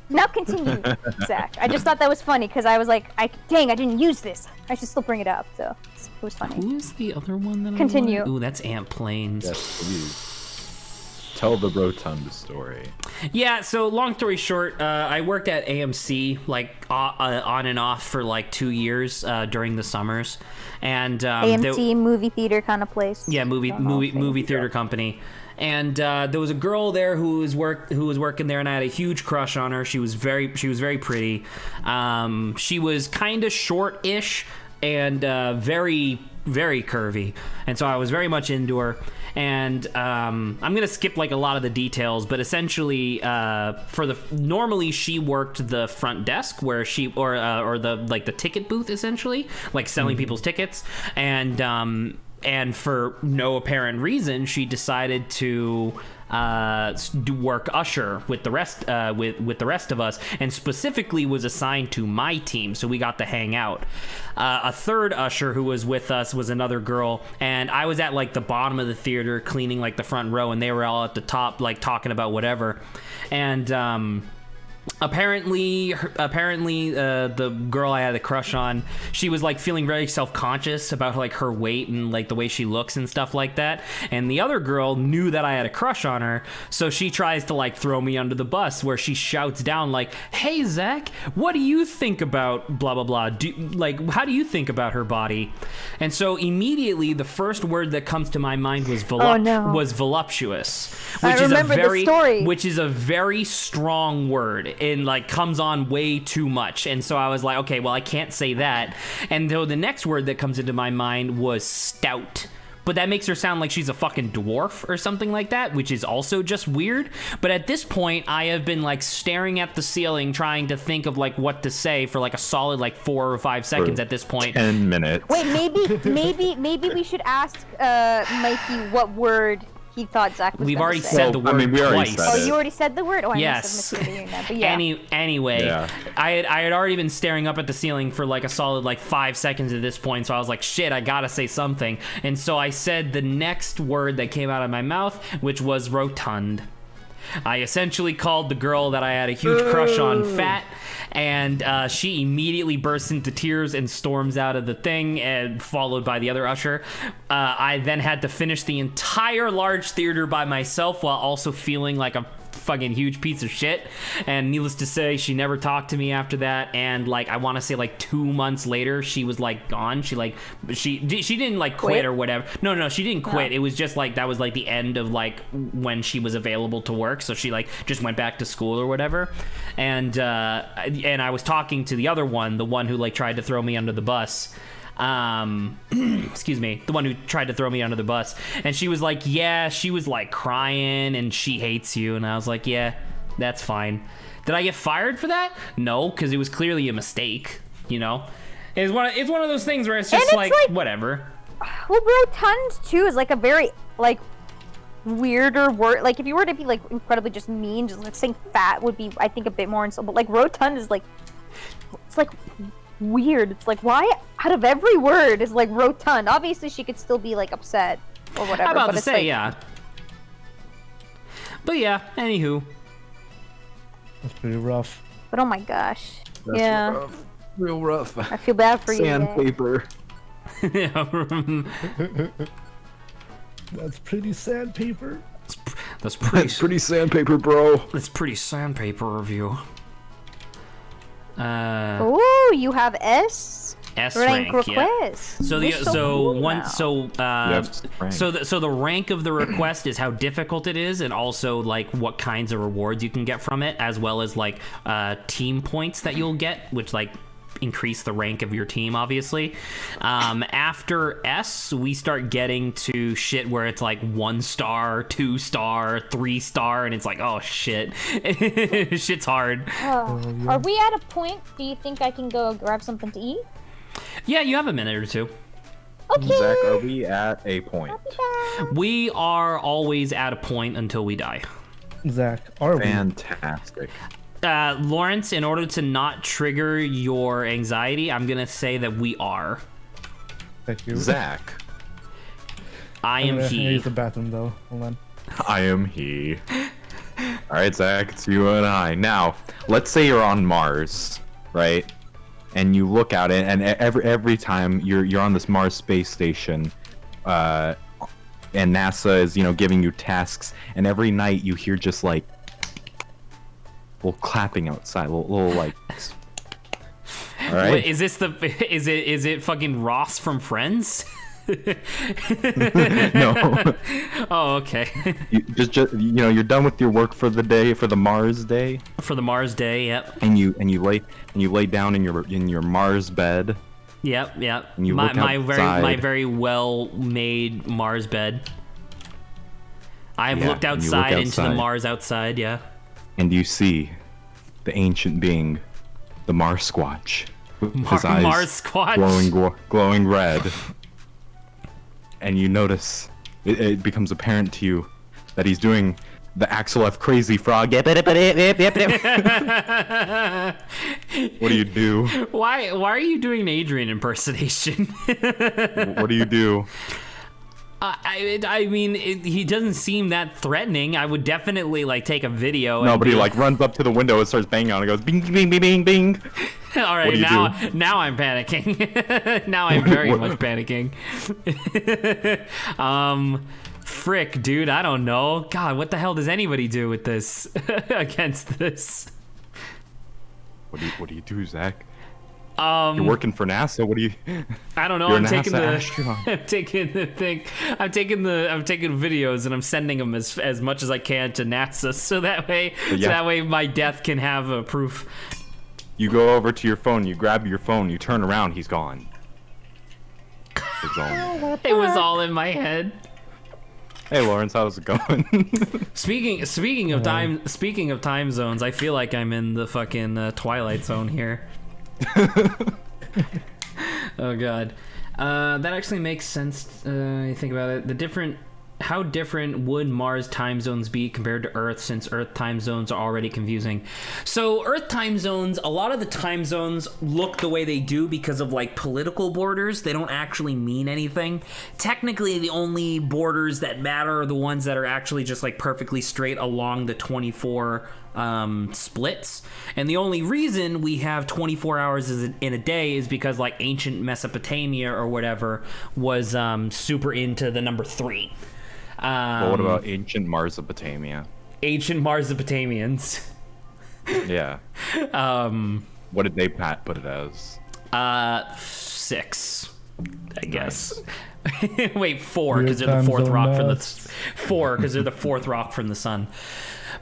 Now continue, Zach. I just thought that was funny because I was like, dang, I didn't use this. I should still bring it up, so it was funny. Who's the other one that Continue. I want? Ooh, that's Ant Plains. Yes, please. Tell the Rotund story. Yeah, so long story short, I worked at AMC like on and off for like 2 years during the summers, and AMC movie theater kind of place. yeah, movie theater company. And there was a girl there who was working there, and I had a huge crush on her. She was very pretty. She was kind of short-ish and very curvy, and so I was very much into her. And I'm gonna skip like a lot of the details, but essentially, normally she worked the front desk where she or the ticket booth, essentially, like selling people's tickets, and for no apparent reason, she decided to work usher with the rest with the rest of us, and specifically was assigned to my team, so we got to hang out. A third usher who was with us was another girl, and I was at like the bottom of the theater cleaning like the front row, and they were all at the top like talking about whatever. And apparently the girl I had a crush on, she was like feeling very self-conscious about like her weight and like the way she looks and stuff like that, and the other girl knew that I had a crush on her, so she tries to like throw me under the bus, where she shouts down like, "Hey Zach, what do you think about blah blah blah, how do you think about her body?" And so immediately the first word that comes to my mind was was voluptuous, which I remember the story. which is a very strong word and like comes on way too much. And so I was like, okay, well, I can't say that. And so the next word that comes into my mind was stout. But that makes her sound like she's a fucking dwarf or something like that, which is also just weird. But at this point, I have been like staring at the ceiling trying to think of like what to say for like a solid like 4 or 5 seconds at this point. 10 minutes. Wait, maybe we should ask Mikey what word he thought Zach was We've gonna already say. said the word we already twice. said Oh, it. you already said the word? Oh, I Yes. must have missed you that. But yeah. Anyway, Yeah. I had already been staring up at the ceiling for like a solid like 5 seconds at this point, so I was like, shit, I gotta say something. And so I said the next word that came out of my mouth, which was rotund. I essentially called the girl that I had a huge crush on fat, and she immediately bursts into tears and storms out of the thing, and followed by the other usher. I then had to finish the entire large theater by myself while also feeling like a fucking huge piece of shit. And needless to say, she never talked to me after that. And like, I want to say like 2 months later, she was like gone. She didn't like quit or whatever. No, she didn't quit. It was just like that was like the end of like when she was available to work. So she like just went back to school or whatever. And I was talking to the other one, the one who like tried to throw me under the bus. Excuse me, the one who tried to throw me under the bus, and she was like, yeah, she was like crying and she hates you. And I was like, yeah, that's fine. Did I get fired for that? No, because it was clearly a mistake, you know. It's one of those things where it's just like whatever. Well, rotund too is like a very like weirder word. Like if you were to be like incredibly just mean, just like saying fat would be, I think, a bit more insult. But like rotund is like, it's like weird. It's like, why out of every word is like rotund? Obviously she could still be like upset or whatever. I'm about but to it's say, like, yeah. But yeah, anywho. That's pretty rough. But oh my gosh. That's yeah. rough. Real rough. I feel bad for you. Sandpaper. That's pretty sandpaper. That's pretty. Pretty sandpaper, bro. That's pretty sandpaper of you. Oh, you have S rank rank, yeah. request. So You're cool now. So the rank of the request is how difficult it is, and also like what kinds of rewards you can get from it, as well as like team points that you'll get, which like increase the rank of your team, obviously. After S, we start getting to shit where it's like 1 star, 2 star, 3 star, and it's like, oh shit. Shit's hard. Are we at a point? Do you think I can go grab something to eat? Yeah, you have a minute or two. Okay. Zach, are we at a point? We are always at a point until we die. Zach, are we? Fantastic. Lawrence, in order to not trigger your anxiety, I'm gonna say that we are. Thank you. Zach, I am I'm gonna he. use the bathroom though. Hold on. I am he. Alright, Zach, it's you and I. Now, let's say you're on Mars, right? And you look out and every time you're on this Mars space station, and NASA is, giving you tasks, and every night you hear just like little clapping outside, little like. All right. Wait, is it fucking Ross from Friends? No. Oh, okay. You're done with your work for the day, for the Mars day, For the Mars day, yep. and you lay down in your Mars bed. Yep. And you look my outside. very well made Mars bed. I've Yeah, looked and you look outside into the outside. Mars outside, yeah. And you see the ancient being, the Mars Squatch, with his eyes Mars Squatch. glowing red. And you notice it becomes apparent to you that he's doing the Axel F. Crazy Frog. What do you do? Why are you doing an Adrian impersonation? What do you do? I mean, he doesn't seem that threatening. I would definitely like take a video. No, and but he like runs up to the window and starts banging on it. Goes bing, bing, bing, bing, bing. All right, now I'm panicking. Now I'm very much panicking. Frick, dude, I don't know. God, what the hell does anybody do with this against this? What do you do, Zach? You're working for NASA. What do you? I don't know. You're I'm a taking NASA the. astronaut. I'm taking the thing. I'm taking videos and I'm sending them as much as I can to NASA, so that way my death can have a proof. You go over to your phone. You grab your phone. You turn around. He's gone. It's all. It was all in my head. Hey Lawrence, how's it going? Speaking of time zones, I feel like I'm in the fucking Twilight Zone here. Oh god, that actually makes sense. You think about it. How different would Mars time zones be compared to Earth, since Earth time zones are already confusing? So Earth time zones, a lot of the time zones look the way they do because of like political borders. They don't actually mean anything. Technically, the only borders that matter are the ones that are actually just like perfectly straight along the 24 splits. And the only reason we have 24 hours in a day is because like ancient Mesopotamia or whatever was super into the number 3. But what about ancient Mesopotamia? Ancient Mesopotamians. Yeah. What did they put it as? 6, I guess. Wait, 4 because they're the Time fourth zone rock from the nuts. 4 because they're the fourth rock from the sun.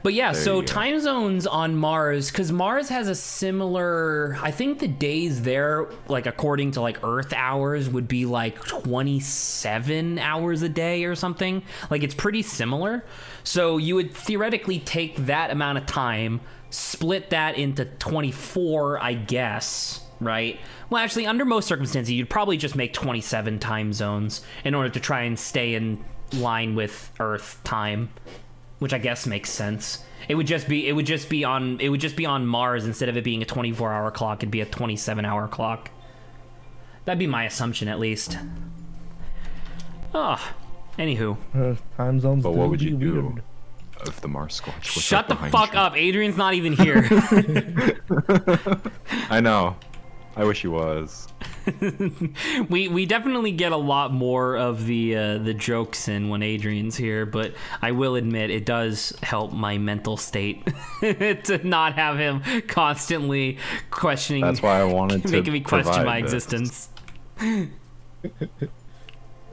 But yeah, There so you go. time zones on Mars, because Mars has a similar, I think the days there, like according to like Earth hours, would be like 27 hours a day or something. Like it's pretty similar. So you would theoretically take that amount of time, split that into 24, I guess, right? Well, actually, under most circumstances, you'd probably just make 27 time zones in order to try and stay in line with Earth time. Which I guess makes sense. It would just be on Mars. Instead of it being a 24-hour clock, it'd be a 27-hour clock. That'd be my assumption, at least. Anywho. Time zones. But what would be you do weird. if the Mars Squatch was Shut the behind fuck you? up. Adrian's not even here. I know. I wish he was. We definitely get a lot more of the jokes in when Adrian's here, but I will admit it does help my mental state to not have him constantly questioning. That's why I wanted to making me question provide my this. existence. And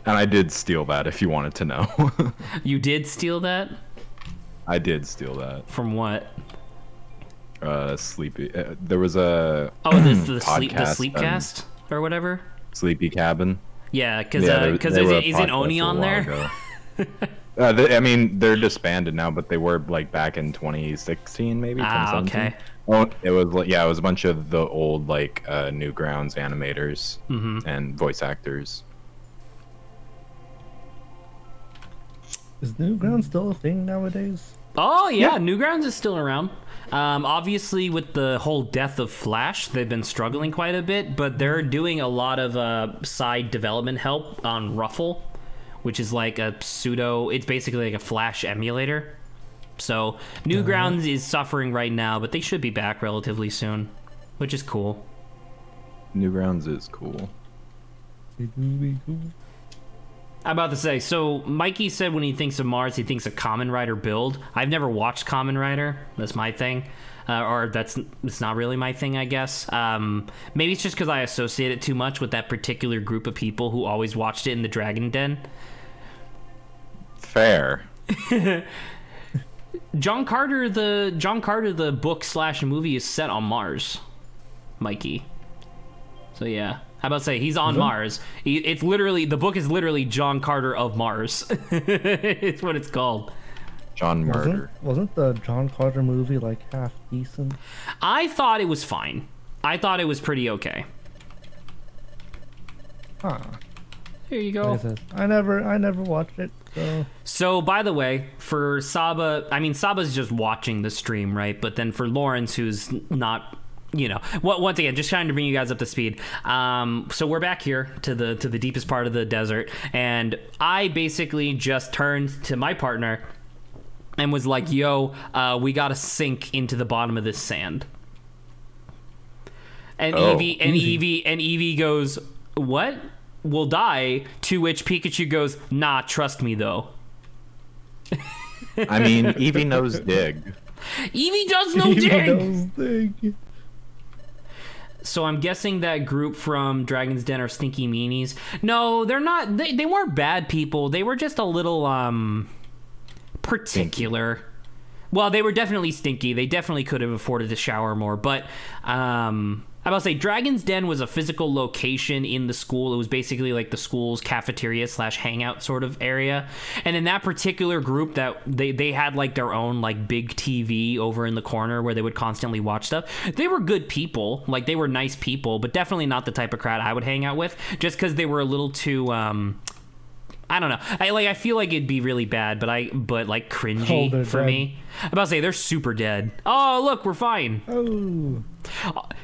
I did steal that, if you wanted to know. You did steal that? I did steal that. From what? Sleepy. There was a this the podcast sleepcast or whatever. Sleepy Cabin. Yeah, because they were a isn't podcast Oni a on while there? ago. I mean, they're disbanded now, but they were like back in 2016, maybe. 2017. Okay. Oh, it was it was a bunch of the old like Newgrounds animators and voice actors. Is Newgrounds still a thing nowadays? Oh yeah, Newgrounds is still around. Obviously, with the whole death of Flash, they've been struggling quite a bit, but they're doing a lot of side development help on Ruffle, which is like a pseudo. It's basically like a Flash emulator. So Newgrounds is suffering right now, but they should be back relatively soon, which is cool. Newgrounds is cool. I'm about to say, so Mikey said when he thinks of Mars, he thinks of Kamen Rider build. I've never watched Kamen Rider. That's my thing. It's not really my thing, I guess. Maybe it's just because I associate it too much with that particular group of people who always watched it in the Dragon Den. Fair. John Carter, the book / movie is set on Mars, Mikey. So yeah. How about say he's on Mars? It's literally, the book is literally John Carter of Mars. It's what it's called. John Murder. Wasn't the John Carter movie like half decent? I thought it was fine. I thought it was pretty okay. Huh. Here you Like go. I said, I never watched it. So, by the way, for Saba, I mean, Saba's just watching the stream, right? But then for Lawrence, who's not once again, just trying to bring you guys up to speed. So we're back here to the deepest part of the desert, and I basically just turned to my partner and was like, "Yo, we gotta sink into the bottom of this sand." And Evie goes, "What? We'll die." To which Pikachu goes, "Nah, trust me though." I mean, Eevee knows dig. Evie does know dig. Dig. So I'm guessing that group from Dragon's Den are stinky meanies. No, they're not. They weren't bad people. They were just a little particular. Stinky. Well, they were definitely stinky. They definitely could have afforded to shower more. But I about to say, Dragon's Den was a physical location in the school. It was basically like the school's cafeteria / hangout sort of area. And in that particular group, that they had like their own like big TV over in the corner where they would constantly watch stuff. They were good people, like they were nice people, but definitely not the type of crowd I would hang out with, just because they were a little too I don't know. I feel like it'd be really bad, but like cringy for me. I'm about to say they're super dead. Oh, look, we're fine. Oh.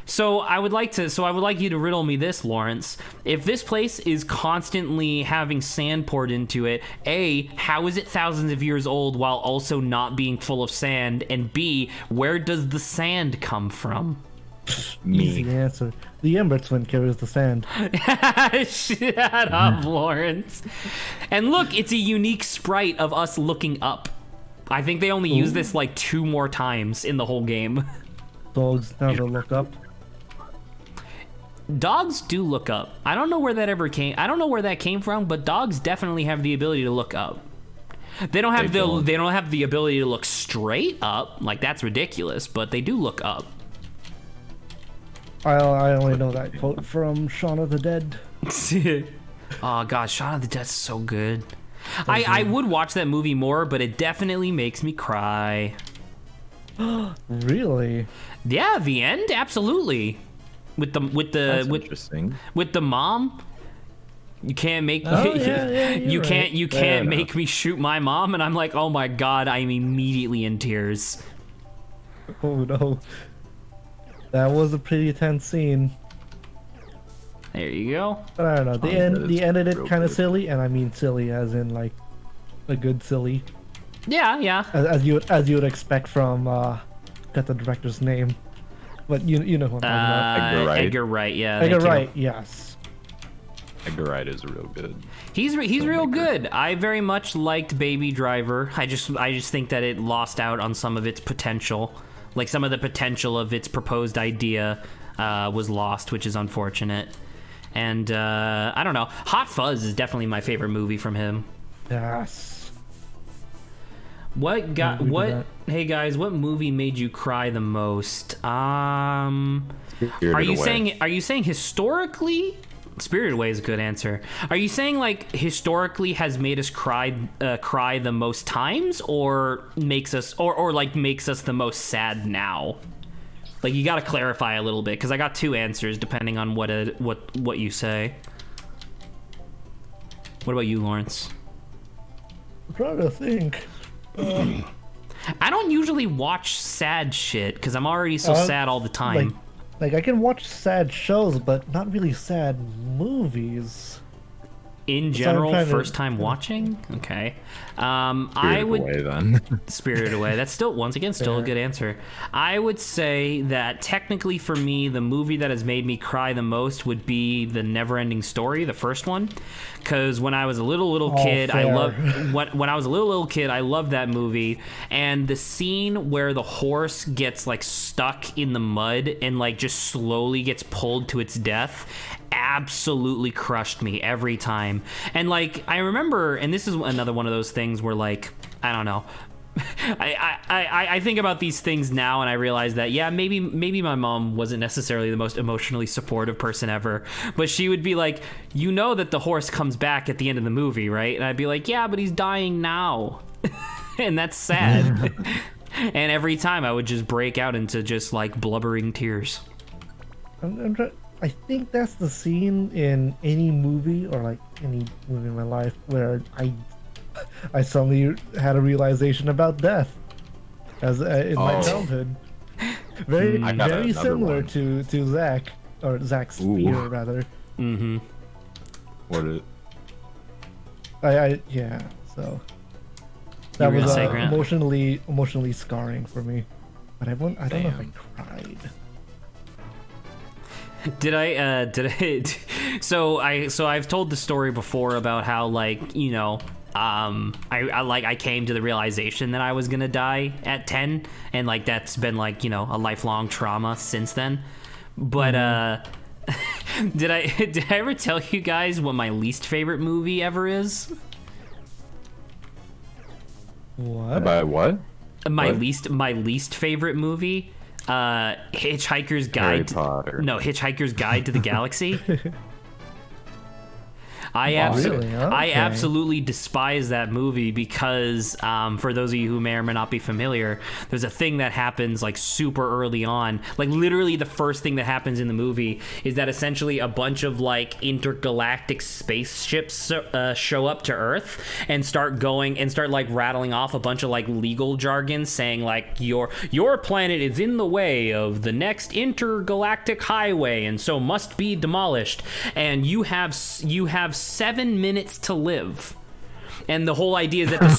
So I would like you to riddle me this, Lawrence. If this place is constantly having sand poured into it, A, how is it thousands of years old while also not being full of sand? And B, where does the sand come from? Easy answer. The Ember Twin carries the sand. Shut up, Lawrence. And look, it's a unique sprite of us looking up. I think they only use this like 2 more times in the whole game. Dogs never look up. Dogs do look up. I don't know where that came from, but dogs definitely have the ability to look up. They don't have the ability to look straight up. Like, that's ridiculous, but they do look up. I only know that quote from Shaun of the Dead. Oh gosh, Shaun of the Dead's so good. I would watch that movie more, but it definitely makes me cry. Really? Yeah, the end, absolutely. With Interesting. With the mom, you can't make you can't make me shoot my mom, and I'm like, oh my god, I'm immediately in tears. Oh no. That was a pretty tense scene. There you go. But I don't know. The end of it kind of silly, and I mean silly as in like a good silly. Yeah. As you would expect from got the director's name, but you know who I'm talking about. Edgar Wright. Edgar Wright, yeah. Edgar Wright, yes. Edgar Wright is real good. He's real good. I very much liked Baby Driver. I just think that it lost out on some of its potential. Like, some of the potential of its proposed idea was lost, which is unfortunate. And, I don't know. Hot Fuzz is definitely my favorite movie from him. Yes. Hey guys, what movie made you cry the most? Are you saying historically? Spirited Away is a good answer. Are you saying like historically has made us cry the most times, or makes us the most sad now? Like, you got to clarify a little bit, because I got 2 answers depending on what you say. What about you, Lawrence? I'm trying to think. I don't usually watch sad shit because I'm already so sad all the time. Like I can watch sad shows, but not really sad movies. In general, first time watching? Okay. Spirited Away. That's still, once again, still a good answer. I would say that technically for me, the movie that has made me cry the most would be The Neverending Story, the first one. Because when I was a little kid, I loved that movie. And the scene where the horse gets like stuck in the mud and like just slowly gets pulled to its death absolutely crushed me every time. And like, I remember, and this is another one of those things where like, I don't know, I think about these things now and I realize that, yeah, maybe my mom wasn't necessarily the most emotionally supportive person ever, but she would be like, you know that the horse comes back at the end of the movie, right? And I'd be like, yeah, but he's dying now. And that's sad. And every time I would just break out into just like blubbering tears. I think that's the scene in any movie, or like any movie in my life, where I suddenly had a realization about death as in my childhood. Very I got very another similar one. to Zach, or Zach's Ooh. fear rather. Mm-hmm. What is? Yeah. So You that were was gonna say, Grant? emotionally scarring for me. But I don't know if I cried. So I've told the story before about how, like, you know, I came to the realization that I was gonna die at 10, and like that's been like, you know, a lifelong trauma since then. But did I ever tell you guys what my least favorite movie ever is? What? About what? My What? least favorite movie, Hitchhiker's Harry Guide. Potter. No, Hitchhiker's Guide to the Galaxy. Really? I Okay. absolutely despise that movie because, for those of you who may or may not be familiar, there's a thing that happens like super early on. Like literally the first thing that happens in the movie is that essentially a bunch of like intergalactic spaceships show up to Earth and start like rattling off a bunch of like legal jargon saying like your planet is in the way of the next intergalactic highway and so must be demolished, and you have 7 minutes to live. And the whole idea is that the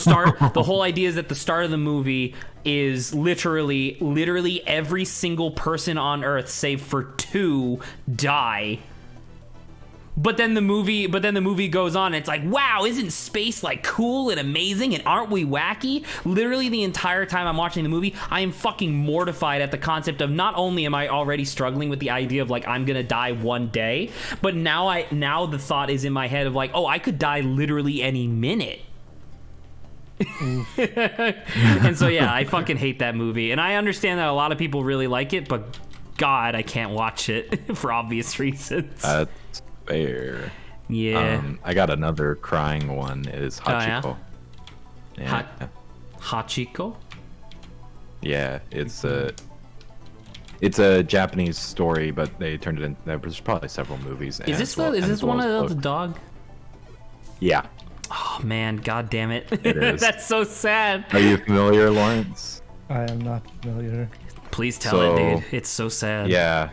start of the movie is literally every single person on Earth save for 2 die. But then the movie goes on and it's like, wow, isn't space like cool and amazing, and aren't we wacky? Literally the entire time I'm watching the movie, I am fucking mortified at the concept of not only am I already struggling with the idea of like I'm gonna die one day, but now the thought is in my head of like, oh, I could die literally any minute. And so yeah, I fucking hate that movie, and I understand that a lot of people really like it, but God, I can't watch it for obvious reasons. That's fair. Yeah. I got another crying one. It is yeah? Hachiko. Yeah. Hachiko? Yeah, it's a Japanese story, but they turned it in. There's probably several movies. Is this the one of the dog? Yeah, Oh man, god damn it. It is. That's so sad. are you familiar, Lawrence? I am not familiar. Please tell it, dude. It's so sad. Yeah.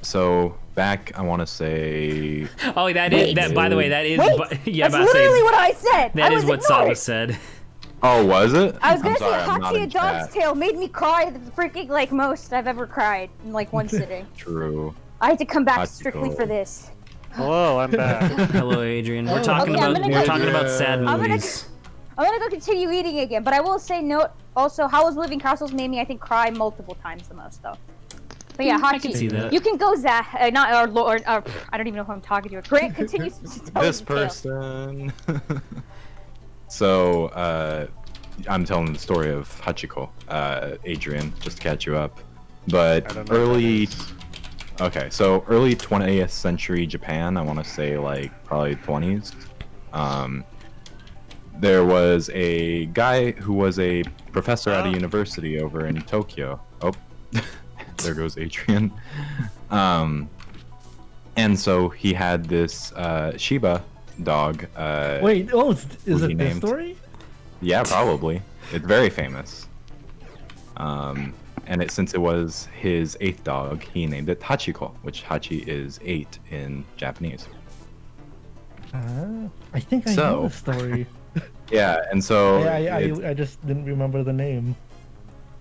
So back, I want to say. Oh, that is that. By the way, that is. Yeah, That's about to say, literally what I said. that I is was what ignored. Saba said. Oh, was it? I was I'm gonna sorry, say I'm not Hachi a in Dog's chat. Tale made me cry the freaking like most I've ever cried in like one sitting. True. I had to come back Hachiko. strictly for this. Hello, I'm back. Hello, Adrian. We're talking Okay, I'm about gonna go- talking about sad I'm gonna- movies. I'm gonna go continue eating again, but I will say note also Howl's Moving Castles made me I think cry multiple times the most though. But yeah, Hachi, I can see that. you can go Zach, not our Lord. I don't even know who I'm talking to. Grant continues to tell This the tale. person. So, I'm telling the story of Hachiko, Adrian, just to catch you up. I But don't know what early. that is. Okay, so early 20th century Japan, I want to say like probably 20s. There was a guy who was a professor at a university over in Tokyo. Oh, there goes Adrian. And so he had this Shiba dog. Wait, is who it he this named. story? Yeah, probably. It's very famous. And since it was his 8th dog, he named it Hachiko, which Hachi is 8 in Japanese. I think I know the story. Yeah, and so I just didn't remember the name.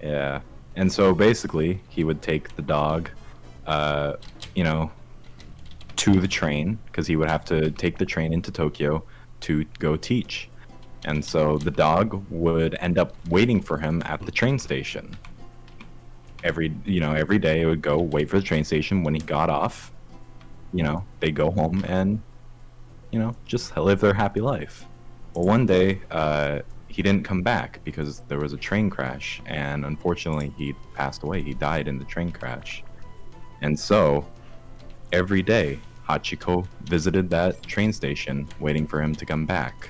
yeah, and so basically he would take the dog, to the train because he would have to take the train into Tokyo to go teach, and so the dog would end up waiting for him at the train station. Every day it would go wait for the train station. When he got off, they go home and just live their happy life. Well, one day he didn't come back because there was a train crash, and unfortunately he passed away. He died in the train crash. And so every day Hachiko visited that train station waiting for him to come back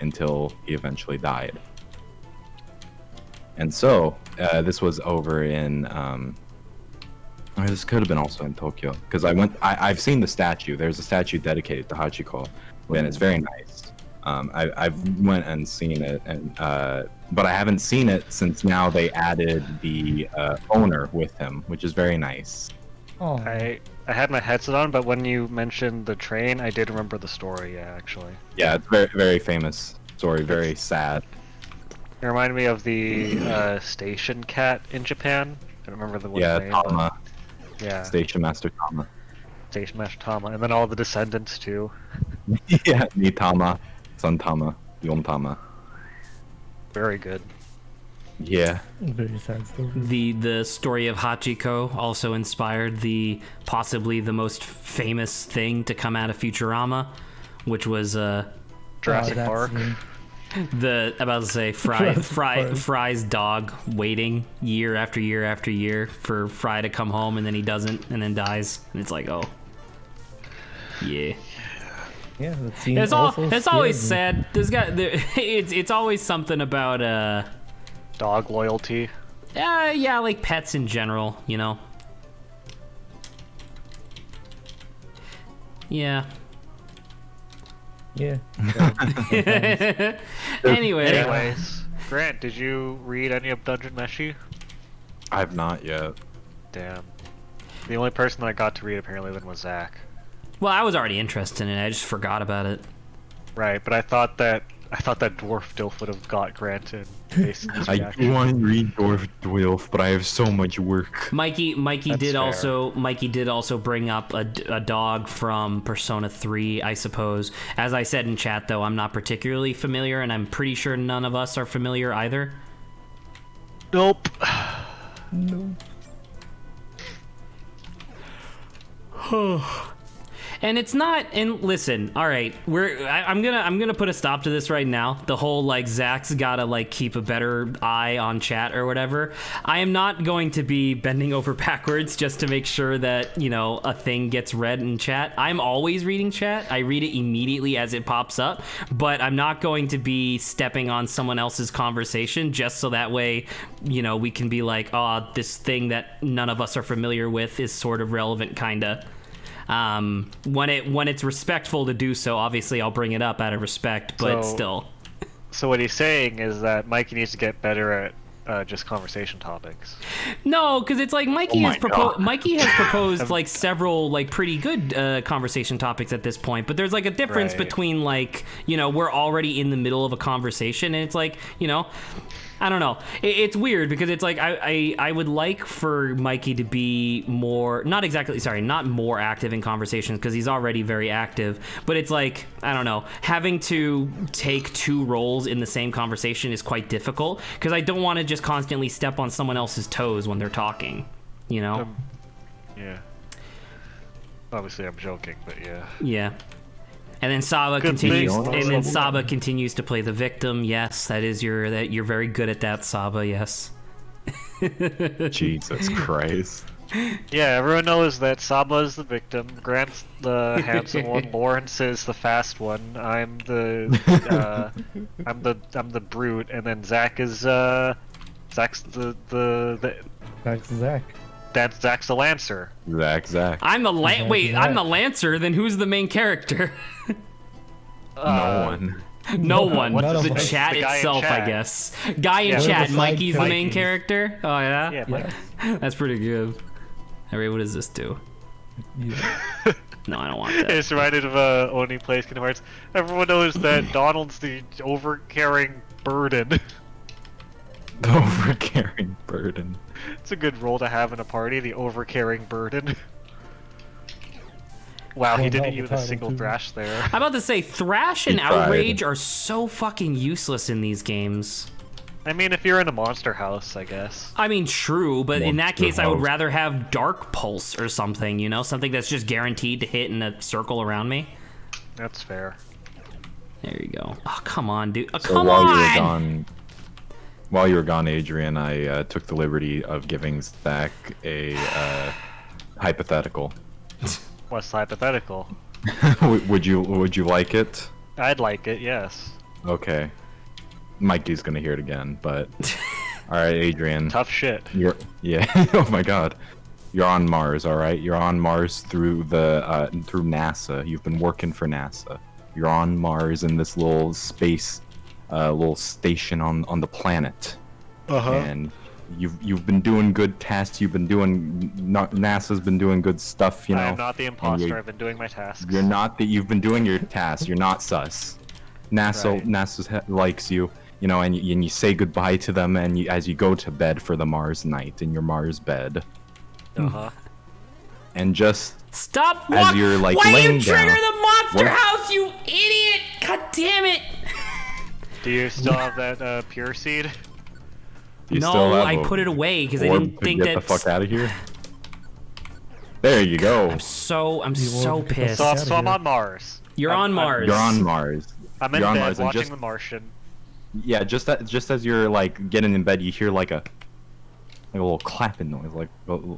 until he eventually died. And so this was over in this could have been also in Tokyo because I've seen the statue. There's a statue dedicated to Hachiko, and it's very nice. I've went and seen it, and but I haven't seen it since now they added the owner with him, which is very nice. Oh, I had my headset on, but when you mentioned the train, I did remember the story. Yeah, actually. Yeah, it's very very famous story, very sad. It reminded me of the station cat in Japan. I don't remember the Yeah, name. but- Tama, Yeah, Station Master Tama. Station Master Tama, and then all the descendants too. Yeah, Nitama, Santama, Yontama. Very good. Yeah. very sad story. The story of Hachiko also inspired possibly the most famous thing to come out of Futurama, which was Jurassic that Park. scene. about to say Fry's dog waiting year after year after year for Fry to come home, and then he doesn't, and then dies, and it's like, oh, yeah. Yeah, that scene It's also always scared me. sad. It's always something about Dog loyalty. yeah, like pets in general, you know. Yeah. Yeah. Anyway, Anyways, Grant, did you read any of Dungeon Meshi? I've not yet. Damn. The only person that I got to read apparently then was Zach. well, I was already interested in it. I just forgot about it. Right, but I thought that Dwarf Dilf would have got Grant in based on his I reaction. want to read Dwarf, but I have so much work. Mikey That's did fair. also bring up a dog from Persona 3, I suppose. As I said in chat, though, I'm not particularly familiar, and I'm pretty sure none of us are familiar either. Nope. No. And it's not. And listen, all right, I'm gonna put a stop to this right now. The whole like Zach's gotta like keep a better eye on chat or whatever. I am not going to be bending over backwards just to make sure that a thing gets read in chat. I'm always reading chat. I read it immediately as it pops up, but I'm not going to be stepping on someone else's conversation just so that way we can be like, oh, this thing that none of us are familiar with is sort of relevant, kinda. When it's respectful to do so, obviously I'll bring it up out of respect, but So- still. So what he's saying is that Mikey needs to get better at just conversation topics. No, because it's like Mikey Oh has my proposed. God. Mikey has proposed like several like pretty good conversation topics at this point, but there's like a difference Right. between like we're already in the middle of a conversation, and it's like I don't know. It's weird because it's like I would like for Mikey to be more not more active in conversations because he's already very active, but it's like I don't know, having to take two roles in the same conversation is quite difficult because I don't want to just constantly step on someone else's toes when they're talking, Yeah. Obviously, I'm joking, but yeah. Yeah. And then Saba Good continues, thing. and then Saba continues to play the victim. Yes, you're very good at that, Saba. Yes. Jesus Christ. Yeah, everyone knows that Saba is the victim, Grant's the handsome one, Lawrence is the fast one, I'm the I'm the brute, and then Zach is Zach's Back to Zach. that's Zach's the Lancer. Zach. I'm the wait. Yeah. I'm the Lancer. Then who's the main character? No one. No one. none of The us. chat The guy in itself, I chat. guess. Guy in Yeah. chat. We're the side Mikey's the main Mikey. character. Oh yeah. Yeah, Yeah. That's pretty good. Alright, what does this do? Yeah. No, I don't want that. It's reminded of Oni Plays Kingdom Hearts. Everyone knows that Donald's the overcarrying burden. The overcarrying burden. It's a good role to have in a party, the overcarrying burden. Wow, he Well, didn't novel use a title, single too. thrash there. I'm about to say Thrash and He tried. Outrage are so fucking useless in these games. I mean, if you're in a monster house, I guess. I mean, true, but in that Monster case, I would House. rather have Dark Pulse or something, something that's just guaranteed to hit in a circle around me. That's fair. There you go. Oh, come on, dude. Oh, So come while on! you were gone, Adrian, I took the liberty of giving Zach a hypothetical. What's hypothetical? Would you like it? I'd like it, yes. Okay. Mikey's gonna hear it again, but all right, Adrian. Tough shit. Yeah. Oh my God. You're on Mars, all right. You're on Mars through through NASA. You've been working for NASA. You're on Mars in this little space, little station on the planet. And you've been doing good tasks. You've been doing NASA's been doing good stuff. You know. I am not the imposter. I've been doing my tasks. You're not you've been doing your tasks. You're not sus. NASA likes you. You know, and you say goodbye to them, and as you go to bed for the Mars night in your Mars bed. And just Stop! as you're like Why laying you trigger down, the monster What? house, you idiot! God damn it! Do you still have that pure seed? you No, still have I a put it away because I orb didn't to think get that. the fuck out of here. There you go. I'm so orb pissed. gets So I'm on Mars. You're on Mars. You're on Mars. I'm in You're on bed Mars, and watching just- The Martian. Yeah, just as you're like getting in bed, you hear like a little clapping noise. Like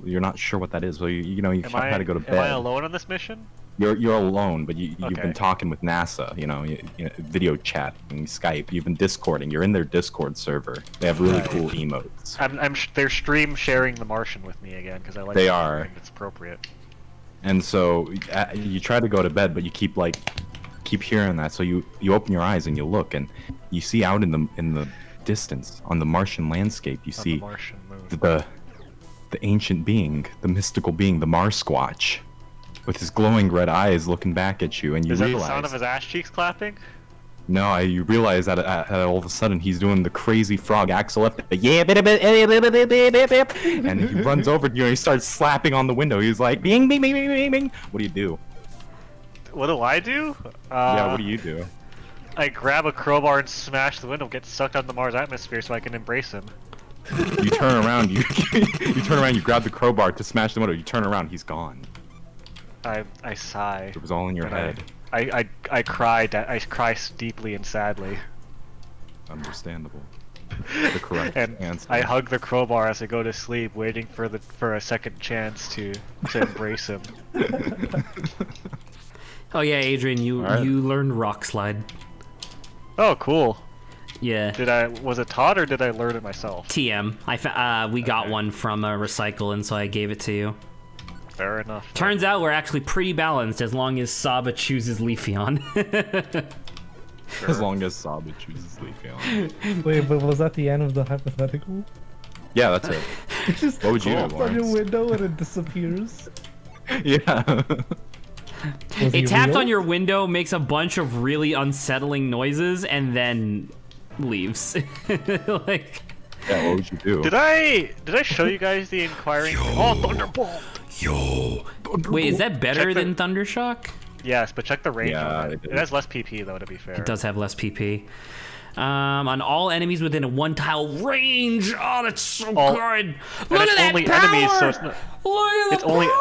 you're not sure what that is. So you know you Am had to go to bed. Am I alone on this mission? You're alone, but you've Okay. been talking with NASA. You know, video chatting, Skype. You've been Discording. You're in their Discord server. They have really Right. cool emotes. They're stream sharing The Martian with me again because I like. They to are. think it's appropriate. And so you try to go to bed, but you keep hearing that. So you open your eyes and you look, and you see out in the distance on the Martian landscape, you On see the Martian moon. the ancient being, the mystical being, the Mars Squatch, with his glowing red eyes looking back at you, and you Is that realize the sound of his ass cheeks clapping? you realize that all of a sudden he's doing the crazy frog Axel F. Yeah, and he runs over to you and he starts slapping on the window. He's like, bing, bing, bing, bing, bing, bing. What do you do? What do I do? Yeah, what do you do? I grab a crowbar and smash the window, get sucked out of the Mars atmosphere so I can embrace him. You turn around, you turn around, you grab the crowbar to smash the window. You turn around, he's gone. I sigh. It was all in your and head. I cried. I cry deeply and sadly. Understandable. The correct And answer. I hug the crowbar as I go to sleep, waiting for a second chance to embrace him. Oh yeah, Adrian, you Alright. you learned rock slide. Oh, cool. Yeah. Was it taught or did I learn it myself? TM. We got Okay. one from a recycle, and so I gave it to you. Fair enough. Turns out we're actually pretty balanced as long as Saba chooses Leafeon. As long as Saba chooses Leafeon. Wait, but was that the end of the hypothetical? Yeah, that's it. It just What would you do, taps on your Lawrence? window and it disappears. Yeah. Was he It taps real? on your window, makes a bunch of really unsettling noises, and then leaves. Like, Yeah, what would you do? Did I show you guys the inquiring? Oh, Thunderbolt! wait, is that better Check the- than Thundershock? Yes, but check the range Yeah, on it. it It is. has less PP though, to be fair. It does have less PP. On all enemies within a one-tile range. Oh, that's so Oh, good. And Look it's at that only power. enemies, so it's not. Look at it's the only- power.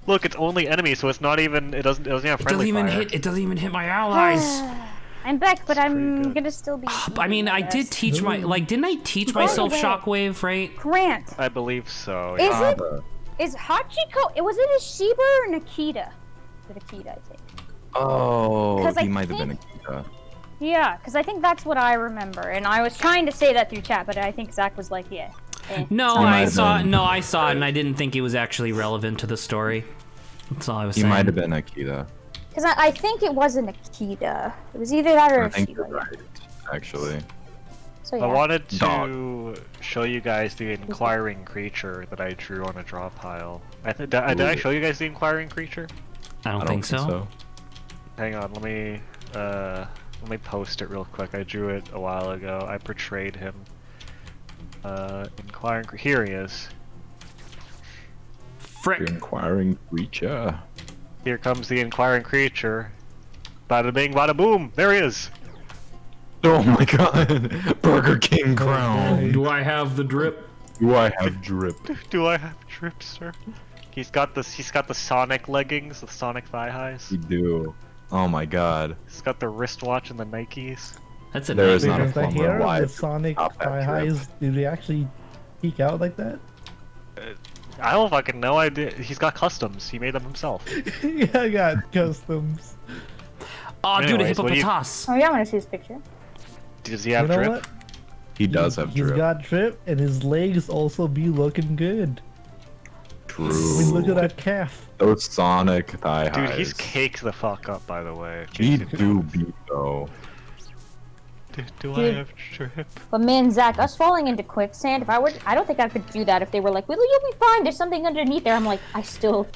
Look, it's only enemies, so it's not even. It doesn't have It doesn't friendly even fire. hit. It doesn't even hit my allies. I'm back, but I'm good. gonna still be. I mean, I did teach my didn't I teach myself way. Shockwave, right? Grant. I believe so. Is Yeah. it? Is Hachiko? Was it a Shiba or Nikita? Was it Akita, I think. Oh, 'Cause I he might have been think- Akita. Yeah, because I think that's what I remember, and I was trying to say that through chat, but I think Zach was like, "Yeah." No, He might I have saw. been. No, I saw it, and I didn't think it was actually relevant to the story. That's all I was He saying. might have been Akita. Because I think it was a Nikita. It was either that or I a think Shiba. you're right, actually. So I yeah. wanted to Dog. show you guys the inquiring creature that I drew on a draw pile. Did I show you guys the inquiring creature? I don't think so. Hang on, let me post it real quick. I drew it a while ago. I portrayed him. Here he is. The Frick. inquiring creature. Here comes the inquiring creature. Bada bing, bada boom. There he is. Oh my god! Burger King crown! Do I have the drip? Do I have drip? Do I have drip, sir? He's got the Sonic leggings, the Sonic thigh highs. You do. Oh my god. He's got the wristwatch and the Nikes. That's a There is nice. not a Does the plumber hair of alive the to Sonic top that thigh drip. highs, do they actually peek out like that? I don't fucking know. He's got customs. He made them himself. Yeah, I got customs. Oh, dude, a Anyways, what do you- hippopotas. Oh yeah, I want to see this picture. Does he You have know drip? what? He does have He's drip. got drip, and his legs also be looking good. True. I mean, look at that calf. Those Sonic thigh highs. Dude, he's caked the fuck up, by the way. He do beat though. Do I Dude. have trip? But man, Zach, us falling into quicksand, I don't think I could do that if they were like, well, you'll be fine, there's something underneath there. I'm like, I still...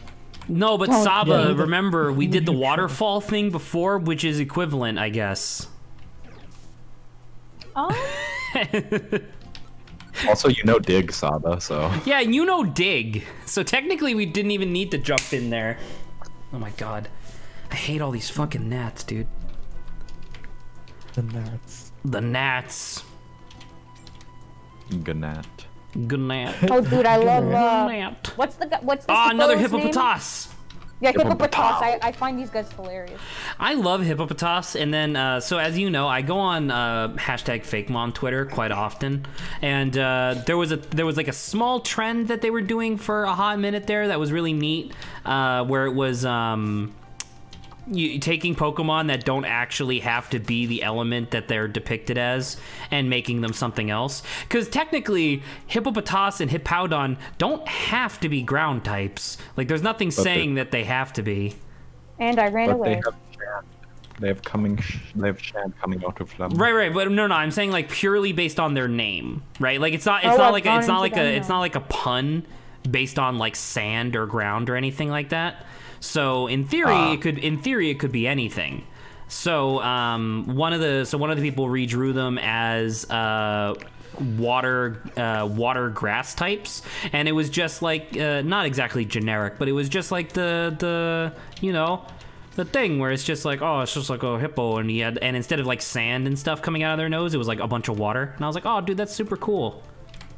No, but Don't- Saba, yeah. remember, we did the waterfall thing before, which is equivalent, I guess. Oh, Also, you know Dig Saba, so. Yeah, and you know dig. So technically we didn't even need to jump in there. Oh my god. I hate all these fucking gnats, dude. The gnats. The gnats. Gnat. Good gnat. oh dude, I love, Gnat. what's the Oh, hippo's another name? hippopotas. Yeah, hippopotas. I find these guys hilarious. I love hippopotas, and then so as you know, I go on hashtag FakeMon Twitter quite often, and there was like a small trend that they were doing for a hot minute there that was really neat, where it was you taking Pokemon that don't actually have to be the element that they're depicted as and making them something else. Because technically, Hippopotas and Hippowdon don't have to be ground types. Like, there's nothing saying that they have to be. And I ran But away. they have Shad. They have Shad coming out of them. Right, but no, I'm saying like purely based on their name, right? Like it's not I've like gone it's not into like them it's not like a pun based on like sand or ground or anything like that. So in theory, it could be anything. So one of the people redrew them as water grass types, and it was just like not exactly generic, but it was just like the you know, the thing where it's just like, oh, it's just like a hippo, and and instead of like sand and stuff coming out of their nose, it was like a bunch of water, and I was like, oh, dude, that's super cool.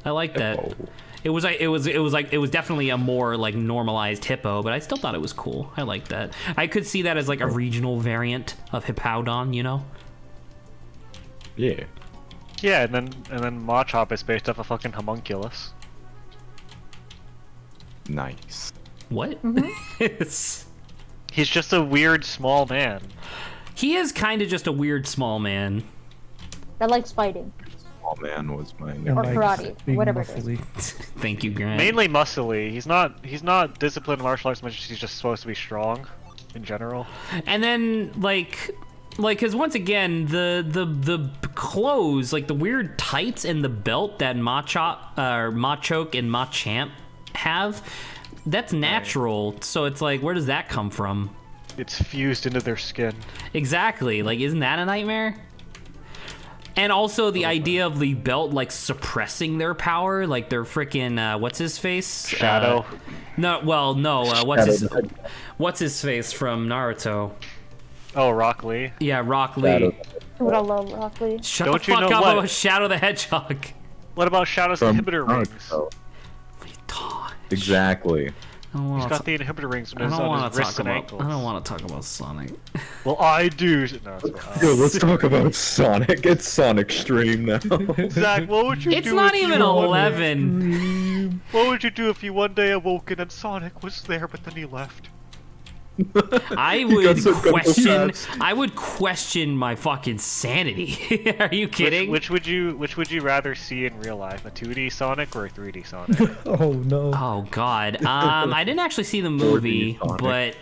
I like that. Hippo. It was definitely a more like normalized hippo, but I still thought it was cool. I like that. I could see that as like a regional variant of Hippowdon, you know? Yeah. Yeah, and then Machop is based off a fucking homunculus. Nice. What? It's- He's just a weird small man. he is kind of just a weird small man. That likes fighting. Small man was my And name. Or like, karate, being whatever it is. muscly. Thank you, Grant. Mainly muscly. He's not disciplined martial arts much as he's just supposed to be strong in general. And then like because once again the clothes, like the weird tights and the belt that Machoke and Machamp have, that's natural. So it's like, where does that come from? It's fused into their skin. Exactly. Like, isn't that a nightmare? And also the idea of the belt like suppressing their power, like their freaking what's his face? Shadow. What's his face from Naruto? Oh, Rock Lee. Yeah, Rock Shadow. Lee. Dude, I love Rock Lee. Shut Don't the you fuck know up what? about Shadow the Hedgehog. What about Shadow's From inhibitor rings? Naruto. Exactly. I don't He's wanna got the inhibitor rings I on don't want his to wrists talk and about. ankles. I don't want to talk about Sonic. Well, I do. No, it's fine. Yo, let's talk about Sonic. It's Sonic Stream now. Zach, what would you It's do? not if even you one day- 11. What would you do if you one day awoken and Sonic was there, but then he left? I got would so good question. with I would question my fucking sanity. Are you kidding? Which would you rather see in real life, a 2D Sonic or a 3D Sonic? Oh no. Oh God. I didn't actually see the movie, Sonic. but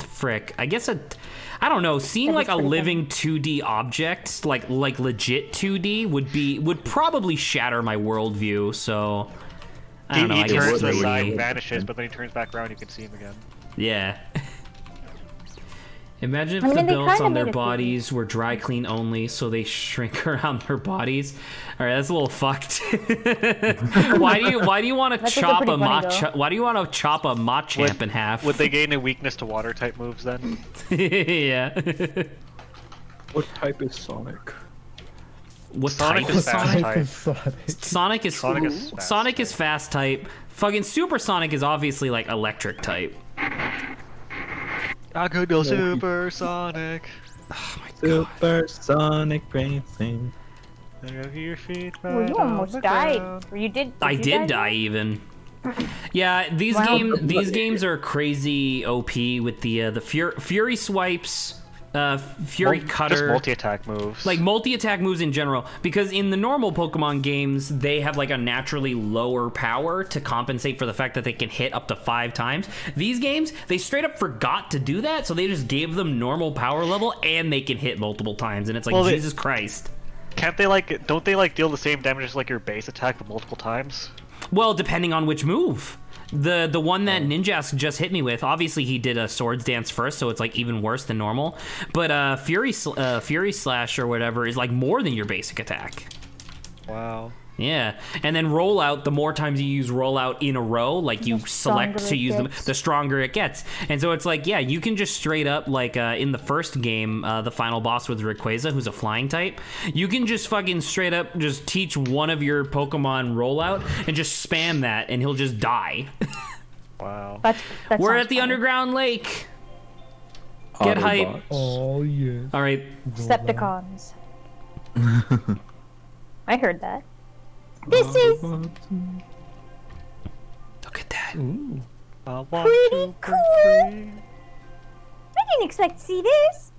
frick. I guess I don't know. Seeing like a living 2D object, like legit 2D, would probably shatter my worldview. So I don't know. He I guess turns aside, 3D. vanishes, but then he turns back around. You can see him again. Yeah. Imagine if I mean, the they belts kinda on their made it bodies were dry clean only, so they shrink around their bodies. All right, that's a little fucked. why do you want to That's chop pretty a funny, though. why do you want to chop a Machamp in half? Would they gain a weakness to water type moves then? Yeah. What type is Sonic? What Sonic type is of fast Sonic? type. Sonic is Sonic is fast type. Fucking Super Sonic is obviously like electric type. I could go Super Sonic. Super Sonic Racing. I have your feet Well, right you on almost the died. ground. Or you did. I you did die even. Yeah, these games are crazy OP with the Fury swipes. Fury Cutter. Just multi-attack moves. Like multi-attack moves in general, because in the normal Pokemon games, they have like a naturally lower power to compensate for the fact that they can hit up to 5 times. These games, they straight up forgot to do that, so they just gave them normal power level and they can hit multiple times, and it's like, Jesus Christ. Can't they don't they deal the same damage as your base attack but multiple times? Well, depending on which move. The one that Ninjask just hit me with, obviously he did a Swords Dance first, so it's like even worse than normal. But Fury Slash or whatever is like more than your basic attack. Wow. Yeah, and then rollout, the more times you use rollout in a row, like you select to use them, the stronger it gets. And so it's like, yeah, you can just straight up, like in the first game, the final boss with Rayquaza, who's a flying type, you can just fucking straight up just teach one of your Pokemon rollout and just spam that, and he'll just die. Wow. We're at the underground lake. Get hype. Autobots. Oh yeah. All right. Decepticons. I heard that. This is Look at that. pretty cool. I didn't expect to see this.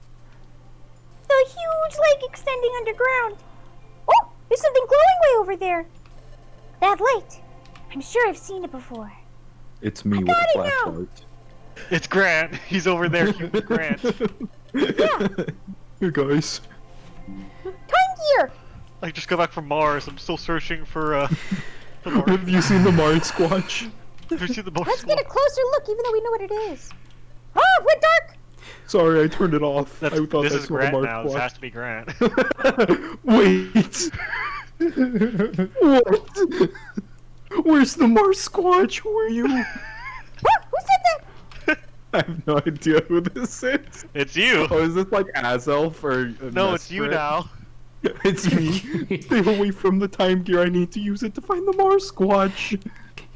The huge lake extending underground. Oh, there's something glowing way over there. That light. I'm sure I've seen it before. It's me with got a it now. flashlight. It's Grant. He's over there. Grant. Hey guys. Time gear. I just got back from Mars. I'm still searching for the Mars. Have you seen the Mars Squatch? Have you seen the Mars? Let's get a closer look, even though we know what it is. Ah, it went dark. Sorry, I turned it off. I thought This I is saw the Grant Mars now. This Squatch. has to be Grant. Wait. What? Where's the Mars Squatch? Who are you? Ah, who said that? I have no idea who this is. It's you. Oh, is this like Azelf or No, it's you Mesprit? now. It's me. Stay away from the time gear. I need to use it to find the Mars Squatch.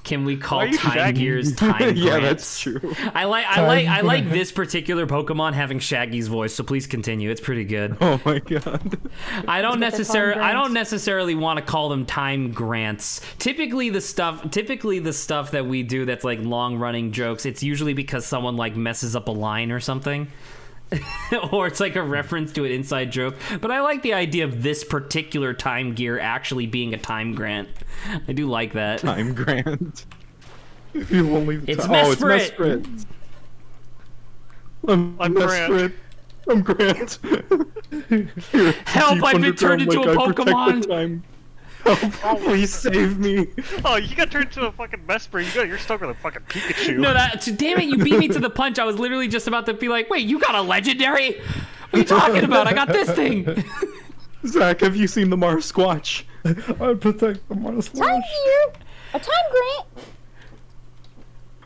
Can we Why call are you Time Shaggy? Gears Time Yeah, Grants? that's true. I like this particular Pokemon having Shaggy's voice, so please continue. It's pretty good. Oh my god. I don't Time Grants. necessarily want to call them Time Grants. Typically the stuff that we do that's like long running jokes, it's usually because someone like messes up a line or something. Or it's like a reference to an inside joke. But I like the idea of this particular Time Gear actually being a Time Grant. I do like that. Time Grant. If you only It's Oh, it's Mesprit. Mesprit. I'm Mesprit. Grant. I'm Grant. Here, Help, deep I've been turned underground into a lake, I protect the Pokemon. time. Help, please save me. Oh, you got turned into a fucking Mesprit. You're stuck with a fucking Pikachu. No, damn it, you beat me to the punch. I was literally just about to be like, wait, you got a legendary? What are you talking about? I got this thing. Zach, have you seen the Mars Squatch? I protect the Mars Time Squatch. gear. A time grant.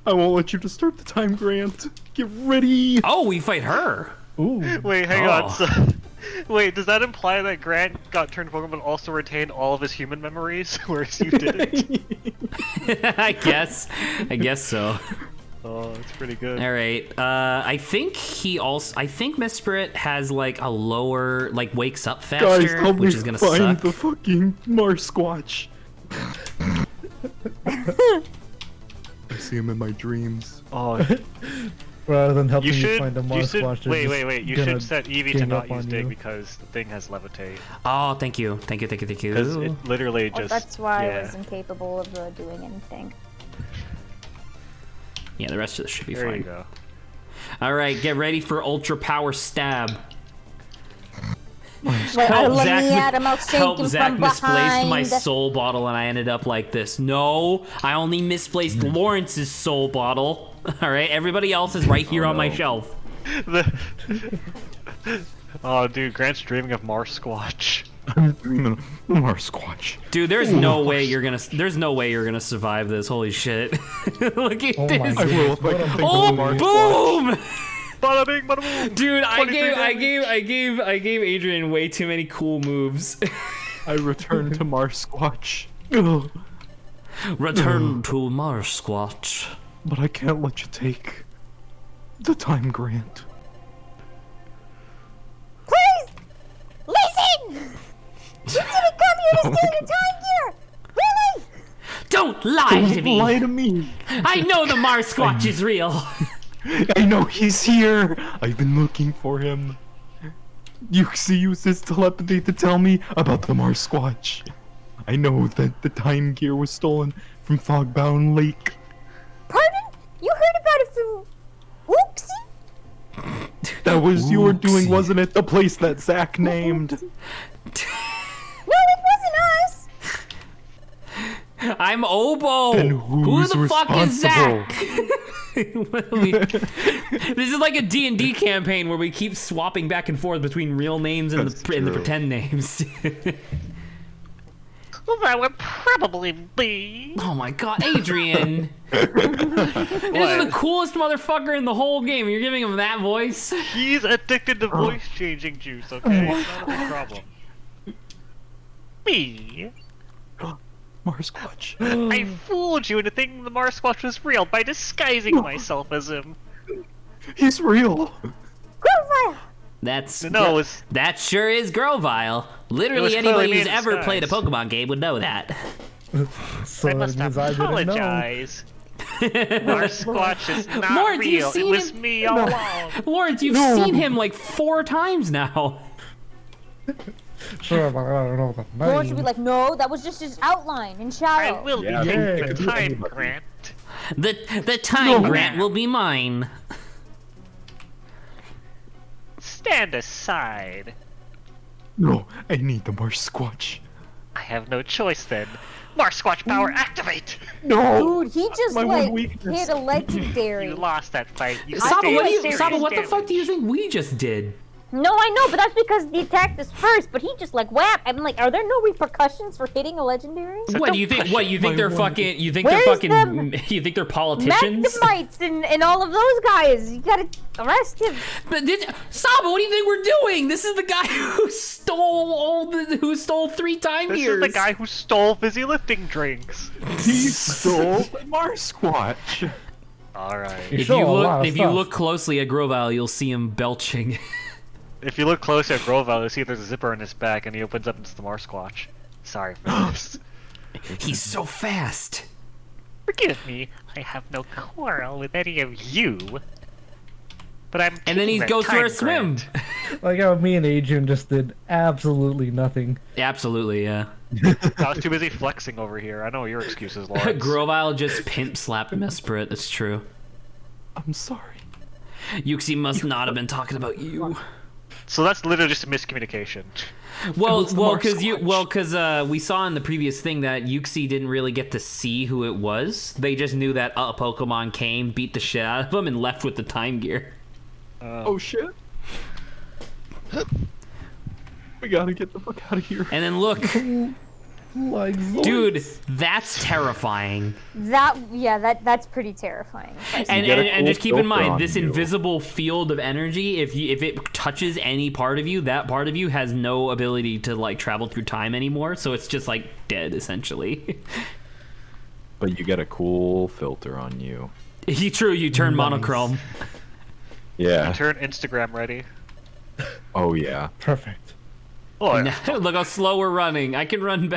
I won't let you disturb the time, Grant. Get ready. Oh, we fight her. Ooh. Wait, hang Oh. on. So, wait, does that imply that Grant got turned Pokemon but also retained all of his human memories, whereas you didn't? I guess so. Oh, that's pretty good. All right. I think Mesprit has like a lower, like wakes up Guys, faster, help me which is gonna find suck. the fucking Mars Squatch. I see him in my dreams. Oh, Rather than helping you you should. find a You Mars should. Squatch, they're Wait, just wait, wait. You gonna should set Eevee to gang not up on use Dig you. because the thing has levitate. Oh, thank you. Because it literally Well, just. that's why yeah. I was incapable of doing anything. Yeah, the rest of this should be There fine. you go. All right, get ready for Ultra Power Stab. Wait, let me at him. I'll shake help him Zach from misplaced behind. my soul bottle, and I ended up like this. No, I only misplaced Lawrence's soul bottle. All right, everybody else is right here on my shelf. Oh, dude, Grant's dreaming of Mars Squatch. I'm dreaming of Mars Squatch. Dude, there's no way you're gonna survive this. Holy shit! Look at Oh this. my I will if I can think of a Oh, Mars Squatch. boom! Bada bing, bada boom. Dude, I 23 gave Adrian way too many cool moves. I return to Mars Squatch. Ugh. Return to Mars Squatch. But I can't let you take the time, Grant. Please, listen. You didn't come here to steal your time gear. Really? Don't lie to me. Lie to me. I know the Mars Squatch is real. I know he's here. I've been looking for him. Yuxi used his telepathy to tell me about the Mars Squatch. I know that the time gear was stolen from Fogbound Lake. Pardon? You heard about it from Oopsie? That was your doing, Oopsie. wasn't it? The place that Zach named. No, it wasn't us. I'm Obo. Then Who who's the fuck is responsible? Zach? This is like a D&D campaign where we keep swapping back and forth between real names and That's and the true. pretend names. Well, that would probably be. Oh my god, Adrian! This is the coolest motherfucker in the whole game. You're giving him that voice? He's addicted to voice changing juice, okay? It's not a big problem. Me? Mars Squatch. I fooled you into thinking the Mars Squatch was real by disguising myself as him. He's real. Grovile. That's No, it's that sure is Grovile. It was Literally clearly anybody me who's in ever disguise. played a Pokemon game would know that. So I it must means I didn't know. apologize. Mars Squatch is not Lawrence, you've real. It seen was him- me all along. Lawrence, you've No. seen him like 4 times now. Sure, but I don't know the name. Lawrence would be like, no, that was just his outline in I shadow. will Yeah, be taking yeah, the yeah. time grant. The time No. grant will be mine. Stand aside. No, I need the Mars Squatch. I have no choice then. Mars Squatch power activate! No. Dude, he just My one like weakness. hit a legendary. You lost that fight. You Saba, sustained what, serious what the fuck do you damage. think we just did? No, I know, but that's because he attacked us first. But he just like whap. I'm like, are there no repercussions for hitting a legendary? What do you think? What you think My they're one- fucking? You think Where's they're fucking? You think they're politicians? Magnemites and all of those guys. You gotta arrest him. But Saba, what do you think we're doing? This is the guy who stole 3 time This gears. is the guy who stole fizzy lifting drinks. He stole the Mars Squatch. Alright. You If stole you a lot look, of if you stuff. look closely at Grovile, you'll see him belching. If you look closely at Grovile, you see there's a zipper in his back and he opens up into the Mars Squatch. Sorry for this. He's so fast. Forgive me, I have no quarrel with any of you. But I'm And then he taking that goes for time a swim. grant. Like how me and Adrian just did absolutely nothing. Absolutely, yeah. I was too busy flexing over here. I know your excuses, Lawrence. Grovile just pimp slapped Mesprit. That's true. I'm sorry. Yuxi must not have been talking about you. So that's literally just a miscommunication. Well, was the well, Mars because we saw in the previous thing that Yuxi didn't really get to see who it was. They just knew that a Pokemon came, beat the shit out of him, and left with the time gear. Oh shit. We gotta get the fuck out of here. And then look, Like, dude, that's terrifying. That's pretty terrifying. And, get a and cool just keep in filter mind, on this you. invisible field of energy, if it touches any part of you, that part of you has no ability to like travel through time anymore. So it's just like dead essentially. But you get a cool filter on you. True, you turn monochrome. Yeah. Turn Instagram ready. Oh yeah. perfect. Oh, Now, look how slow we're running. I can run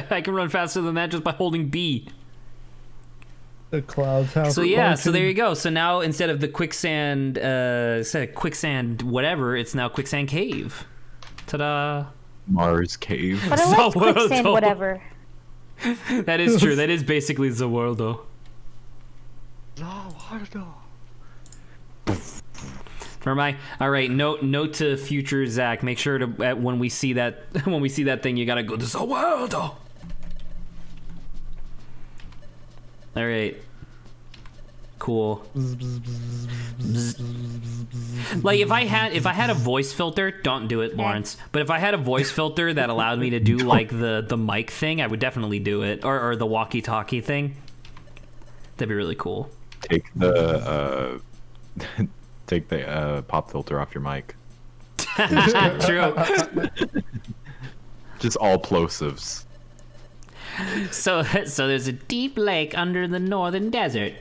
faster than that just by holding B. The clouds have. So yeah, so there you go. So now instead of quicksand whatever, it's now quicksand cave. Ta-da! Mars cave. But I like Zawaldo. quicksand, whatever. That is true. That is basically Zawaldo. Remember, all right. Note to future Zach. Make sure to when we see that thing, you gotta go to Zawaldo. All right. Cool. Like if I had a voice filter, don't do it, Lawrence. But if I had a voice filter that allowed me to do like the mic thing, I would definitely do it, or the walkie-talkie thing. That'd be really cool. Take the take the pop filter off your mic. True. Just all plosives. So there's a deep lake under the northern desert.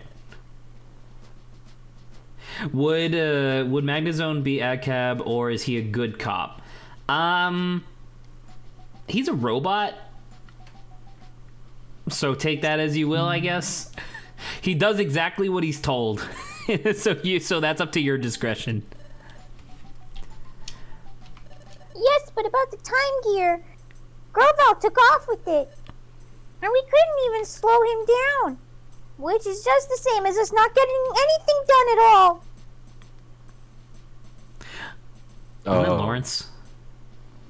Would Magnezone be AdCab or is he a good cop? He's a robot. So take that as you will, I guess. He does exactly what he's told. So that's up to your discretion. Yes, but about the time gear. Grovyle took off with it. And we couldn't even slow him down. Which is just the same as us not getting anything done at all. Wasn't it Lawrence?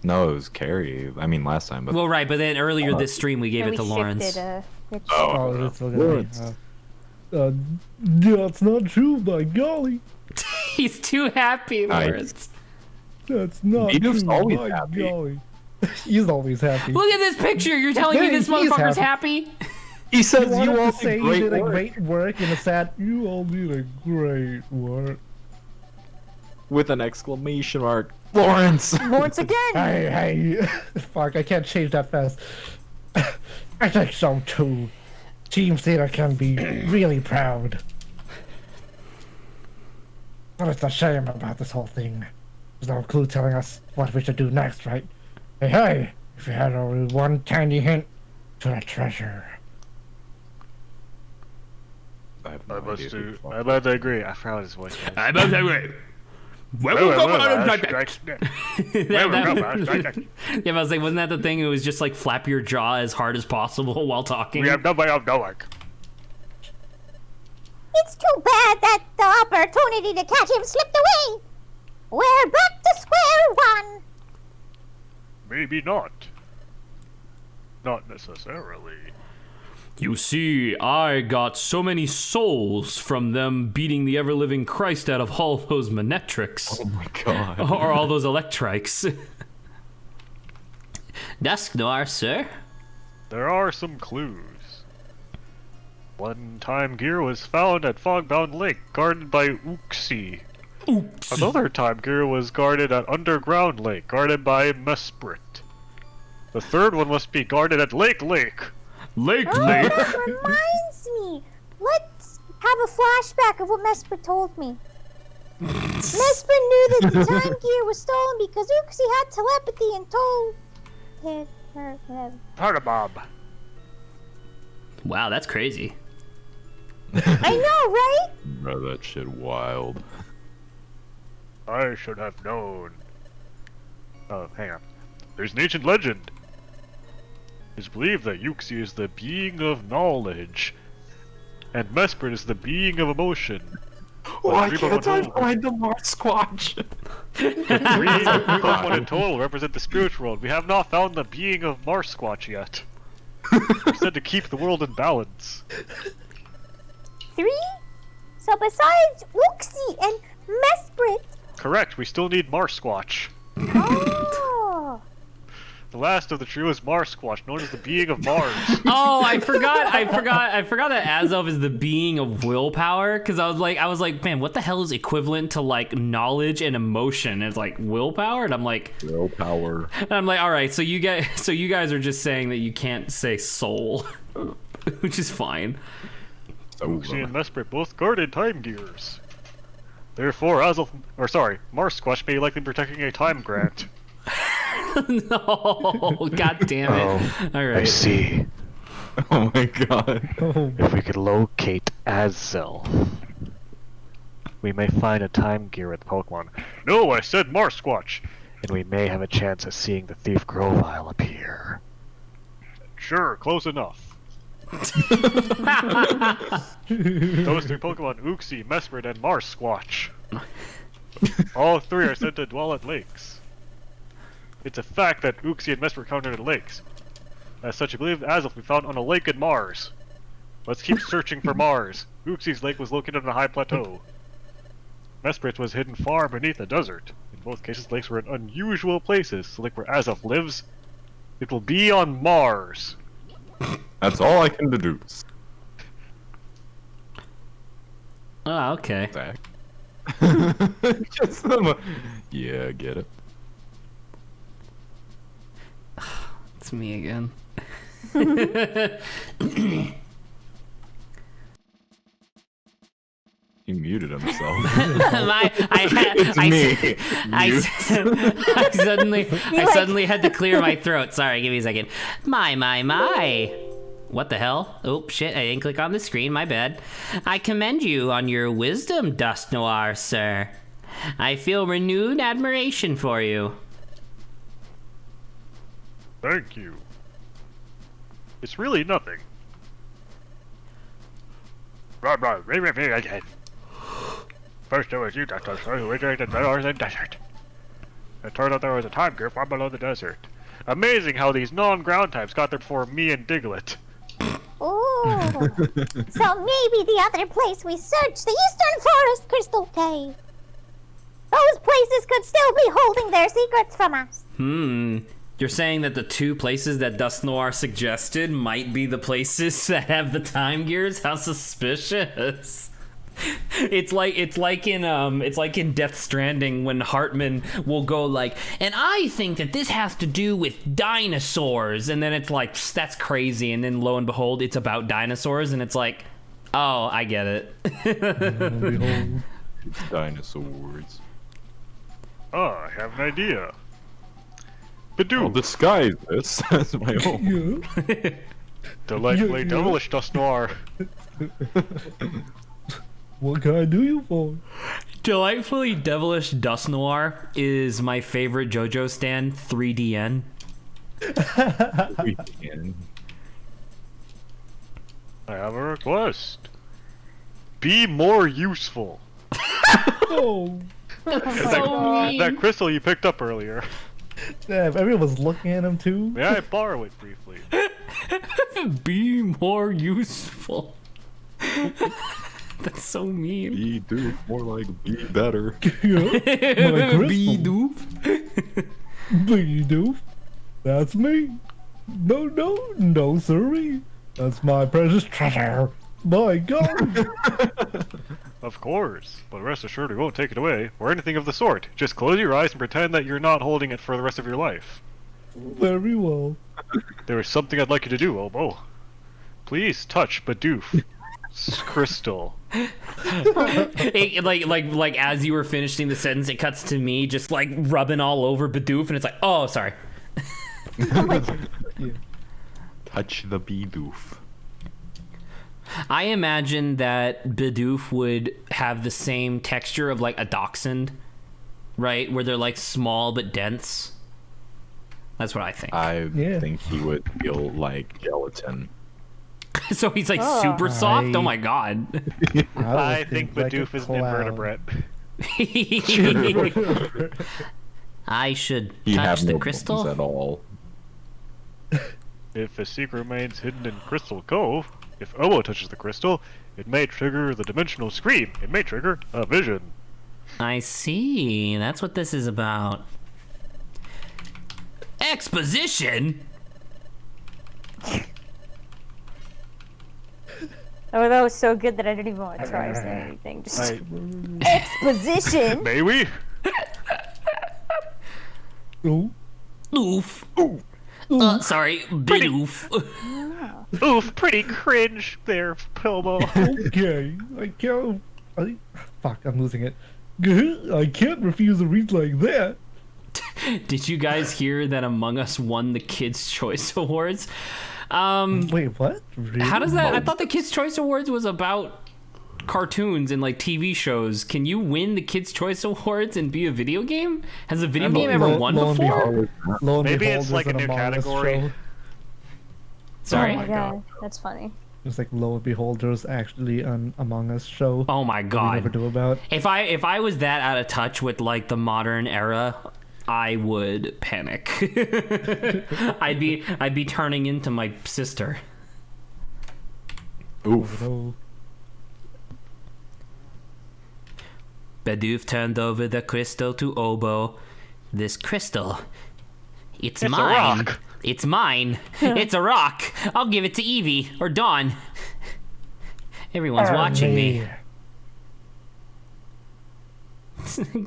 No, it was Carrie. I mean, last time. But Well, right, but then earlier this stream we gave And it to we Lawrence. shifted, Oh, it's okay. That's not true, by golly. He's too happy, Nice. Lawrence. That's not Native's true, always by happy. golly. He's always happy. Look at this picture. You're telling me Hey, this he's motherfucker's happy? he says wanted you to all say did you great did a work. great work in a sad. You all did a great work. With an exclamation mark. Lawrence! Once again. Hey, fuck! I can't change that fast. I think so too. Team Theater can be really proud. But it's a shame about this whole thing. There's no clue telling us what we should do next, right? Hey, if you had only one tiny hint to the treasure. I have I no must idea who the fuck- I must agree. I forgot his voice. I must agree. Yeah, Yeah, but I was like, wasn't that the thing? It was just like flap your jaw as hard as possible while talking. We have no way of knowing. It's too bad that the opportunity to catch him slipped away. We're back to square one. Maybe not. Not necessarily. You see, I got so many souls from them beating the ever-living Christ out of all those Manetrics. Oh my god. Or all those Electrics. Dusk Noir, sir. There are some clues. One time gear was found at Fogbound Lake, guarded by Uxie. Oops. Another time gear was guarded at Underground Lake, guarded by Mesprit. The third one must be guarded at Lake. Lake. That reminds me. Let's have a flashback of what Mesper told me. Mesper knew that the time gear was stolen because Uxie had telepathy and told her. Partabob. Wow, that's crazy. I know, right? Bro, that shit wild. I should have known. Oh, hang on. There's an ancient legend. It's believed that Uxie is the being of knowledge, and Mesprit is the being of emotion. Why Three can't I Pokemon find the Marsquatch? Three Pokemon in total represent the spiritual world. We have not found the being of Marsquatch yet. We're said to keep the world in balance. 3? So besides Uxie and Mesprit. Correct, we still need Marsquatch. Oh. The last of the trio is Marsquatch, known as the being of Mars. Oh, I forgot that Azov is the being of willpower, because I was like, man, what the hell is equivalent to like knowledge and emotion? And it's like willpower, and I'm like, Willpower. all right, so you guys are just saying that you can't say soul, which is fine. Uxie and Mesprit both guarded time gears. Therefore, Marsquatch may likely be protecting a time grant. No, god damn it. All right. see. Oh my god. If we could locate Azel, we may find a time gear with Pokemon. No, I said Marsquatch! And we may have a chance of seeing the thief Grovyle appear. Sure, close enough. Those three Pokemon, Uxie, Mesprit, and Marsquatch. All three are said to dwell at lakes. It's a fact that Uxie and Mesprit encountered at lakes. As such, I believe Azel will be found on a lake in Mars. Let's keep searching for Mars. Uxie's lake was located on a high plateau. Mesprit's was hidden far beneath a desert. In both cases, lakes were in unusual places. The lake where Azel lives, it will be on Mars. That's all I can deduce. Oh, okay. Zach. Yeah, I get it. It's me again. He muted himself. I suddenly had to clear my throat. Sorry, give me a second. My. What the hell? Oh, shit, I didn't click on the screen, my bad. I commend you on your wisdom, Dust Noir, sir. I feel renewed admiration for you. Thank you. It's really nothing. Again. First it was you, Dr. Who originated the northern desert. It turned out there was a time gear far below the desert. Amazing how these non-ground types got there before me and Diglett. Ooh. So maybe the other place we searched, the Eastern Forest Crystal Cave. Those places could still be holding their secrets from us. You're saying that the two places that Dust Noir suggested might be the places that have the time gears? How suspicious. It's like in Death Stranding when Hartman will go like, and I think that this has to do with dinosaurs, and then it's like, that's crazy, and then lo and behold, it's about dinosaurs, and it's like, oh, I get it. Behold. It's dinosaurs. Oh, I have an idea. I'll Badoo, disguise this as my own. Yeah. delightfully Yeah. devilish Dust Noir. What can I do you for? Delightfully Devilish Dust Noir is my favorite JoJo stand, 3DN. We can. I have a request. Be more useful. Oh, That crystal you picked up earlier. damn, everyone was looking at him too. May I borrow it briefly? Be more useful. That's so mean. Be doof, more like be better. Yeah. My crystal. Be doof. Be doof. That's me. No, sirree. That's my precious treasure. My God. Of course, but rest assured we won't take it away, or anything of the sort. Just close your eyes and pretend that you're not holding it for the rest of your life. Very well. There is something I'd like you to do, Obo. Please touch Badoof's crystal. like as you were finishing the sentence, it cuts to me just like rubbing all over Bidoof, and it's like, oh, sorry. Touch the be doof. I imagine that Bidoof would have the same texture of like a dachshund, right? Where they're like small but dense. That's what I think. I Yeah. think he would feel like gelatin. So he's like super soft? I- Oh my god. I think like a Bidoof is an cloud. invertebrate. I should He touch have the no crystal. bones at all. If a secret remains hidden in Crystal Cove, if Obo touches the crystal, it may trigger the dimensional scream. It may trigger a vision. I see. That's what this is about. Exposition? Oh, that was so good that I didn't even want to try to say anything. Just I, exposition. may we? Ooh. Oof. Sorry, Bidoof. Oof, pretty cringe there, Obo. Okay. I can't. Fuck, I'm losing it. I can't refuse a read like that. Did you guys hear that Among Us won the Kids' Choice Awards? Wait, what? Really? How does that? I thought the Kids' Choice Awards was about cartoons and like TV shows. Can you win the Kids' Choice Awards and be a video game? Has a video game ever won lo and before? behold- lo and Maybe behold, it's like there's a an new Among Us category. show. Sorry. Oh my god, that's funny. It's like lo and behold, there's actually an Among Us show. Oh my We never god. do about. If I was that out of touch with like the modern era, I would panic. I'd be turning into my sister. Oof. No. Bidoof turned over the crystal to Obo. This crystal, it's It's a mine. rock. It's mine. It's a rock. I'll give it to Evie or Dawn. Everyone's watching me.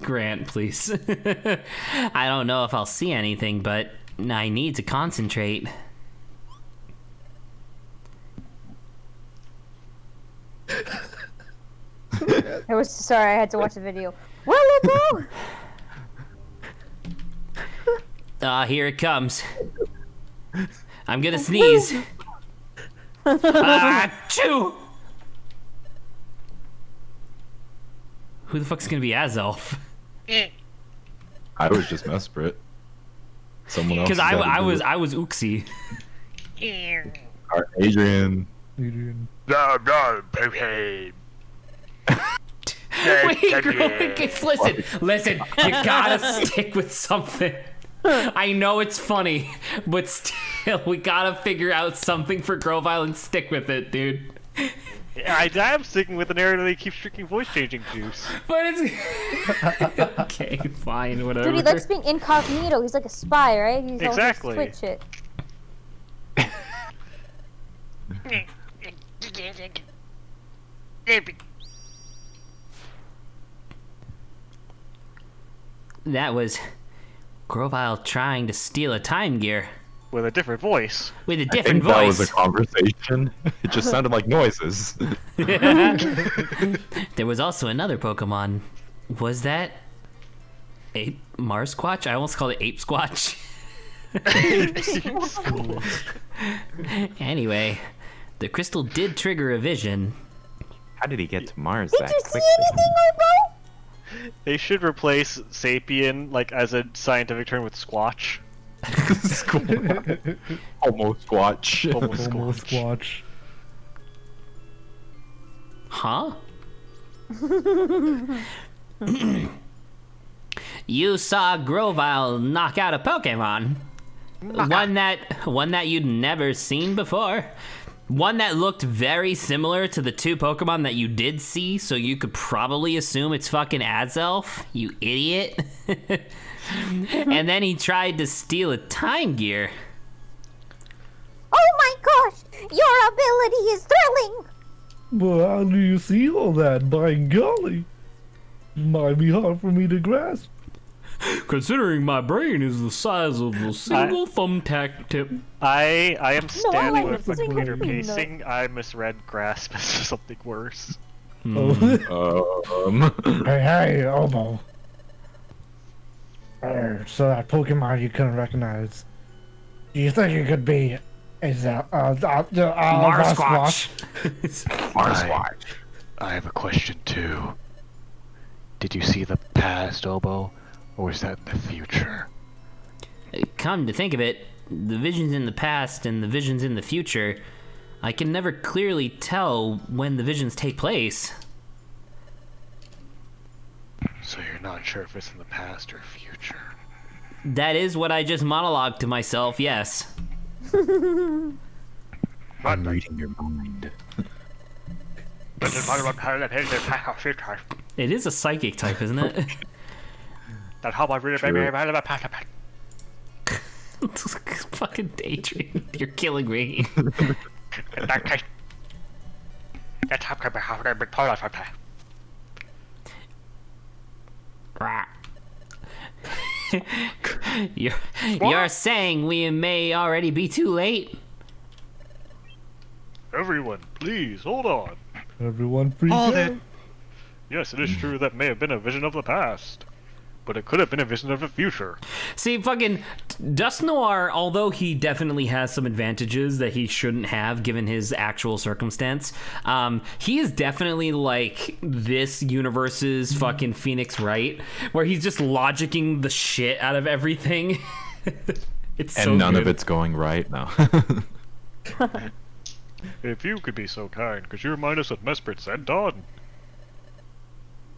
Grant, please. I don't know if I'll see anything, but I need to concentrate. I was sorry, I had to watch the video. Well, Obo! Here it comes. I'm gonna sneeze. Achoo! Who the fuck's gonna be Azelf? I was just Mesprit. Someone else. Because I was Uxie. Adrian. No, okay. Wait, listen. You gotta stick with something. I know it's funny, but still, we gotta figure out something for Grovile and stick with it, dude. I am sticking with the narrative that he keeps drinking voice changing juice. But it's okay, fine, whatever. Dude, he likes being incognito. He's like a spy, right? He's Exactly. always switch it. That was Grovile trying to steal a time gear With a different voice. with a I different think that voice. was a conversation. It just sounded like noises. There was also another Pokemon. Was that Marsquatch? I almost called it Ape Squatch. Anyway, the crystal did trigger a vision. How did he get to Mars Did that you see quickly? anything, Obo? They should replace Sapien, like, as a scientific term with Squatch. Almost squatch. Almost Almost Squatch. Squatch. Huh? You saw Grovile knock out a Pokemon. One that you'd never seen before. One that looked very similar to the two Pokemon that you did see, so you could probably assume it's fucking Azelf, you idiot. And then he tried to steal a time gear. Oh my gosh! Your ability is thrilling! But how do you see all that? By golly. Might be hard for me to grasp. Considering my brain is the size of a single thumbtack tip. I am standing like with my a single computer peanut. pacing. I misread grasp as something worse. Oh. Hey, Obo. So that Pokemon you couldn't recognize, do you think it could be Marsquatch. I have a question too. Did you see the past, Obo? Or is that the future? Come to think of it, the visions in the past and the visions in the future, I can never clearly tell when the visions take place. So you're not sure if it's in the past or future. That is what I just monologued to myself, yes. I'm reading your mind. It is a psychic type, isn't it? That's how I read it. Fucking daydream. You're killing me. You're saying we may already be too late? Everyone, please, hold on. Everyone freak Hold out. it. Yes, it is true that may have been a vision of the past. But it could have been a vision of the future. See, fucking Dust Noir, although he definitely has some advantages that he shouldn't have given his actual circumstance, he is definitely like this universe's fucking Phoenix Wright, where he's just logicking the shit out of everything. It's And so none good. of it's going right now. If you could be so kind, could you remind us what Mesprit said, Dawn?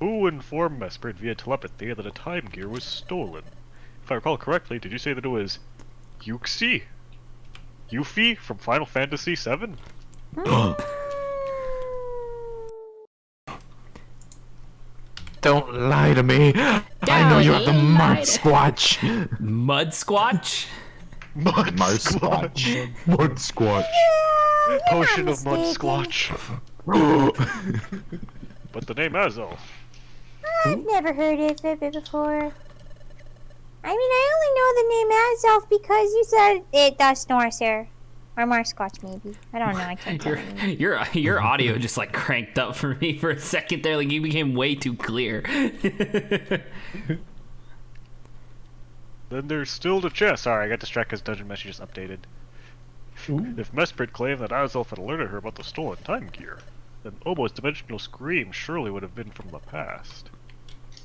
Who informed Mesprit via telepathy that a time gear was stolen? If I recall correctly, did you say that it was Yuxi? Yuffie from Final Fantasy VII? Don't lie to me. I know you're the Mud Squatch. Mud Squatch? Mud Mud Squatch. Mud Squatch. Potion of Mud mistaken. Squatch. But the name Azelf. I've never heard of it before. I mean, I only know the name Azelf because you said it does snore, sir. Or Marsquatch, maybe. I don't know, I can't tell you. Your audio just like cranked up for me for a second there, like you became way too clear. Then there's still the chest. Sorry, I got distracted because Dungeon Mesh just updated. If Mesprit claimed that Azelf had alerted her about the stolen time gear, then Obo's dimensional scream surely would have been from the past.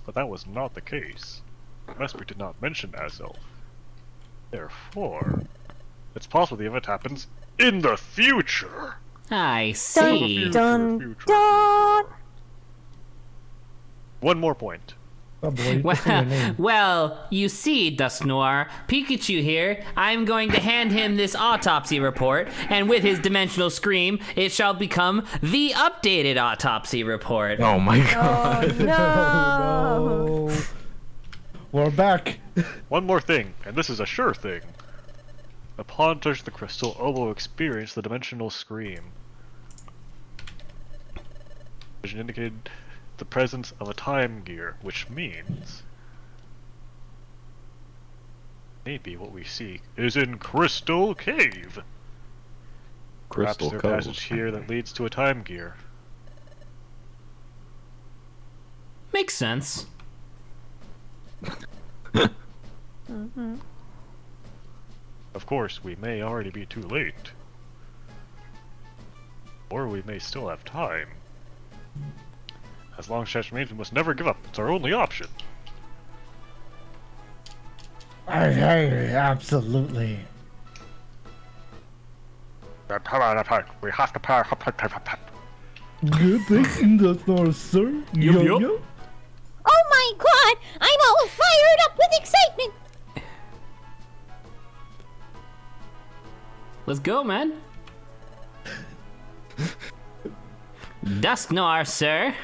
But that was not the case. Mesprit did not mention Azelf. Therefore, it's possible the event happens in the future. I see. Dun dun. One more point. Oh boy, just say your name. Well, you see, Dust Noir, Pikachu here, I'm going to hand him this autopsy report, and with his dimensional scream, it shall become the updated autopsy report. Oh my god. Oh no. No. We're back. One more thing, and this is a sure thing. Upon touching the crystal, Obo experienced the dimensional scream. Vision indicated the presence of a time gear, which means maybe what we seek is in Crystal Cave. Crystal Perhaps there's a Cove. passage here that leads to a time gear. Makes sense. Of course, we may already be too late. Or we may still have time. As long as transformation, we must never give up. It's our only option. Absolutely. We have to power. Good thinking, Dust Noir, sir. Yup. Yo. Oh my god! I'm all fired up with excitement! Let's go, man. Dusk Noir, sir.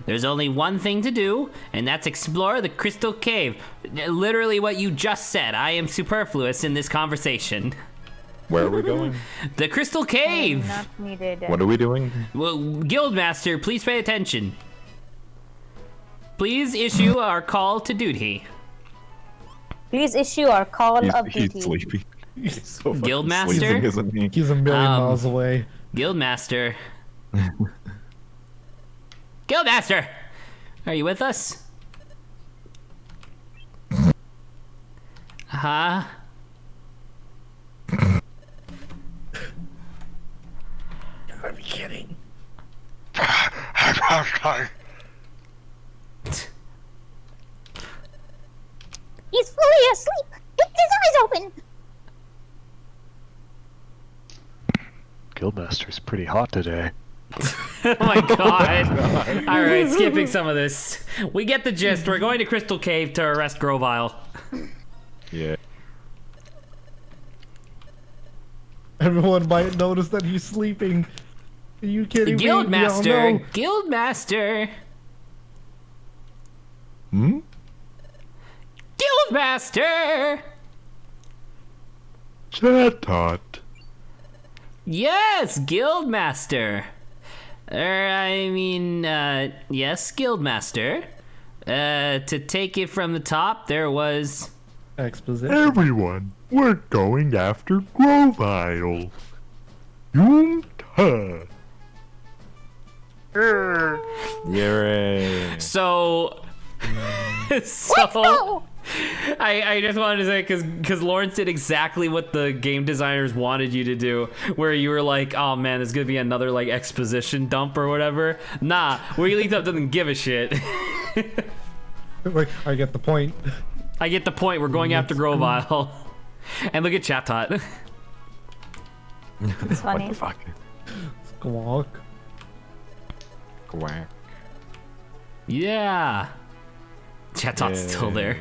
There's only one thing to do, and that's explore the Crystal Cave. Literally what you just said. I am superfluous in this conversation. Where are we going? The Crystal Cave! Not needed. What are we doing? Well, Guildmaster, please pay attention. Please issue our call to duty. Please issue our call of He's duty. sleepy. He's so fucking Guildmaster? sleeping, isn't he? He's a million Um, miles away. Guildmaster. Guildmaster! Are you with us? Huh? Are you kidding? He's fully asleep! Keep his eyes open! Guildmaster's pretty hot today. Oh my god. Alright, skipping some of this. We get the gist. We're going to Crystal Cave to arrest Grovile. Yeah. Everyone might notice that he's sleeping. Are you kidding me? Guildmaster! No, no. Guildmaster! Hmm? Guildmaster! Chat-tot. Yes, Guildmaster. Yes, Guildmaster. To take it from the top, there was... Exposition. Everyone, we're going after Grovile. Yoomta. Yay. So... Go! I just wanted to say, because Lawrence did exactly what the game designers wanted you to do, where you were like, oh man, there's gonna be another like exposition dump or whatever. Nah, Wiggy Leap Up doesn't give a shit. Like, I get the point. I get the point, we're going after Grovile. And look at Chat-tot. It's What funny. the fuck? Squawk. Quack. Yeah. Chat-tot's still there.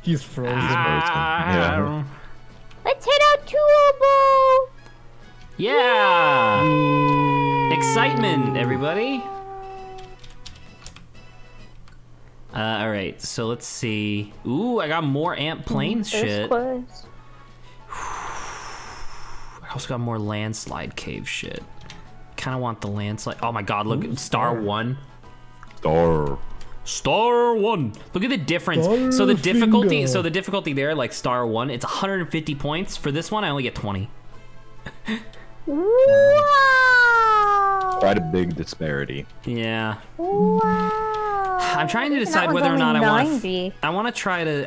He's frozen. Yeah. Let's head out to Obo! Yeah! Excitement, everybody. Alright, so let's see. Ooh, I got more Ant Plains shit. Quiz. I also got more Landslide Cave shit. Kinda want the Landslide. Oh my god, look at Star 1. Star 1. Look at the difference. So the difficulty, Starfinger. so the difficulty there, like Star 1, it's 150 points. For this one, I only get 20. Wow! Quite a big disparity. Yeah. Wow! I'm trying to That decide was whether or not I only want 90. I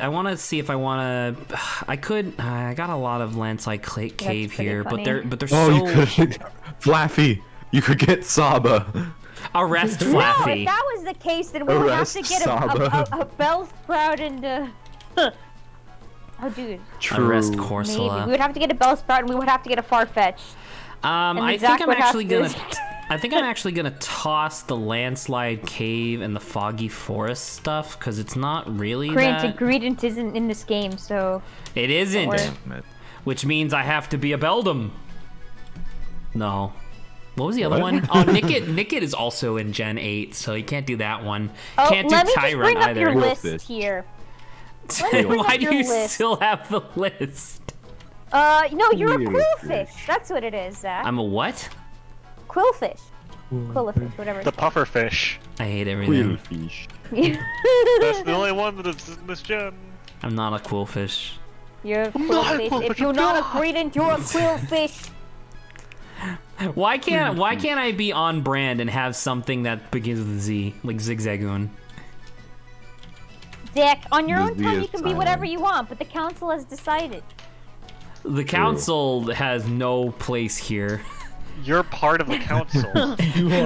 want to see if I want to. I got a lot of Landslide Cave pretty here, but funny. they're Oh, so you could. Flaffy! You could get Saba. arrest No, Flaffy. if that was the case, then we would have Arrest to get Saba. a Bellsprout and Oh, dude. Unrest Maybe. We Corsola. would have to get a Bellsprout and we would have to get a Farfetch. I Zach think I'm would have actually gonna. to- I think I'm actually gonna toss the landslide cave and the foggy forest stuff because it's not really Granted, that. Greedent isn't in this game, so... It isn't, worry. Damn it. which means I have to be a Beldum. No. What was the other What? one? Oh, Nickit is also in Gen 8, so you can't do that one. Oh, Can't do let me just Tyrant bring up either. your Will list fit. here. Let me bring Why up do your you list. still have the list? No, you're a Weird quillfish. fish. That's what it is, Zach. I'm a what? Quillfish. Quillfish, whatever The it's called. pufferfish. I hate everything. Quillfish. That's the only one that is in this gen. I'm not a quillfish. You're a not a quillfish. quillfish, If you're I'm not a not. Greedent, you're a quillfish. Why can't I be on brand and have something that begins with a Z, like Zigzagoon? Zach, on your The own Z time, is you can be whatever silent. you want, but the council has decided. The council has no place here. You're part of the council.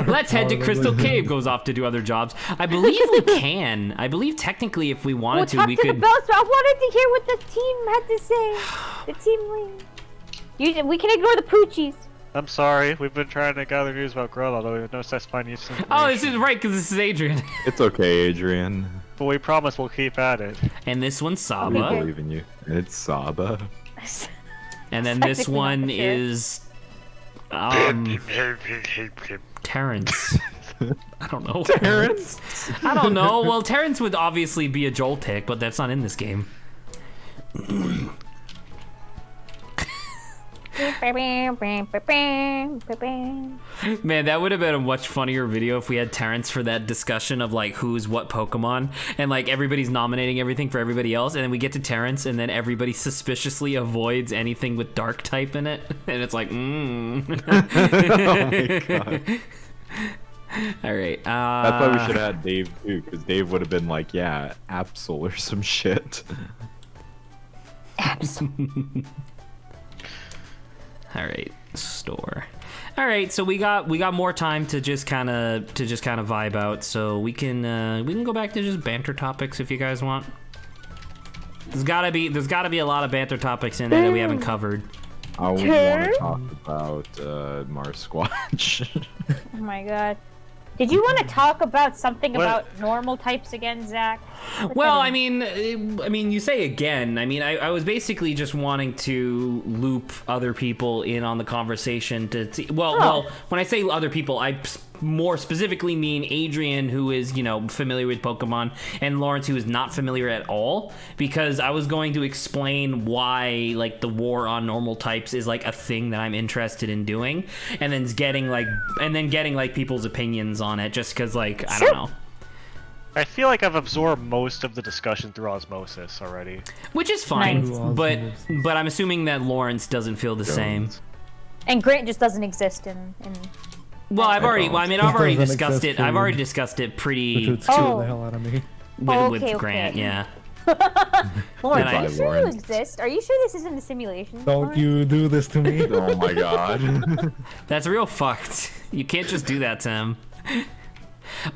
Let's head to Crystal Cave goes off to do other jobs. I believe we can. I believe technically if we We'll wanted to, talk we to could. the Bellsprout. I wanted to hear what the team had to say. The team lead. We can ignore the poochies. I'm sorry, we've been trying to gather news about Grub, although we have no specified news information. Oh, this is right because this is Adrian. It's okay, Adrian. But we promise we'll keep at it. And this one's We Saba. believe in you. It's Saba. And then this Technically one not sure. is Terrence. I don't know. Terrence? I don't know. Well, Terrence would obviously be a Joltik, but that's not in this game. Man, that would have been a much funnier video if we had Terrence for that discussion of like who's what Pokemon, and like everybody's nominating everything for everybody else, and then we get to Terrence, and then everybody suspiciously avoids anything with Dark type in it, and it's like, Oh my god. All right. That's why we should have had Dave too, because Dave would have been like, yeah, Absol or some shit. All right, store. All right, so we got more time to just kind of vibe out, so we can go back to just banter topics if you guys want. There's gotta be a lot of banter topics in there that we haven't covered. I would want to talk about Mars Squatch. Oh my god. Did you want to talk about something What? about normal types again, Zach? Well, I mean, you say again. I mean, I was basically just wanting to loop other people in on the conversation to see. Well, when I say other people, I more specifically mean Adrian, who is, familiar with Pokemon, and Lawrence, who is not familiar at all, because I was going to explain why, like, the war on normal types is, like, a thing that I'm interested in doing, and then getting people's opinions on it, just because, like, I don't know. I feel like I've absorbed most of the discussion through osmosis already. Which is fine, Nice. but I'm assuming that Lawrence doesn't feel the same. And Grant just doesn't exist in Well, I've already doesn't discussed exist it. I've for already you. discussed it Which pretty would scare the hell out of me. with Okay, Grant, okay. yeah. Lawrence, Then are I- you sure Lawrence. you exist? Are you sure this isn't a simulation? Don't Lawrence? you do this to me. Oh my god. That's real fucked. You can't just do that to him.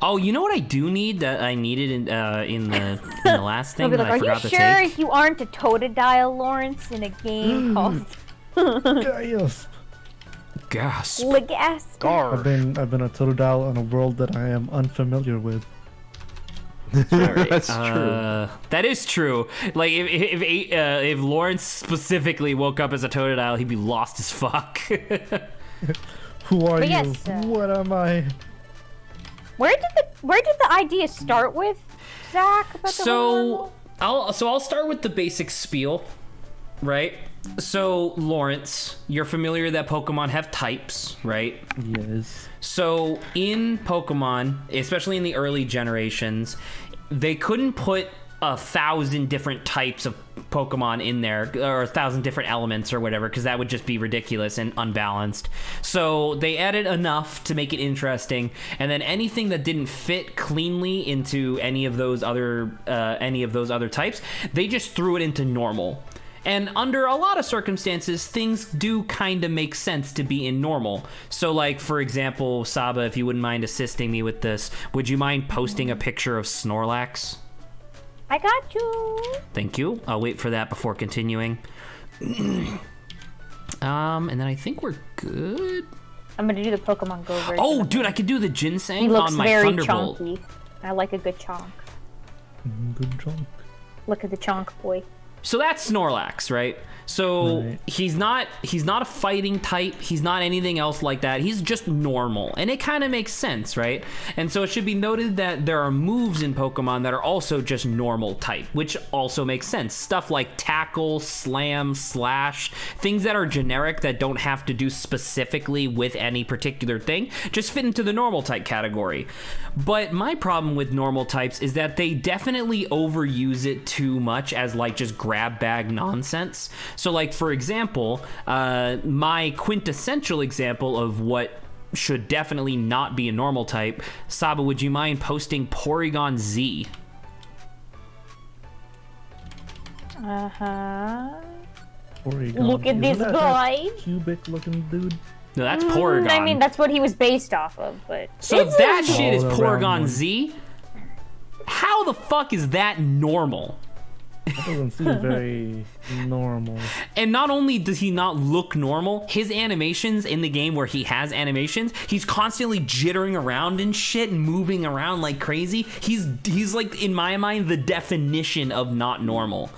Oh, you know what I do need that I needed in the last They'll thing be that like, I are forgot you to sure take? you aren't a Totodile, Lawrence, in a game called Yes. Gasp. Legasp? Gar. I've been a Totodile in a world that I am unfamiliar with. That's true. That is true. Like if Lawrence specifically woke up as a Totodile, he'd be lost as fuck. Who are But you? yes, What am I? Where did the idea start with, Zach? About the whole I'll start with the basic spiel, right? So Lawrence, you're familiar that Pokemon have types, right? Yes. So in Pokemon, especially in the early generations, they couldn't put 1,000 different types of Pokemon in there, or 1,000 different elements or whatever, because that would just be ridiculous and unbalanced. So they added enough to make it interesting, and then anything that didn't fit cleanly into any of those other types, they just threw it into normal. And under a lot of circumstances, things do kind of make sense to be in normal. So, like, for example, Saba, if you wouldn't mind assisting me with this, would you mind posting a picture of Snorlax? I got you. Thank you. I'll wait for that before continuing. And then I think we're good. I'm gonna do the Pokemon Go version. Oh, dude, I could do the ginseng He looks on my very Thunderbolt. chonky. I like a good chonk. Good chunk. Look at the chonk boy. So that's Snorlax, right? So Right. he's not a fighting type. He's not anything else like that. He's just normal, and it kind of makes sense, right? And so it should be noted that there are moves in Pokemon that are also just normal type, which also makes sense. Stuff like tackle, slam, slash, things that are generic that don't have to do specifically with any particular thing, just fit into the normal type category. But my problem with normal types is that they definitely overuse it too much as like just grab bag nonsense. So like, for example, my quintessential example of what should definitely not be a normal type, Saba, would you mind posting Porygon Z? Look at this guy. Cubic looking dude. No, that's Porygon. I mean, that's what he was based off of, but... So if that a- shit is All around Porygon one. Z, how the fuck is that normal? That doesn't seem very normal. And not only does he not look normal, his animations in the game where he has animations, he's constantly jittering around and shit and moving around like crazy. He's like, in my mind, the definition of not normal.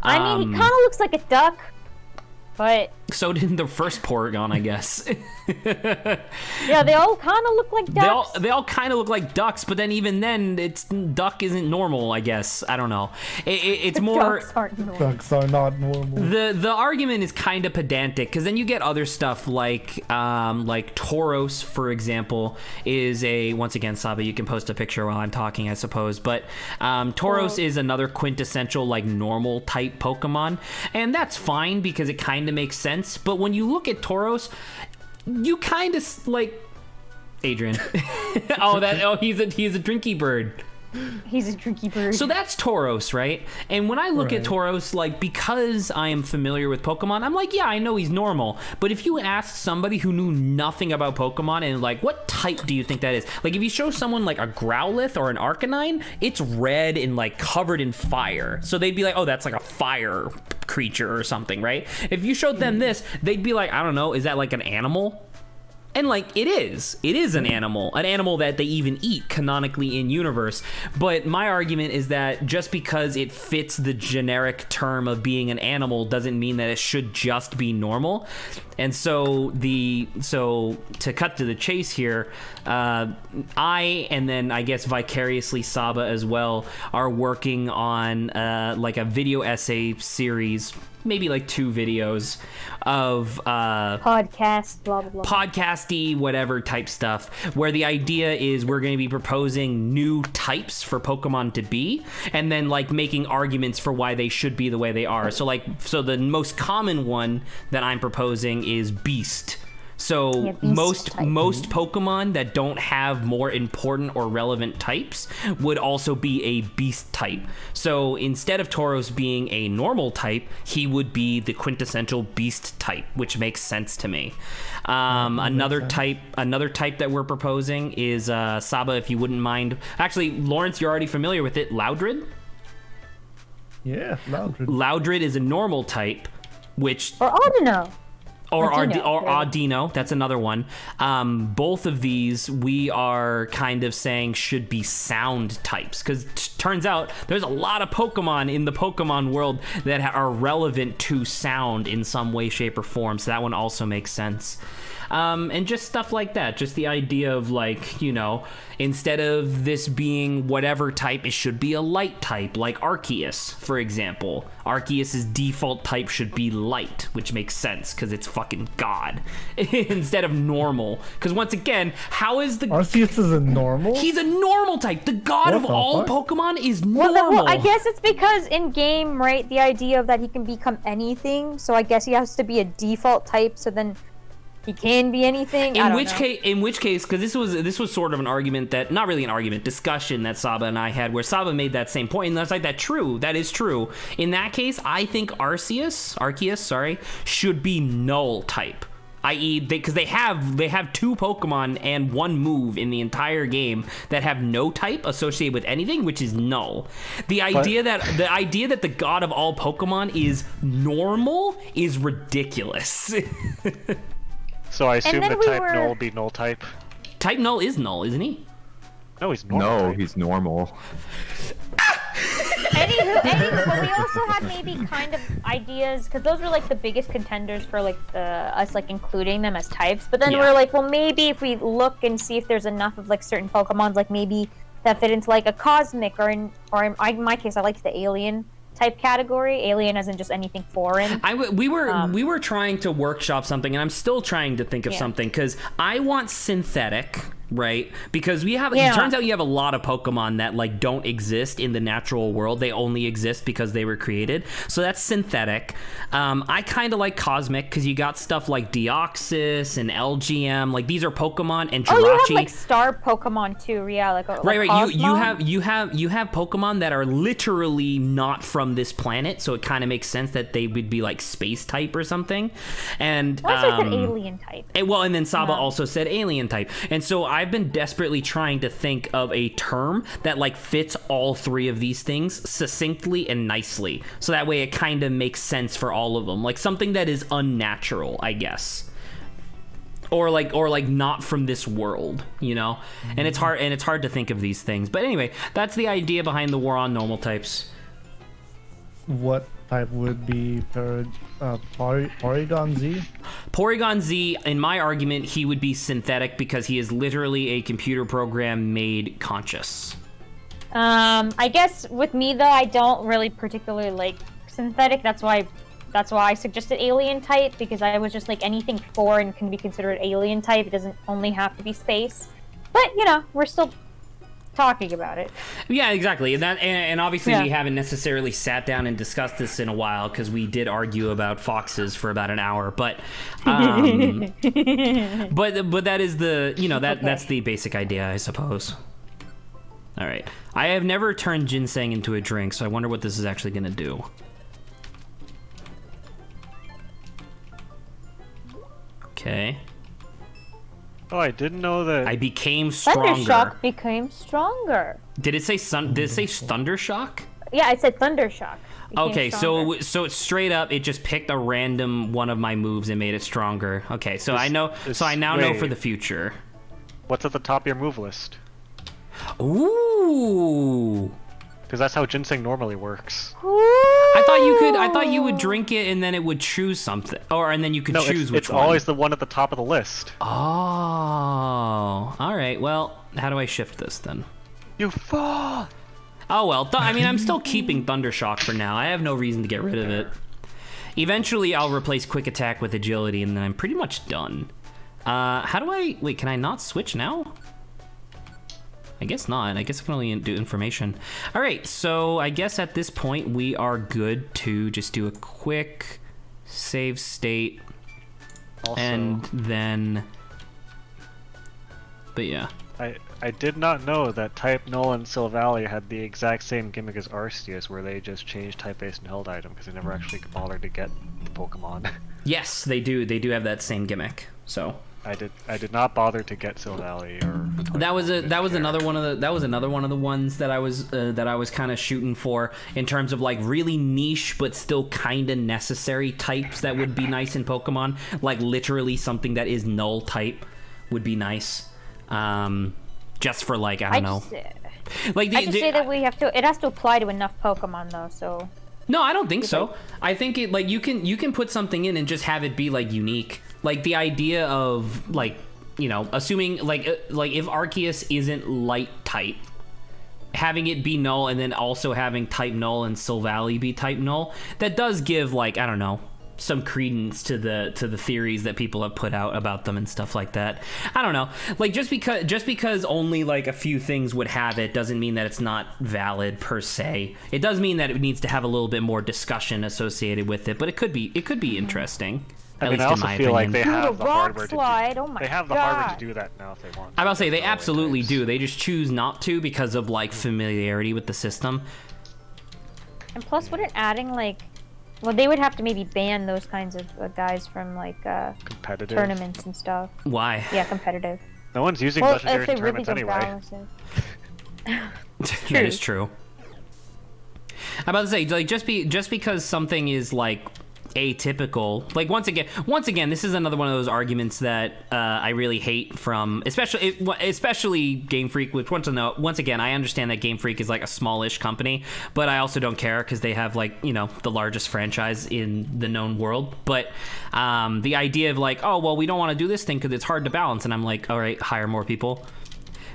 I mean, he kind of looks like a duck, but... So did the first Porygon, I guess. Yeah, they all kind of look like ducks. They all kind of look like ducks, but then even then, duck isn't normal, I guess. I don't know. It's more... Ducks aren't normal. Ducks are not normal. The argument is kind of pedantic because then you get other stuff like Tauros, for example, is a, once again, Saba, you can post a picture while I'm talking, I suppose, but Tauros is another quintessential like normal type Pokemon, and that's fine because it kind of makes sense. But when you look at Tauros, you kind of like Adrian. He's a drinky bird. He's a drinky bird. So that's Tauros, right? And when I look at Tauros, like, because I am familiar with Pokemon, I'm like, yeah, I know he's normal. But if you asked somebody who knew nothing about Pokemon and like, what type do you think that is? Like, if you show someone like a Growlithe or an Arcanine, it's red and like covered in fire. So they'd be like, oh, that's like a fire creature or something, right? If you showed them this, they'd be like, I don't know, is that like an animal? And like, it is an animal that they even eat canonically in universe. But my argument is that just because it fits the generic term of being an animal doesn't mean that it should just be normal. And so to cut to the chase here, I, and then I guess vicariously Saba as well, are working on like a video essay series, maybe like 2 videos of podcast, blah blah blah, podcasty whatever type stuff, where the idea is we're going to be proposing new types for Pokemon to be, and then like making arguments for why they should be the way they are. So the most common one that I'm proposing is Beast. So Yeah, beast most type. most Pokemon that don't have more important or relevant types would also be a beast type. So instead of Tauros being a normal type, he would be the quintessential beast type, which makes sense to me. Another type that we're proposing is Saba, if you wouldn't mind. Actually, Lawrence, you're already familiar with it. Loudred. Yeah, Loudred. Loudred is a normal type, which or Audino. Or Audino, Audino, that's another one. Both of these we are kind of saying should be sound types, because turns out there's a lot of Pokemon in the Pokemon world that are relevant to sound in some way, shape, or form, so that one also makes sense. And just stuff like that, just the idea of like, you know, instead of this being whatever type, it should be a light type, like Arceus, for example. Arceus's default type should be light, which makes sense because it's fucking God, instead of normal. Because once again, how is the Arceus is a normal? He's a normal type. The god What of the all fuck? Pokemon is Well, normal. I guess it's because in game, right, the idea of that he can become anything. So I guess he has to be a default type. So then he can be anything. In which case, because this was sort of an argument that, not really an argument, discussion that Saba and I had, where Saba made that same point, and that's like, that is true. In that case, I think Arceus, should be null type. i.e., because they have 2 Pokemon and 1 move in the entire game that have no type associated with anything, which is null. The idea that the god of all Pokemon is normal is ridiculous. So I assume then that we type were- null will be null type. Type null is null, isn't he? No, he's normal. No, type. he's normal. Anywho, but we also had maybe kind of ideas because those were like the biggest contenders for like us like including them as types. But then Yeah. we're like, well, maybe if we look and see if there's enough of like certain Pokemons, like maybe that fit into like a cosmic or in my case, I like the alien type category. Alien as in just anything foreign. We were trying to workshop something, and I'm still trying to think of something because I want synthetic. Right, because it turns out you have a lot of Pokemon that like don't exist in the natural world. They only exist because they were created. So that's synthetic. I kind of like cosmic because you got stuff like Deoxys and LGM. Like these are Pokemon and Jirachi. Oh, you have like star Pokemon too, yeah. Like Right. Cosmo? You have Pokemon that are literally not from this planet, so it kind of makes sense that they would be like space type or something. And I also said alien type. and then Saba also said alien type, and so I've been desperately trying to think of a term that like fits all 3 of these things succinctly and nicely, so that way it kind of makes sense for all of them, like something that is unnatural, I guess. Or like not from this world, you know? And it's hard to think of these things. But anyway, that's the idea behind the war on normal types. What type would be Porygon Z? Porygon Z, in my argument, he would be synthetic because he is literally a computer program made conscious. I guess with me though, I don't really particularly like synthetic. That's why I suggested alien type, because I was just like anything foreign can be considered alien type. It doesn't only have to be space. But you know, we're still talking about it. Yeah, exactly. And obviously we haven't necessarily sat down and discussed this in a while because we did argue about foxes for about an hour. But but that is the that's the basic idea, I suppose. All right. I have never turned ginseng into a drink, so I wonder what this is actually going to do. Okay. Oh, I didn't know that. I became stronger. Thundershock became stronger. Did it say Did it say Thundershock? Yeah, it said Thundershock. Okay, so it's straight up. It just picked a random one of my moves and made it stronger. Okay, so I know. So I now know for the future. What's at the top of your move list? Ooh. Because that's how ginseng normally works. I thought you would drink it and then it would choose something, and then you could choose which it's one. always the one at the top of the list. Oh, all right. Well, how do I shift this then? You fall. Oh well. I'm still keeping Thundershock for now. I have no reason to get rid of it. Eventually, I'll replace Quick Attack with Agility, and then I'm pretty much done. How do I wait? Can I not switch now? I guess not. I guess I can only do information. All right, so I guess at this point we are good to just do a quick save state. Also, and then... But yeah. I did not know that Type Null and Silvally had the exact same gimmick as Arceus, where they just changed type-based and held item, because they never actually bothered to get the Pokemon. Yes, they do. They do have that same gimmick, so... I did not bother to get Silvally or. That was another one of the ones that I was kind of shooting for in terms of like really niche but still kind of necessary types that would be nice in Pokemon. Like literally something that is null type would be nice. Just for like I don't know. Like I just say that it has to apply to enough Pokemon though. So. No, I don't think so. I think it like you can put something in and just have it be like unique. Like the idea of like, you know, assuming like if Arceus isn't light type, having it be null and then also having type null and Silvally be type null, that does give like, I don't know, some credence to the theories that people have put out about them and stuff like that. I don't know. Like just because only like a few things would have it doesn't mean that it's not valid per se. It does mean that it needs to have a little bit more discussion associated with it, but it could be interesting. I mean, I also feel like they have the hardware to do. Oh my they have the hardware to do that now if they want. I'm about to say they absolutely do. They just choose not to because of like familiarity with the system. And plus, wouldn't adding like Well, they would have to maybe ban those kinds of guys from like Competitive. tournaments and stuff. Why? Yeah, competitive. No one's using Well, legendary if they really tournaments don't anyway. balance it. That is true. I'm about to say, like, just because something is like atypical, like once again, this is another one of those arguments that I really hate from, especially Game Freak. Which once again, I understand that Game Freak is like a smallish company, but I also don't care because they have like the largest franchise in the known world. But the idea of like, oh well, we don't want to do this thing because it's hard to balance, and I'm like, all right, hire more people.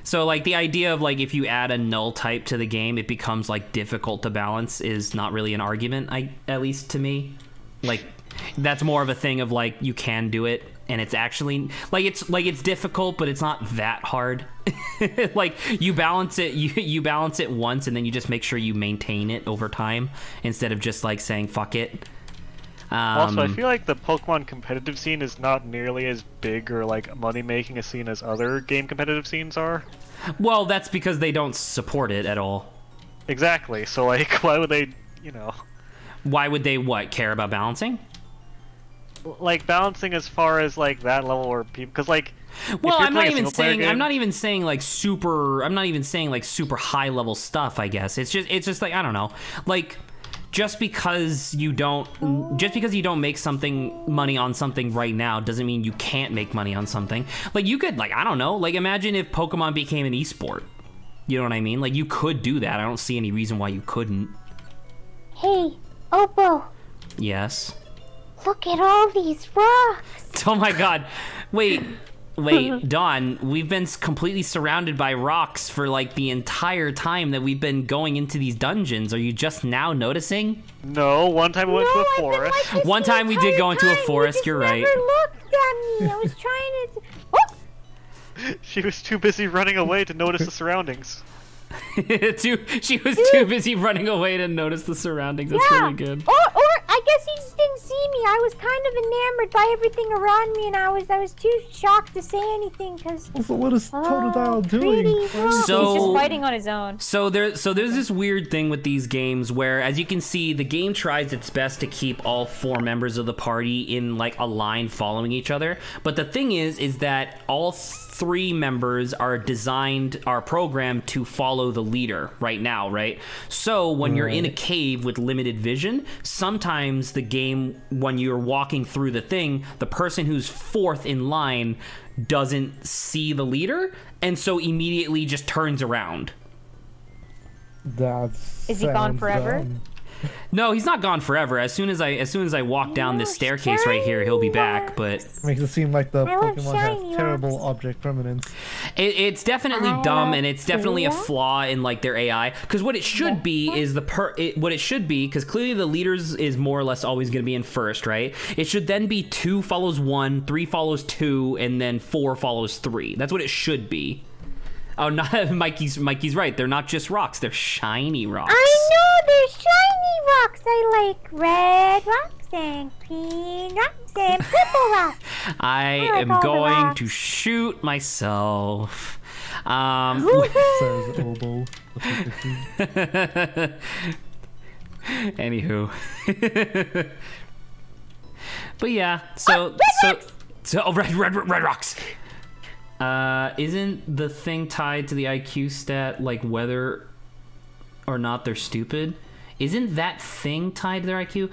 So, like, the idea of, like, if you add a null type to the game, it becomes, like, difficult to balance is not really an argument, at least to me. Like, that's more of a thing of, like, you can do it, and it's actually, it's difficult, but it's not that hard. Like, you balance it, you balance it once, and then you just make sure you maintain it over time, instead of just, like, saying, fuck it. Also, I feel like the Pokemon competitive scene is not nearly as big or like money-making a scene as other game competitive scenes are. Well, that's because they don't support it at all. Exactly. So like, why would they, Why would they care about balancing? Like balancing as far as like that level or people, because like. Well, I'm not even saying like super high level stuff. I guess it's just like I don't know, like. Just because you don't make money on something right now doesn't mean you can't make money on something. Like you could, like, I don't know, like imagine if Pokemon became an esport. You know what I mean? Like you could do that. I don't see any reason why you couldn't. Hey, Oppo. Yes. Look at all these rocks. Oh my god. Wait, Dawn, we've been completely surrounded by rocks for like the entire time that we've been going into these dungeons. Are you just now noticing? No, one time we went to a forest. Like one time we did go into a forest, you're right. You never looked at me. I was trying to... Oh! She was too busy running away to notice the surroundings. She was too busy running away to notice the surroundings. That's really good. Or I guess he just didn't see me. I was kind of enamored by everything around me, and I was too shocked to say anything because. Also, what is Totodile doing? So he's just fighting on his own. So there's this weird thing with these games where, as you can see, the game tries its best to keep all 4 members of the party in like a line following each other. But the thing is that all 3 members are programmed to follow the leader right now, right? So when you're in a cave with limited vision, sometimes the game, when you're walking through the thing, the person who's 4th in line doesn't see the leader, and so immediately just turns around. Is he gone forever? Dumb. No, he's not gone forever. As soon as I walk down this staircase right here, he'll be back. But Makes it seem like the Pokemon have terrible object permanence. it's definitely dumb, and it's definitely a flaw in like their AI. Because what it should be is what it should be, because clearly the leaders is more or less always going to be in first, right? It should then be 2 follows 1, 3 follows 2, and then 4 follows 3. That's what it should be. Oh, no, Mikey's right. They're not just rocks; they're shiny rocks. I know they're shiny rocks. I like red rocks and green rocks and purple rocks. I am going to shoot myself. Says Obo. Anywho. But yeah, so red rocks. Isn't the thing tied to the IQ stat like whether or not they're stupid? Isn't that thing tied to their IQ?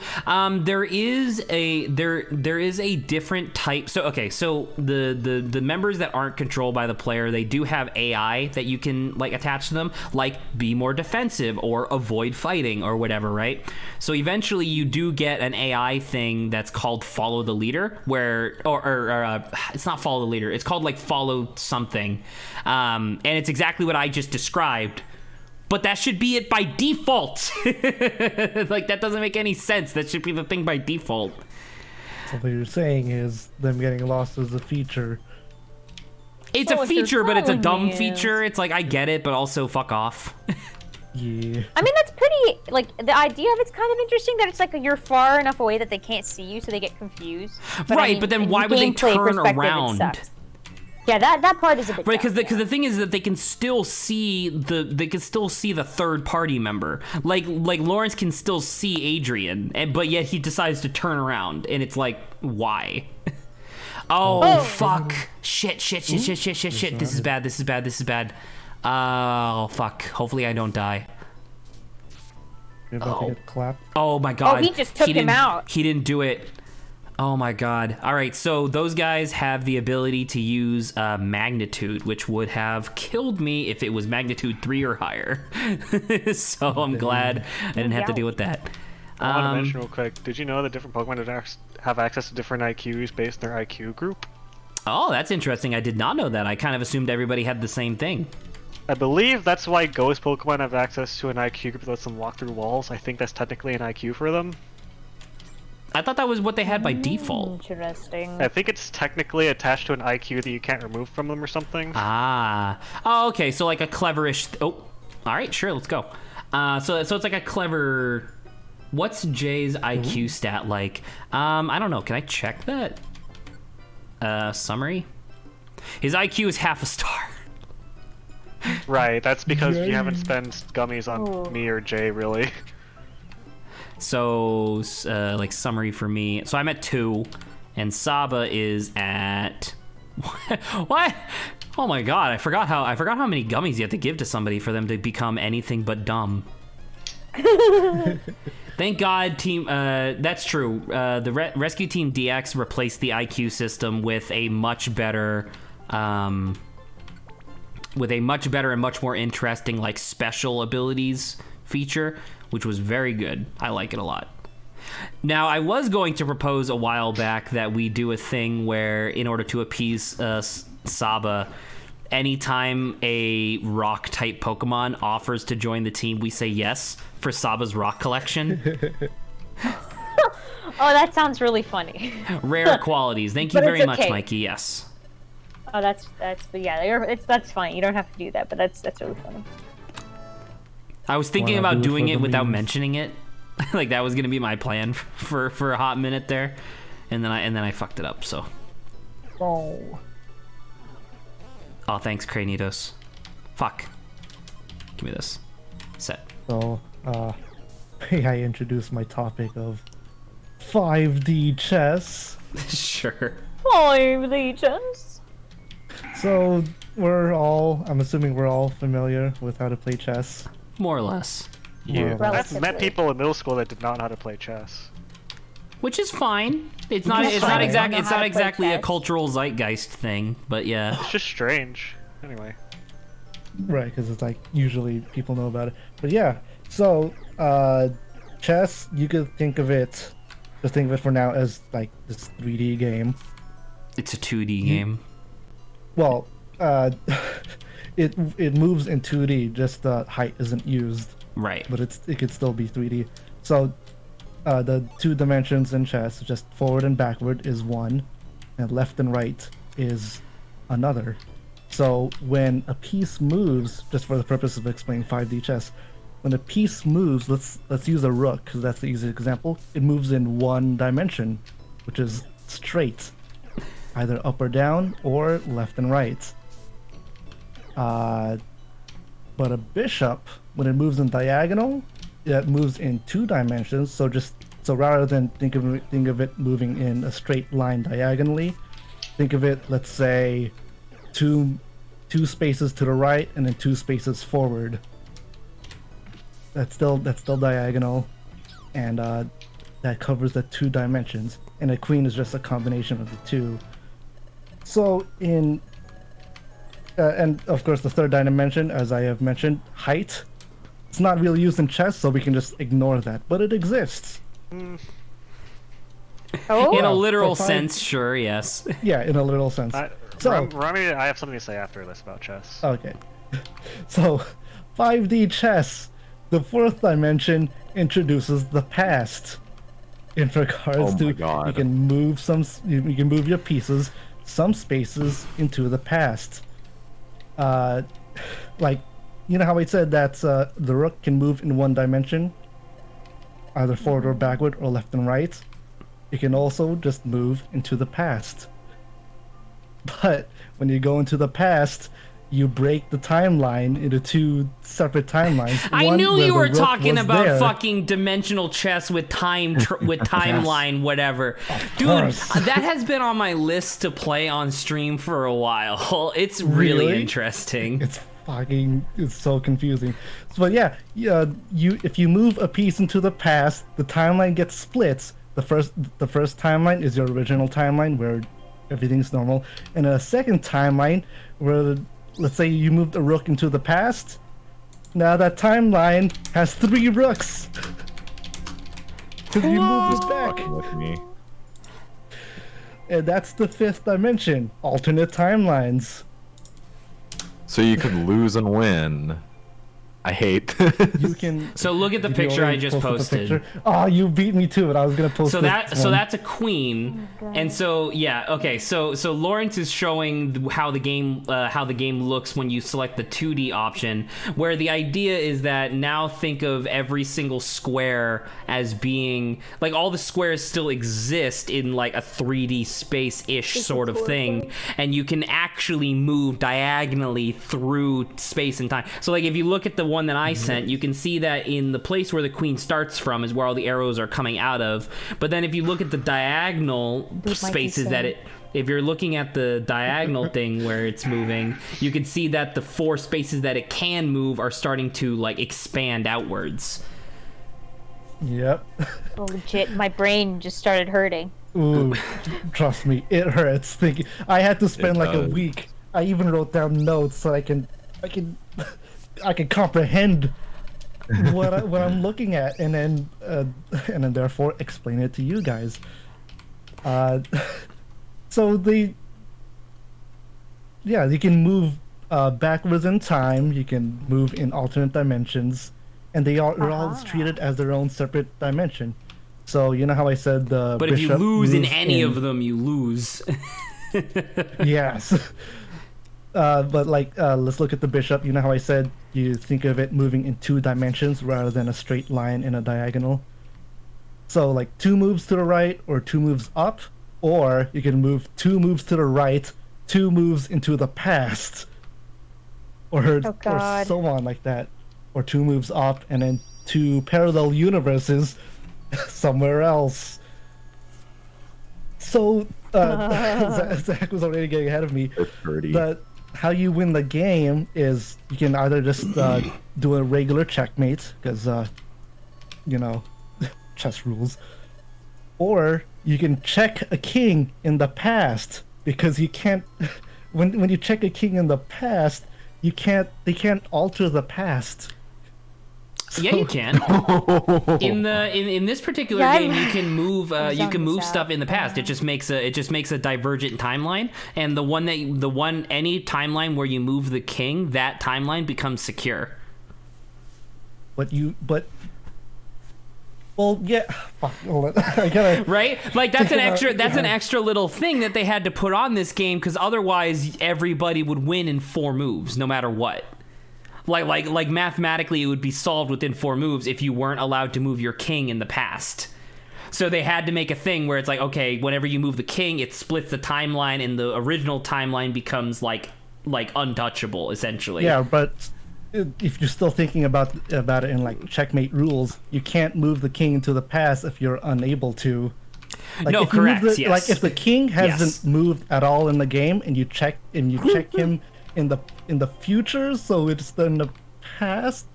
There is a different type. So okay, so the members that aren't controlled by the player, they do have AI that you can like attach to them, like be more defensive or avoid fighting or whatever, right? So eventually you do get an AI thing that's called follow the leader, where or it's not follow the leader, it's called like follow something, and it's exactly what I just described. But that should be it by default. Like, that doesn't make any sense. That should be the thing by default. So what you're saying is them getting lost as a feature. It's a feature, but it's a dumb feature. It's like, I get it, but also fuck off. Yeah. I mean, that's pretty, like, the idea of it's kind of interesting that it's like you're far enough away that they can't see you, so they get confused. But right, I mean, but then why would they turn around? Yeah, that part is a bit Right, because dumb, the thing is that they can still see the third party member. Like Lawrence can still see Adrian, but yet he decides to turn around, and it's like, why? Oh fuck! Shit! This is bad. Oh fuck! Hopefully I don't die. You're about to get clapped. Oh my god! he just took him didn't- out. He didn't do it. Oh my god. Alright, so those guys have the ability to use magnitude, which would have killed me if it was magnitude 3 or higher. So I'm glad I didn't have to deal with that. I want to mention real quick, did you know that different Pokemon have access to different IQs based on their IQ group? Oh, that's interesting. I did not know that. I kind of assumed everybody had the same thing. I believe that's why Ghost Pokemon have access to an IQ group that lets them walk through walls. I think that's technically an IQ for them. I thought that was what they had by default. Interesting. I think it's technically attached to an IQ that you can't remove from them or something. Ah. Oh, okay. So like a cleverish. Oh, all right. Sure. Let's go. So it's like a clever. What's Jay's IQ stat like? I don't know. Can I check that? Summary. His IQ is half a star. Right. That's because you haven't spent gummies on me or Jay, really. So, like summary for me. So I'm at 2, and Saba is at what? Oh my god! I forgot how many gummies you have to give to somebody for them to become anything but dumb. Thank God, team. That's true. The Rescue Team DX replaced the IQ system with a much better, and much more interesting like special abilities feature, which was very good. I like it a lot. Now, I was going to propose a while back that we do a thing where, in order to appease Saba, anytime a rock-type Pokemon offers to join the team, we say yes for Saba's rock collection. Oh, that sounds really funny. Rare qualities. Thank you But very it's much, okay. Mikey. Yes. Oh, but yeah, that's fine. You don't have to do that, but that's really funny. I was thinking Wanna about do it doing for it the without memes. mentioning it. Like that was gonna be my plan for a hot minute there, and then I fucked it up. So. Oh. Oh, thanks, Cranitos. Fuck. Give me this. Set. So, may I introduce my topic of 5D chess? Sure. 5D chess. So, I'm assuming we're all familiar with how to play chess. More or less. Yeah, Relatively. I've met people in middle school that did not know how to play chess. Which is fine. It's not. That's It's fine. not I exact. don't know It's how not to play exactly a chess. cultural zeitgeist thing. But yeah. It's just strange. Anyway. Right, because it's like usually people know about it. But yeah, so chess, you could think of it, just think of it for now as like this 3D game. It's a 2D game. Well, it moves in 2D, just the height isn't used, Right. but it could still be 3D. So the 2 dimensions in chess, just forward and backward is one, and left and right is another. So when a piece moves, just for the purpose of explaining 5D chess, when a piece moves, let's use a rook because that's the easiest example. It moves in one dimension, which is straight, either up or down or left and right. But a bishop, when it moves in diagonal, it moves in 2 dimensions. So rather than think of it moving in a straight line diagonally, think of it, let's say, two spaces to the right and then 2 spaces forward. That's still diagonal, and that covers the 2 dimensions. And a queen is just a combination of the 2. So and of course the 3rd dimension, as I have mentioned, height. It's not really used in chess, so we can just ignore that, but it exists. Oh, In a literal for 5 sense, sure. Yes. Yeah, in a literal sense. So- Rami, I have something to say after this about chess. Okay. So, 5D chess, the 4th dimension introduces the past. In regards Oh my to God. you can move your pieces some spaces into the past. Like, you know how I said that the rook can move in one dimension, either forward or backward or left and right. It can also just move into the past. But when you go into the past, you break the timeline into two separate timelines. I One knew where you the were rook talking was about there. fucking dimensional chess with with timeline, whatever. Dude, course. that has been on my list to play on stream for a while. It's really Really? interesting. It's so confusing. But yeah, if you move a piece into the past, the timeline gets split. The first timeline is your original timeline where everything's normal, and a second timeline where, let's say you moved a rook into the past. Now that timeline has 3 rooks. Because you moved it back. Fucking with me. And that's the 5th dimension. Alternate timelines. So you could lose and win. I hate You can. So look at the Did you picture I already just post the posted. picture? Oh, you beat me to it. I was gonna post. So this so one. that's a queen, and so yeah, okay. So Lawrence is showing how the game looks when you select the 2D option, where the idea is that now think of every single square as being like all the squares still exist in like a 3D space-ish sort of thing, and you can actually move diagonally through space and time. So like if you look at the one that I sent, you can see that in the place where the queen starts from is where all the arrows are coming out of. But then if you look at the diagonal spaces if you're looking at the diagonal thing where it's moving, you can see that the 4 spaces that it can move are starting to like expand outwards. Yep. Oh, legit, my brain just started hurting. Ooh, trust me, it hurts. Thinking I had to spend It like a does. week. I even wrote down notes so I can comprehend what I'm looking at, and then therefore explain it to you guys. So you can move backwards in time. You can move in alternate dimensions, and they're all treated as their own separate dimension. So you know how I said the But if you bishop lose in moves any of them, you lose. Yes. But like, let's look at the bishop. You know how I said you think of it moving in 2 dimensions rather than a straight line in a diagonal? So like 2 moves to the right or 2 moves up, or you can move 2 moves to the right, 2 moves into the past, or God. so on like that, or 2 moves up and then 2 parallel universes somewhere else. So Zach was already getting ahead of me. It's pretty. But how you win the game is you can either just do a regular checkmate because chess rules, or you can check a king in the past because you can't. When you check a king in the past, they can't alter the past. Yeah, you can. In this particular Yeah, game, you can move zoned this stuff out. in the past. It just makes a divergent timeline, and any timeline where you move the king, that timeline becomes secure. Well, yeah. Fuck, hold on. I gotta. Right? Like that's Think an extra little thing that they had to put on this game because otherwise everybody would win in 4 moves no matter what. Like mathematically it would be solved within 4 moves if you weren't allowed to move your king in the past. So they had to make a thing where it's like, okay, whenever you move the king, it splits the timeline and the original timeline becomes like untouchable essentially. Yeah, but if you're still thinking about it in like checkmate rules, you can't move the king into the past if you're unable to. Like, No, if you move correct, yes. Like if the king hasn't Yes. moved at all in the game, and you check him in the future, so it's in the past.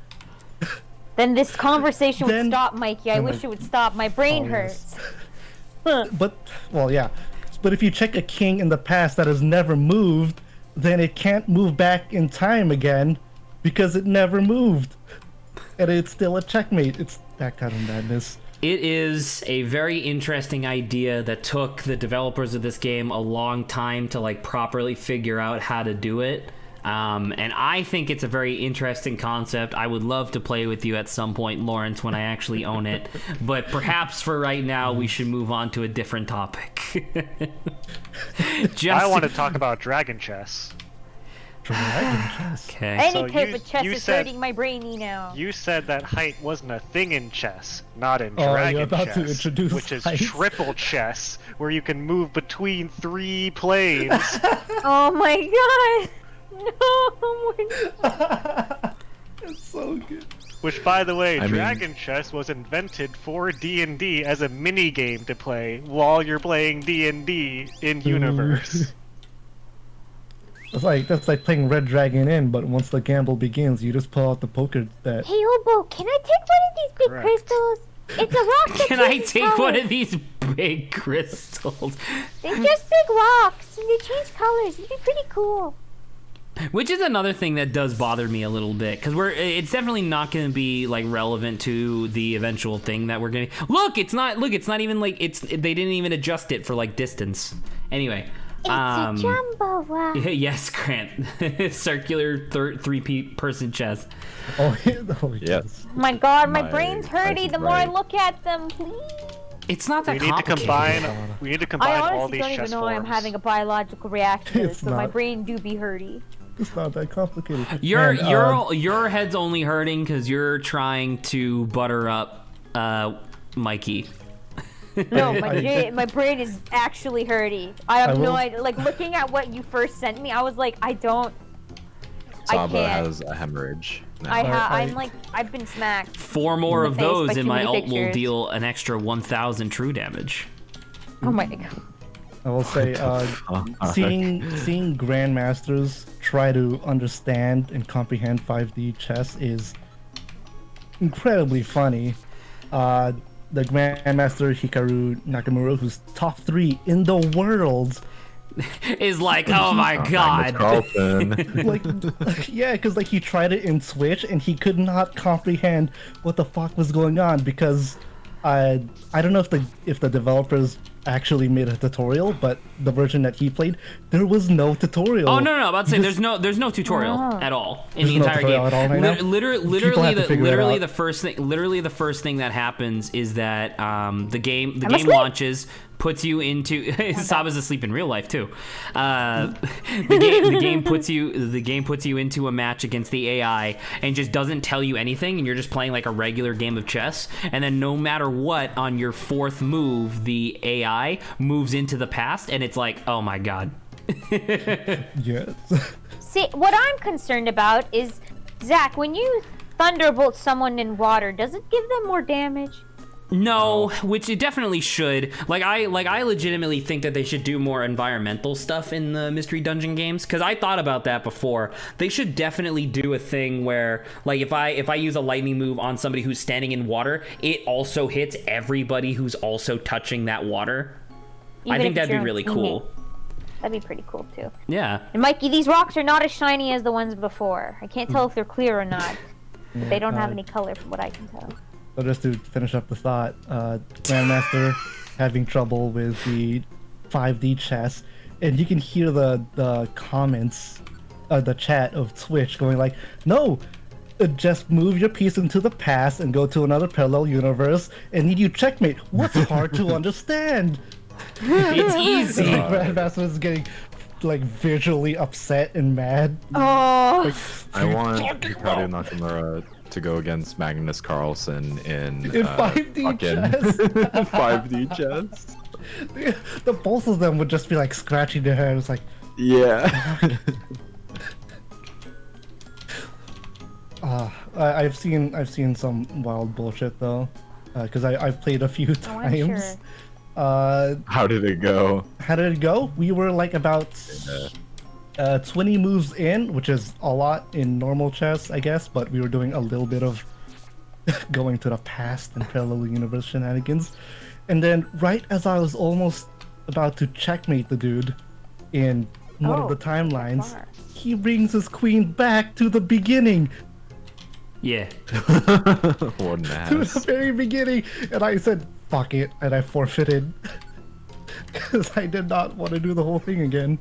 Then this conversation Then- would stop, Mikey. I wish it would stop. My brain Oh, yes. hurts. But well, yeah. But if you check a king in the past that has never moved, then it can't move back in time again because it never moved, and it's still a checkmate. It's that kind of madness. It is a very interesting idea that took the developers of this game a long time to like properly figure out how to do it. And I think it's a very interesting concept. I would love to play with you at some point, Lawrence, when I actually own it. But perhaps for right now, we should move on to a different topic. I want to talk about dragon chess. Dragon chess. Okay. Any So type you- of chess you is said- hurting my brainy now. You said that height wasn't a thing in chess, not in Oh, dragon you're about chess, to introduce which is height? triple chess, where you can move between 3 planes. Oh my god! No! It's so good. Which, by the way, I mean- dragon chess was invented for D&D as a mini game to play while you're playing D&D in universe. That's like playing Red Dragon Inn, but once the gamble begins, you just pull out the poker that. Hey, Obo, can I take one of these big Correct. crystals? It's a rock that Can I changes take one colors. of these big crystals? They're just big rocks, and they change colors. It'd be pretty cool. Which is another thing that does bother me a little bit, because it's definitely not going to be like relevant to the eventual thing that we're going to. Look, it's not even like they didn't even adjust it for like distance. Anyway, It's a jumbo rock. yes, Grant, circular three-person chess. Oh, Yes. Oh my god, my My brain's hurty eyes the more I right. look at them, please. It's not that We need to complicated. combine. We need to I combine all honestly these don't even chess know forms. I'm having a biological reaction to this, It's but my not. brain do be hurty. It's not that complicated. Your head's only hurting because you're trying to butter up Mikey. No, I- my brain is actually hurty. I have I no will- idea. Like, looking at what you first sent me, I was like, I Saba can't. has a hemorrhage. Now. I'm like, I've been smacked. 4 more In of the face those, by and too my many ult will pictures. deal an extra 1,000 true damage. Oh my god. I will say, seeing grandmasters try to understand and comprehend 5D chess is incredibly funny. The grandmaster Hikaru Nakamura, who's top 3 in the world, Is like, oh my Magnus god. Carlsen. like, yeah, because like he tried it in Switch and he could not comprehend what the fuck was going on because I don't know if the developers actually made a tutorial, but the version that he played, there was no tutorial. Oh no, about to say there's no tutorial at all in the There's no entire game. tutorial at all right now? People have to figure it out. Literally the first thing that happens is that the game asleep. launches, puts you into Saba's asleep in real life too. The game puts you into a match against the AI and just doesn't tell you anything, and you're just playing like a regular game of chess. And then no matter what, on your 4th move, the AI moves into the past, and it's like, oh my god. Yes. See, what I'm concerned about is, Zach, when you thunderbolt someone in water, does it give them more damage? No, which it definitely should. Like I legitimately think that they should do more environmental stuff in the mystery dungeon games, because I thought about that before. They should definitely do a thing where, like, if I use a lightning move on somebody who's standing in water, it also hits everybody who's also touching that water. I Even think if that'd be you're really on cool. That'd be pretty cool too. Yeah. And Mikey, these rocks are not as shiny as the ones before. I can't tell if they're clear or not. But they don't have any color from what I can tell. So just to finish up the thought, Grandmaster having trouble with the 5D chess, and you can hear the comments, the chat of Twitch going like, no, just move your piece into the past and go to another parallel universe, and need you checkmate. What's hard to understand? It's easy. Grandmaster is getting like visually upset and mad. Oh, I want Hikaru Nakamura to go against Magnus Carlsen in 5D fucking chess. 5D chess. The both of them would just be like scratching their heads like, Yeah. I've seen some wild bullshit though, because I've played a few oh, I'm times. sure. How did it go? How did it go? We were like about 20 moves in, which is a lot in normal chess, I guess, but we were doing a little bit of going to the past and parallel universe shenanigans. And then right as I was almost about to checkmate the dude in one of the timelines, far. he brings his queen back to the beginning. Yeah. What an To the ass. very beginning, and I said fuck it, and I forfeited because I did not want to do the whole thing again.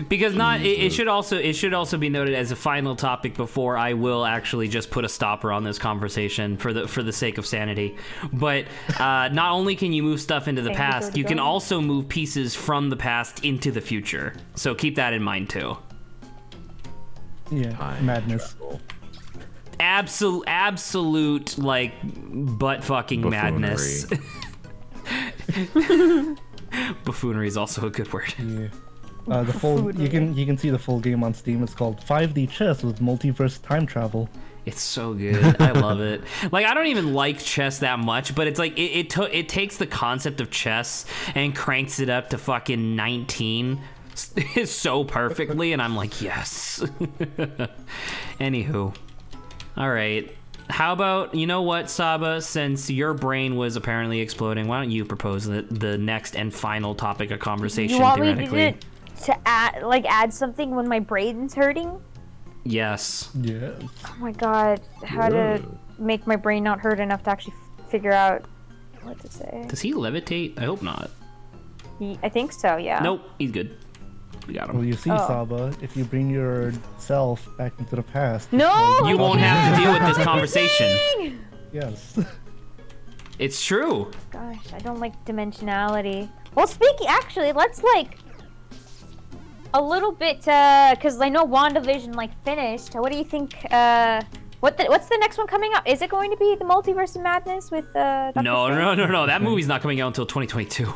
Because it should also be noted as a final topic before I will actually just put a stopper on this conversation for the sake of sanity. But not only can you move stuff into the Thank you past, for you can going. also move pieces from the past into the future. So keep that in mind too. Yeah, Time madness. travel. Absolute like butt fucking madness. Buffoonery is also a good word. Yeah. The full you can see the full game on Steam. It's called 5D chess with multiverse time travel. It's so good. I love it. Like, I don't even like chess that much, but it's like it takes the concept of chess and cranks it up to fucking 19 so perfectly, and I'm like, yes. Anywho, all right. How about, you know what, Saba? Since your brain was apparently exploding, why don't you propose the next and final topic of conversation? You want me theoretically? to add something when my brain's hurting? Yes. Yes. Oh my god, how to make my brain not hurt enough to actually figure out what to say. Does he levitate? I hope not. I think so, yeah. Nope, he's good. We got him. Well, you see, Saba, if you bring yourself back into the past. No! You won't have to deal with this conversation. Yes. It's true. Gosh, I don't like dimensionality. Well, actually, let's like a little bit, because I know WandaVision like finished. What do you think? What's the next one coming up? Is it going to be the Multiverse of Madness with Dr. No. Strange? That movie's not coming out until 2022.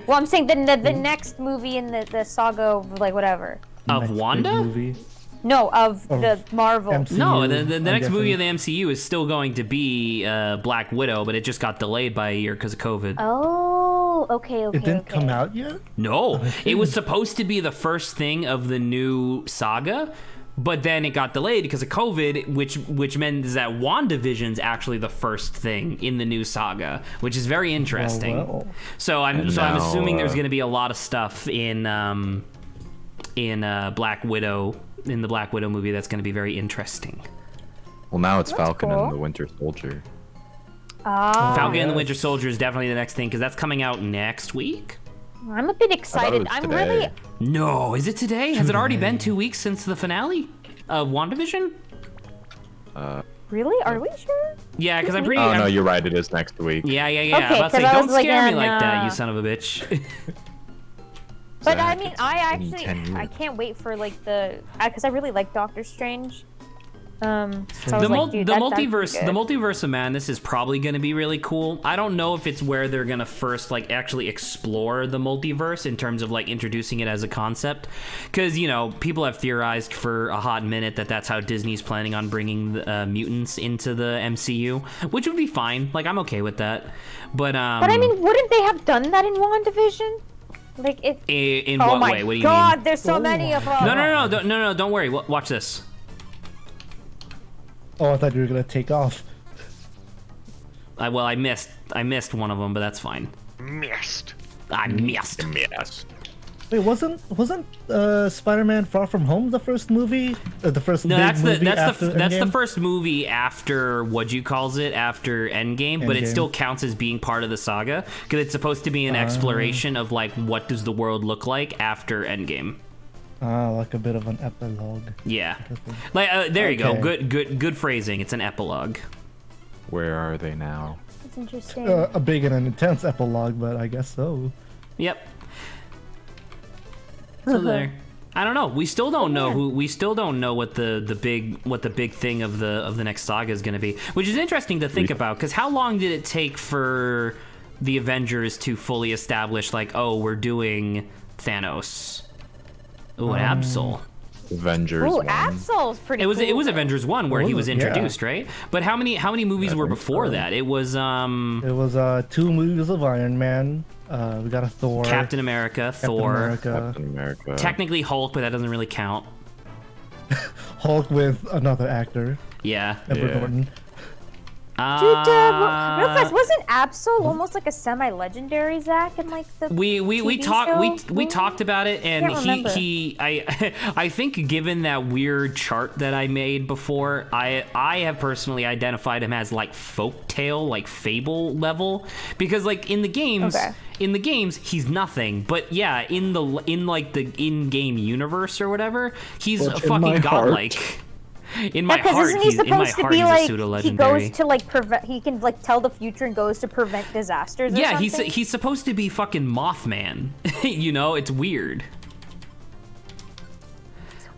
Well, I'm saying the next movie in the saga of like whatever. Of Next big Wanda? movie. No, of the Marvel. MCU, No, the I'm next movie of guessing. the MCU is still going to be Black Widow, but it just got delayed by a year because of COVID. Oh, okay. It didn't come out yet? No, it was supposed to be the first thing of the new saga, but then it got delayed because of COVID, which meant that WandaVision's actually the first thing in the new saga, which is very interesting. Well. So I'm And I'm now, assuming there's going to be a lot of stuff in Black Widow, in the Black Widow movie, that's going to be very interesting. Well, now it's Falcon cool. and the Winter Soldier. Ah, Falcon and the yes. Winter Soldier is definitely the next thing because that's coming out next week. I'm a bit excited. was I'm today. really. No, is it today? Has it already been 2 weeks since the finale of WandaVision? Really? Are we sure? Yeah, because I'm pretty. Oh no, you're right. It is next week. Yeah. Okay, I'm about to say, 'cause I don't was like, scare me yeah, like that, nah. you son of a bitch. But I Zach, mean, it's I been actually, 10 years. I can't wait for like because I really like Doctor Strange. So I the was like, dude, that'd be multiverse, good. the multiverse of madness is probably going to be really cool. I don't know if it's where they're going to first like actually explore the multiverse in terms of like introducing it as a concept, because people have theorized for a hot minute that that's how Disney's planning on bringing the, mutants into the MCU, which would be fine. Like I'm okay with that, but But I mean, wouldn't they have done that in WandaVision? Like it. in Oh what my way? What do you God! mean? There's so many of them. No, don't worry. Watch this. Oh, I thought you were gonna take off. I missed one of them, but that's fine. Missed. I missed. Yes. Wait, wasn't Spider-Man: Far From Home the first movie? The first No, big movie after that's the Endgame? first movie after after Endgame, but it Endgame. still counts as being part of the saga because it's supposed to be an exploration of like what does the world look like after Endgame. Like a bit of an epilogue. Yeah, like there you go. Okay. Good phrasing. It's an epilogue. Where are they now? It's interesting. A big and an intense epilogue, but I guess so. Yep. So there. I don't know. We still don't know who. We still don't know what the big thing of the next saga is going to be, which is interesting to think about. Because how long did it take for the Avengers to fully establish, like, oh, we're doing Thanos? Ooh, an Absol. Avengers. Ooh, 1. Absol's pretty. It was cool. Avengers 1 where he was Yeah. introduced, right? But how many movies were think before so. that? It was It was 2 movies of Iron Man. We got a Thor. Captain America, Thor, America, Captain America. technically Hulk, but that doesn't really count. Hulk with another actor, Yeah. Edward Yeah. Norton. Dude, real fast, wasn't Absol almost like a semi-legendary Zach in like the We TV talked show? we talked about it, and Can't remember. I think given that weird chart that I made before, I have personally identified him as like folktale, like fable level, because like in the games. Okay. In the games, he's nothing, but yeah, in like the in-game universe or whatever, he's But a in my fucking heart. godlike. In my Because heart, isn't he he's in my supposed to heart be he's a like pseudo he legendary. goes to like prevent? He can like tell the future and goes to prevent disasters. Or Yeah, something? he's supposed to be fucking Mothman. It's weird.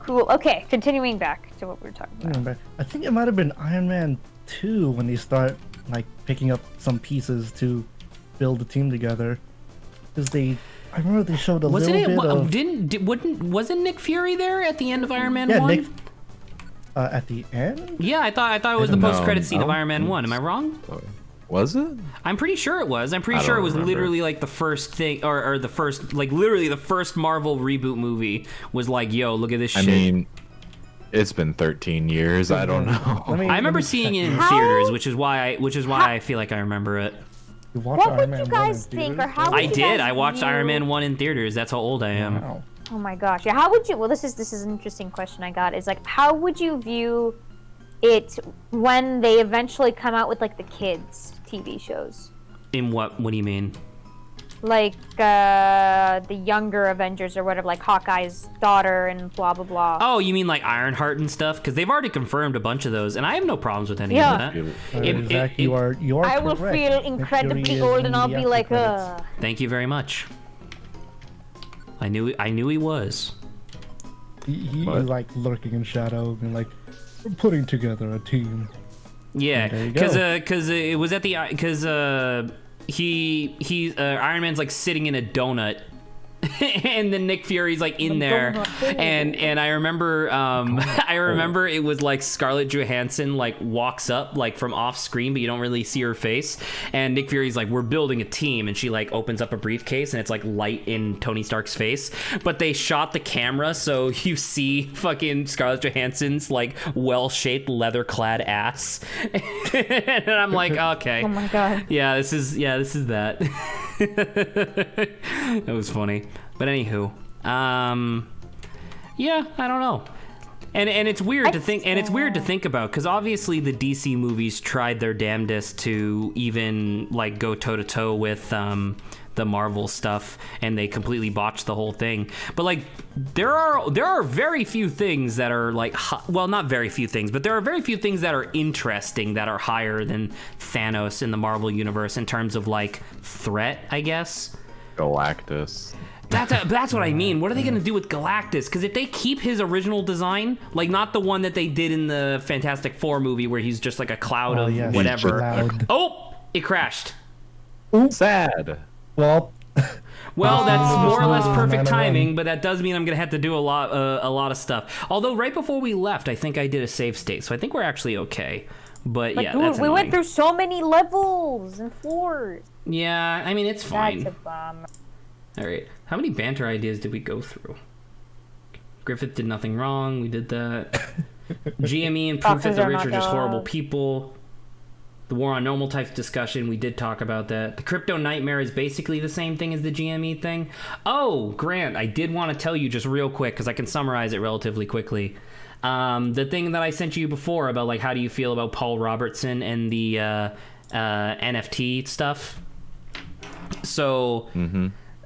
Cool. Okay, continuing back to what we were talking about. Remember, I think it might have been Iron Man 2 when they start like picking up some pieces to build a team together. Because I remember they showed a Wasn't little it? bit of... Wasn't Nick Fury there at the end of Iron Man Yeah, 1? Nick... at the end? Yeah, I thought it was the No, post-credit scene I of don't Iron Man think 1. Am I wrong? Was it? I'm pretty sure it was. I'm pretty I sure it don't was remember. literally like the first thing, or the first, like literally the first Marvel reboot movie was like, yo, look at this shit. I mean, it's been 13 years. I don't know. I remember seeing it in How- theaters, which is why I feel like I remember it. You watched What Iron would Man you 1 in guys think, or theaters? how would I you did. guys I watched view- Iron Man 1 in theaters. That's how old I am. Wow. Oh my gosh. Yeah, how would you? Well, this is an interesting question I got. Is like, how would you view it when they eventually come out with like the kids TV shows, In what? What do you mean? like the younger Avengers or whatever, like Hawkeye's daughter and blah blah blah. Oh, you mean like Ironheart and stuff? Because they've already confirmed a bunch of those, and I have no problems with any Yeah. of that. Zach, you are I will correct. feel Nick incredibly Fury is old in and I'll the be after like, credits. Thank you very much. I knew he was. He What? is like lurking in shadow and like, we're putting together a team. Yeah, There you because go. it was at the because Iron Man's like sitting in a donut. And then Nick Fury's like in there, and I remember it was like Scarlett Johansson like walks up like from off screen, but you don't really see her face. And Nick Fury's like, "We're building a team," and she like opens up a briefcase, and it's like light in Tony Stark's face. But they shot the camera so you see fucking Scarlett Johansson's like well-shaped leather-clad ass, and I'm like, okay, oh my god. yeah, this is that. That was funny. But anywho, yeah, I don't know. And it's weird to think about, because obviously the DC movies tried their damnedest to even like go toe to toe with the Marvel stuff, and they completely botched the whole thing. But like there are very few things that are like well, not very few things, but there are very few things that are interesting that are higher than Thanos in the Marvel universe in terms of like threat, I guess. Galactus. That's what I mean. What are they going to do with Galactus? Because if they keep his original design, like not the one that they did in the Fantastic Four movie where he's just like a cloud of yes, whatever. cloud. Oh, it crashed. Sad. Well, Well, that's more or less perfect 9/11. timing, but that does mean I'm going to have to do a lot of stuff. Although right before we left, I think I did a save state, so I think we're actually okay. But Like, yeah, dude, that's we went annoying. through so many levels and floors. Yeah, I mean, it's fine. That's a bummer. All right. How many banter ideas did we go through? Griffith did nothing wrong. We did that. GME and proof that Foxes the are rich not are just horrible dogs. people. The war on normal types discussion, we did talk about that. The crypto nightmare is basically the same thing as the GME thing. Oh, Grant, I did want to tell you just real quick, because I can summarize it relatively quickly. The thing that I sent you before about like how do you feel about Paul Robertson and the NFT stuff. So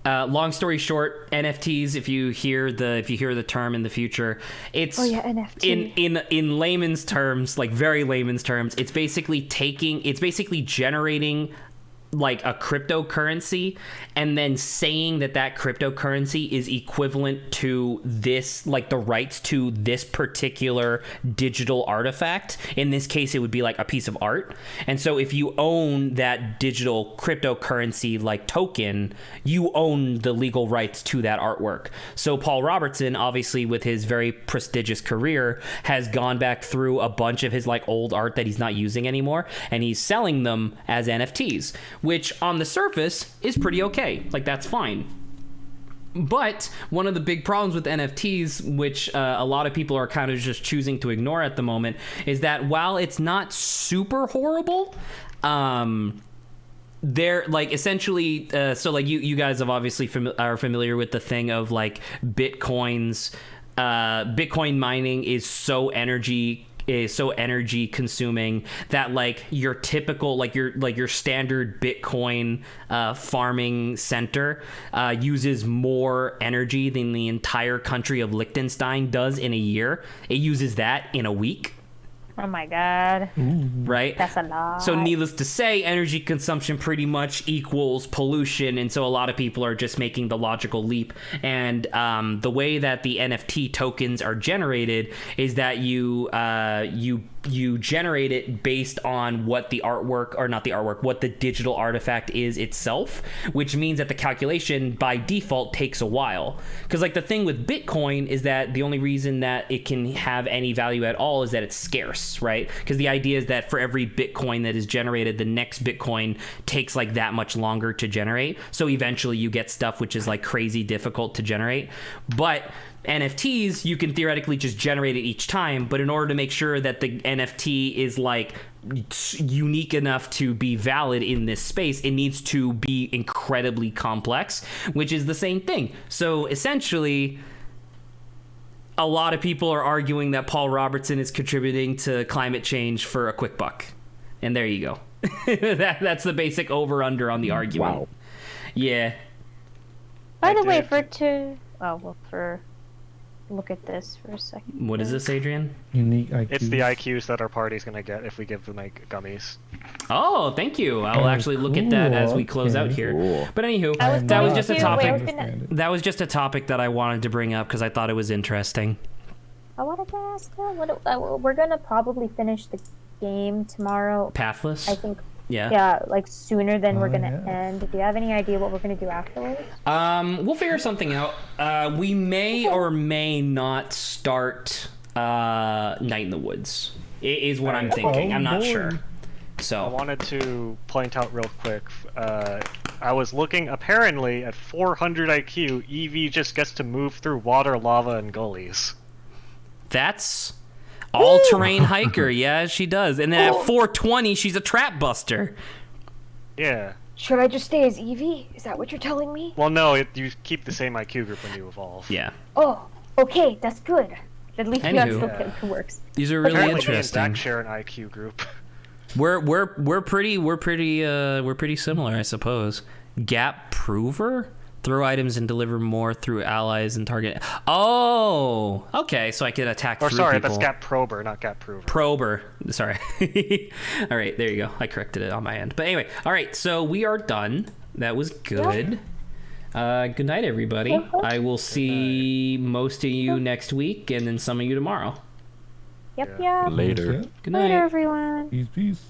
long story short, NFTs, if you hear the term in the future, it's NFT. in layman's terms, like very layman's terms, it's basically generating like a cryptocurrency and then saying that cryptocurrency is equivalent to this, like the rights to this particular digital artifact. In this case, it would be like a piece of art. And so if you own that digital cryptocurrency like token, you own the legal rights to that artwork. So Paul Robertson, obviously with his very prestigious career, has gone back through a bunch of his like old art that he's not using anymore, and he's selling them as NFTs, which on the surface is pretty okay. Like, that's fine. But one of the big problems with NFTs, which a lot of people are kind of just choosing to ignore at the moment, is that while it's not super horrible, they're like essentially so like you guys have obviously are familiar with the thing of like Bitcoin mining is so energy consuming that like your typical like your standard Bitcoin farming center uses more energy than the entire country of Liechtenstein does in a year. It uses that in a week. Oh my god. right? That's a lot. So needless to say, energy consumption pretty much equals pollution, and so a lot of people are just making the logical leap. And the way that the NFT tokens are generated is that you generate it based on what the artwork, or not the artwork, what the digital artifact is itself, which means that the calculation by default takes a while. Because like the thing with Bitcoin is that the only reason that it can have any value at all is that it's scarce, right? Because the idea is that for every Bitcoin that is generated, the next Bitcoin takes like that much longer to generate. So eventually you get stuff which is like crazy difficult to generate. But NFTs, you can theoretically just generate it each time, but in order to make sure that the NFT is like unique enough to be valid in this space, it needs to be incredibly complex, which is the same thing. So essentially, a lot of people are arguing that Paul Robertson is contributing to climate change for a quick buck. And there you go. That's the basic over-under on the argument. Wow. Yeah. By the way, look at this for a second. What is this, Adrian? Unique IQs. It's the IQs that our party's gonna get if we give them like gummies. Oh, thank you. I'll actually look at that as we close out here. Cool. But anywho, I was that was going just a to- topic. wait, I was gonna- That was just a topic that I wanted to bring up because I thought it was interesting. I wanted to ask we're gonna probably finish the game tomorrow. Pathless? I think. Yeah. Yeah, like sooner than we're Oh, gonna yeah. end. Do you have any idea what we're gonna do afterwards? We'll figure something out. We may or may not start Night in the Woods. Is what I'm thinking. I'm not sure. I So wanted to point out real quick. I was looking. Apparently, at 400 IQ, Eevee just gets to move through water, lava, and gullies. that's all-terrain hiker. Yeah, she does. And then at 420, she's a trap buster. Yeah. Should I just stay as Eevee? Is that what you're telling me? Well, no, you keep the same IQ group when you evolve. Yeah. Oh, okay, that's good. At least that Anywho. still works. These are really Apparently, me and interesting. Zach share an IQ group. We're pretty similar, I suppose. Gap prover? Throw items and deliver more through allies and target. Oh, okay. So I can attack Or through sorry, people. that's Gap Prober, not Gap Prover. Prober. Sorry. All right, there you go. I corrected it on my end. But anyway, all right. So we are done. That was good. Good night, everybody. I will see most of you next week, and then some of you tomorrow. Yep. Later. Good night. Later, everyone. Peace, peace.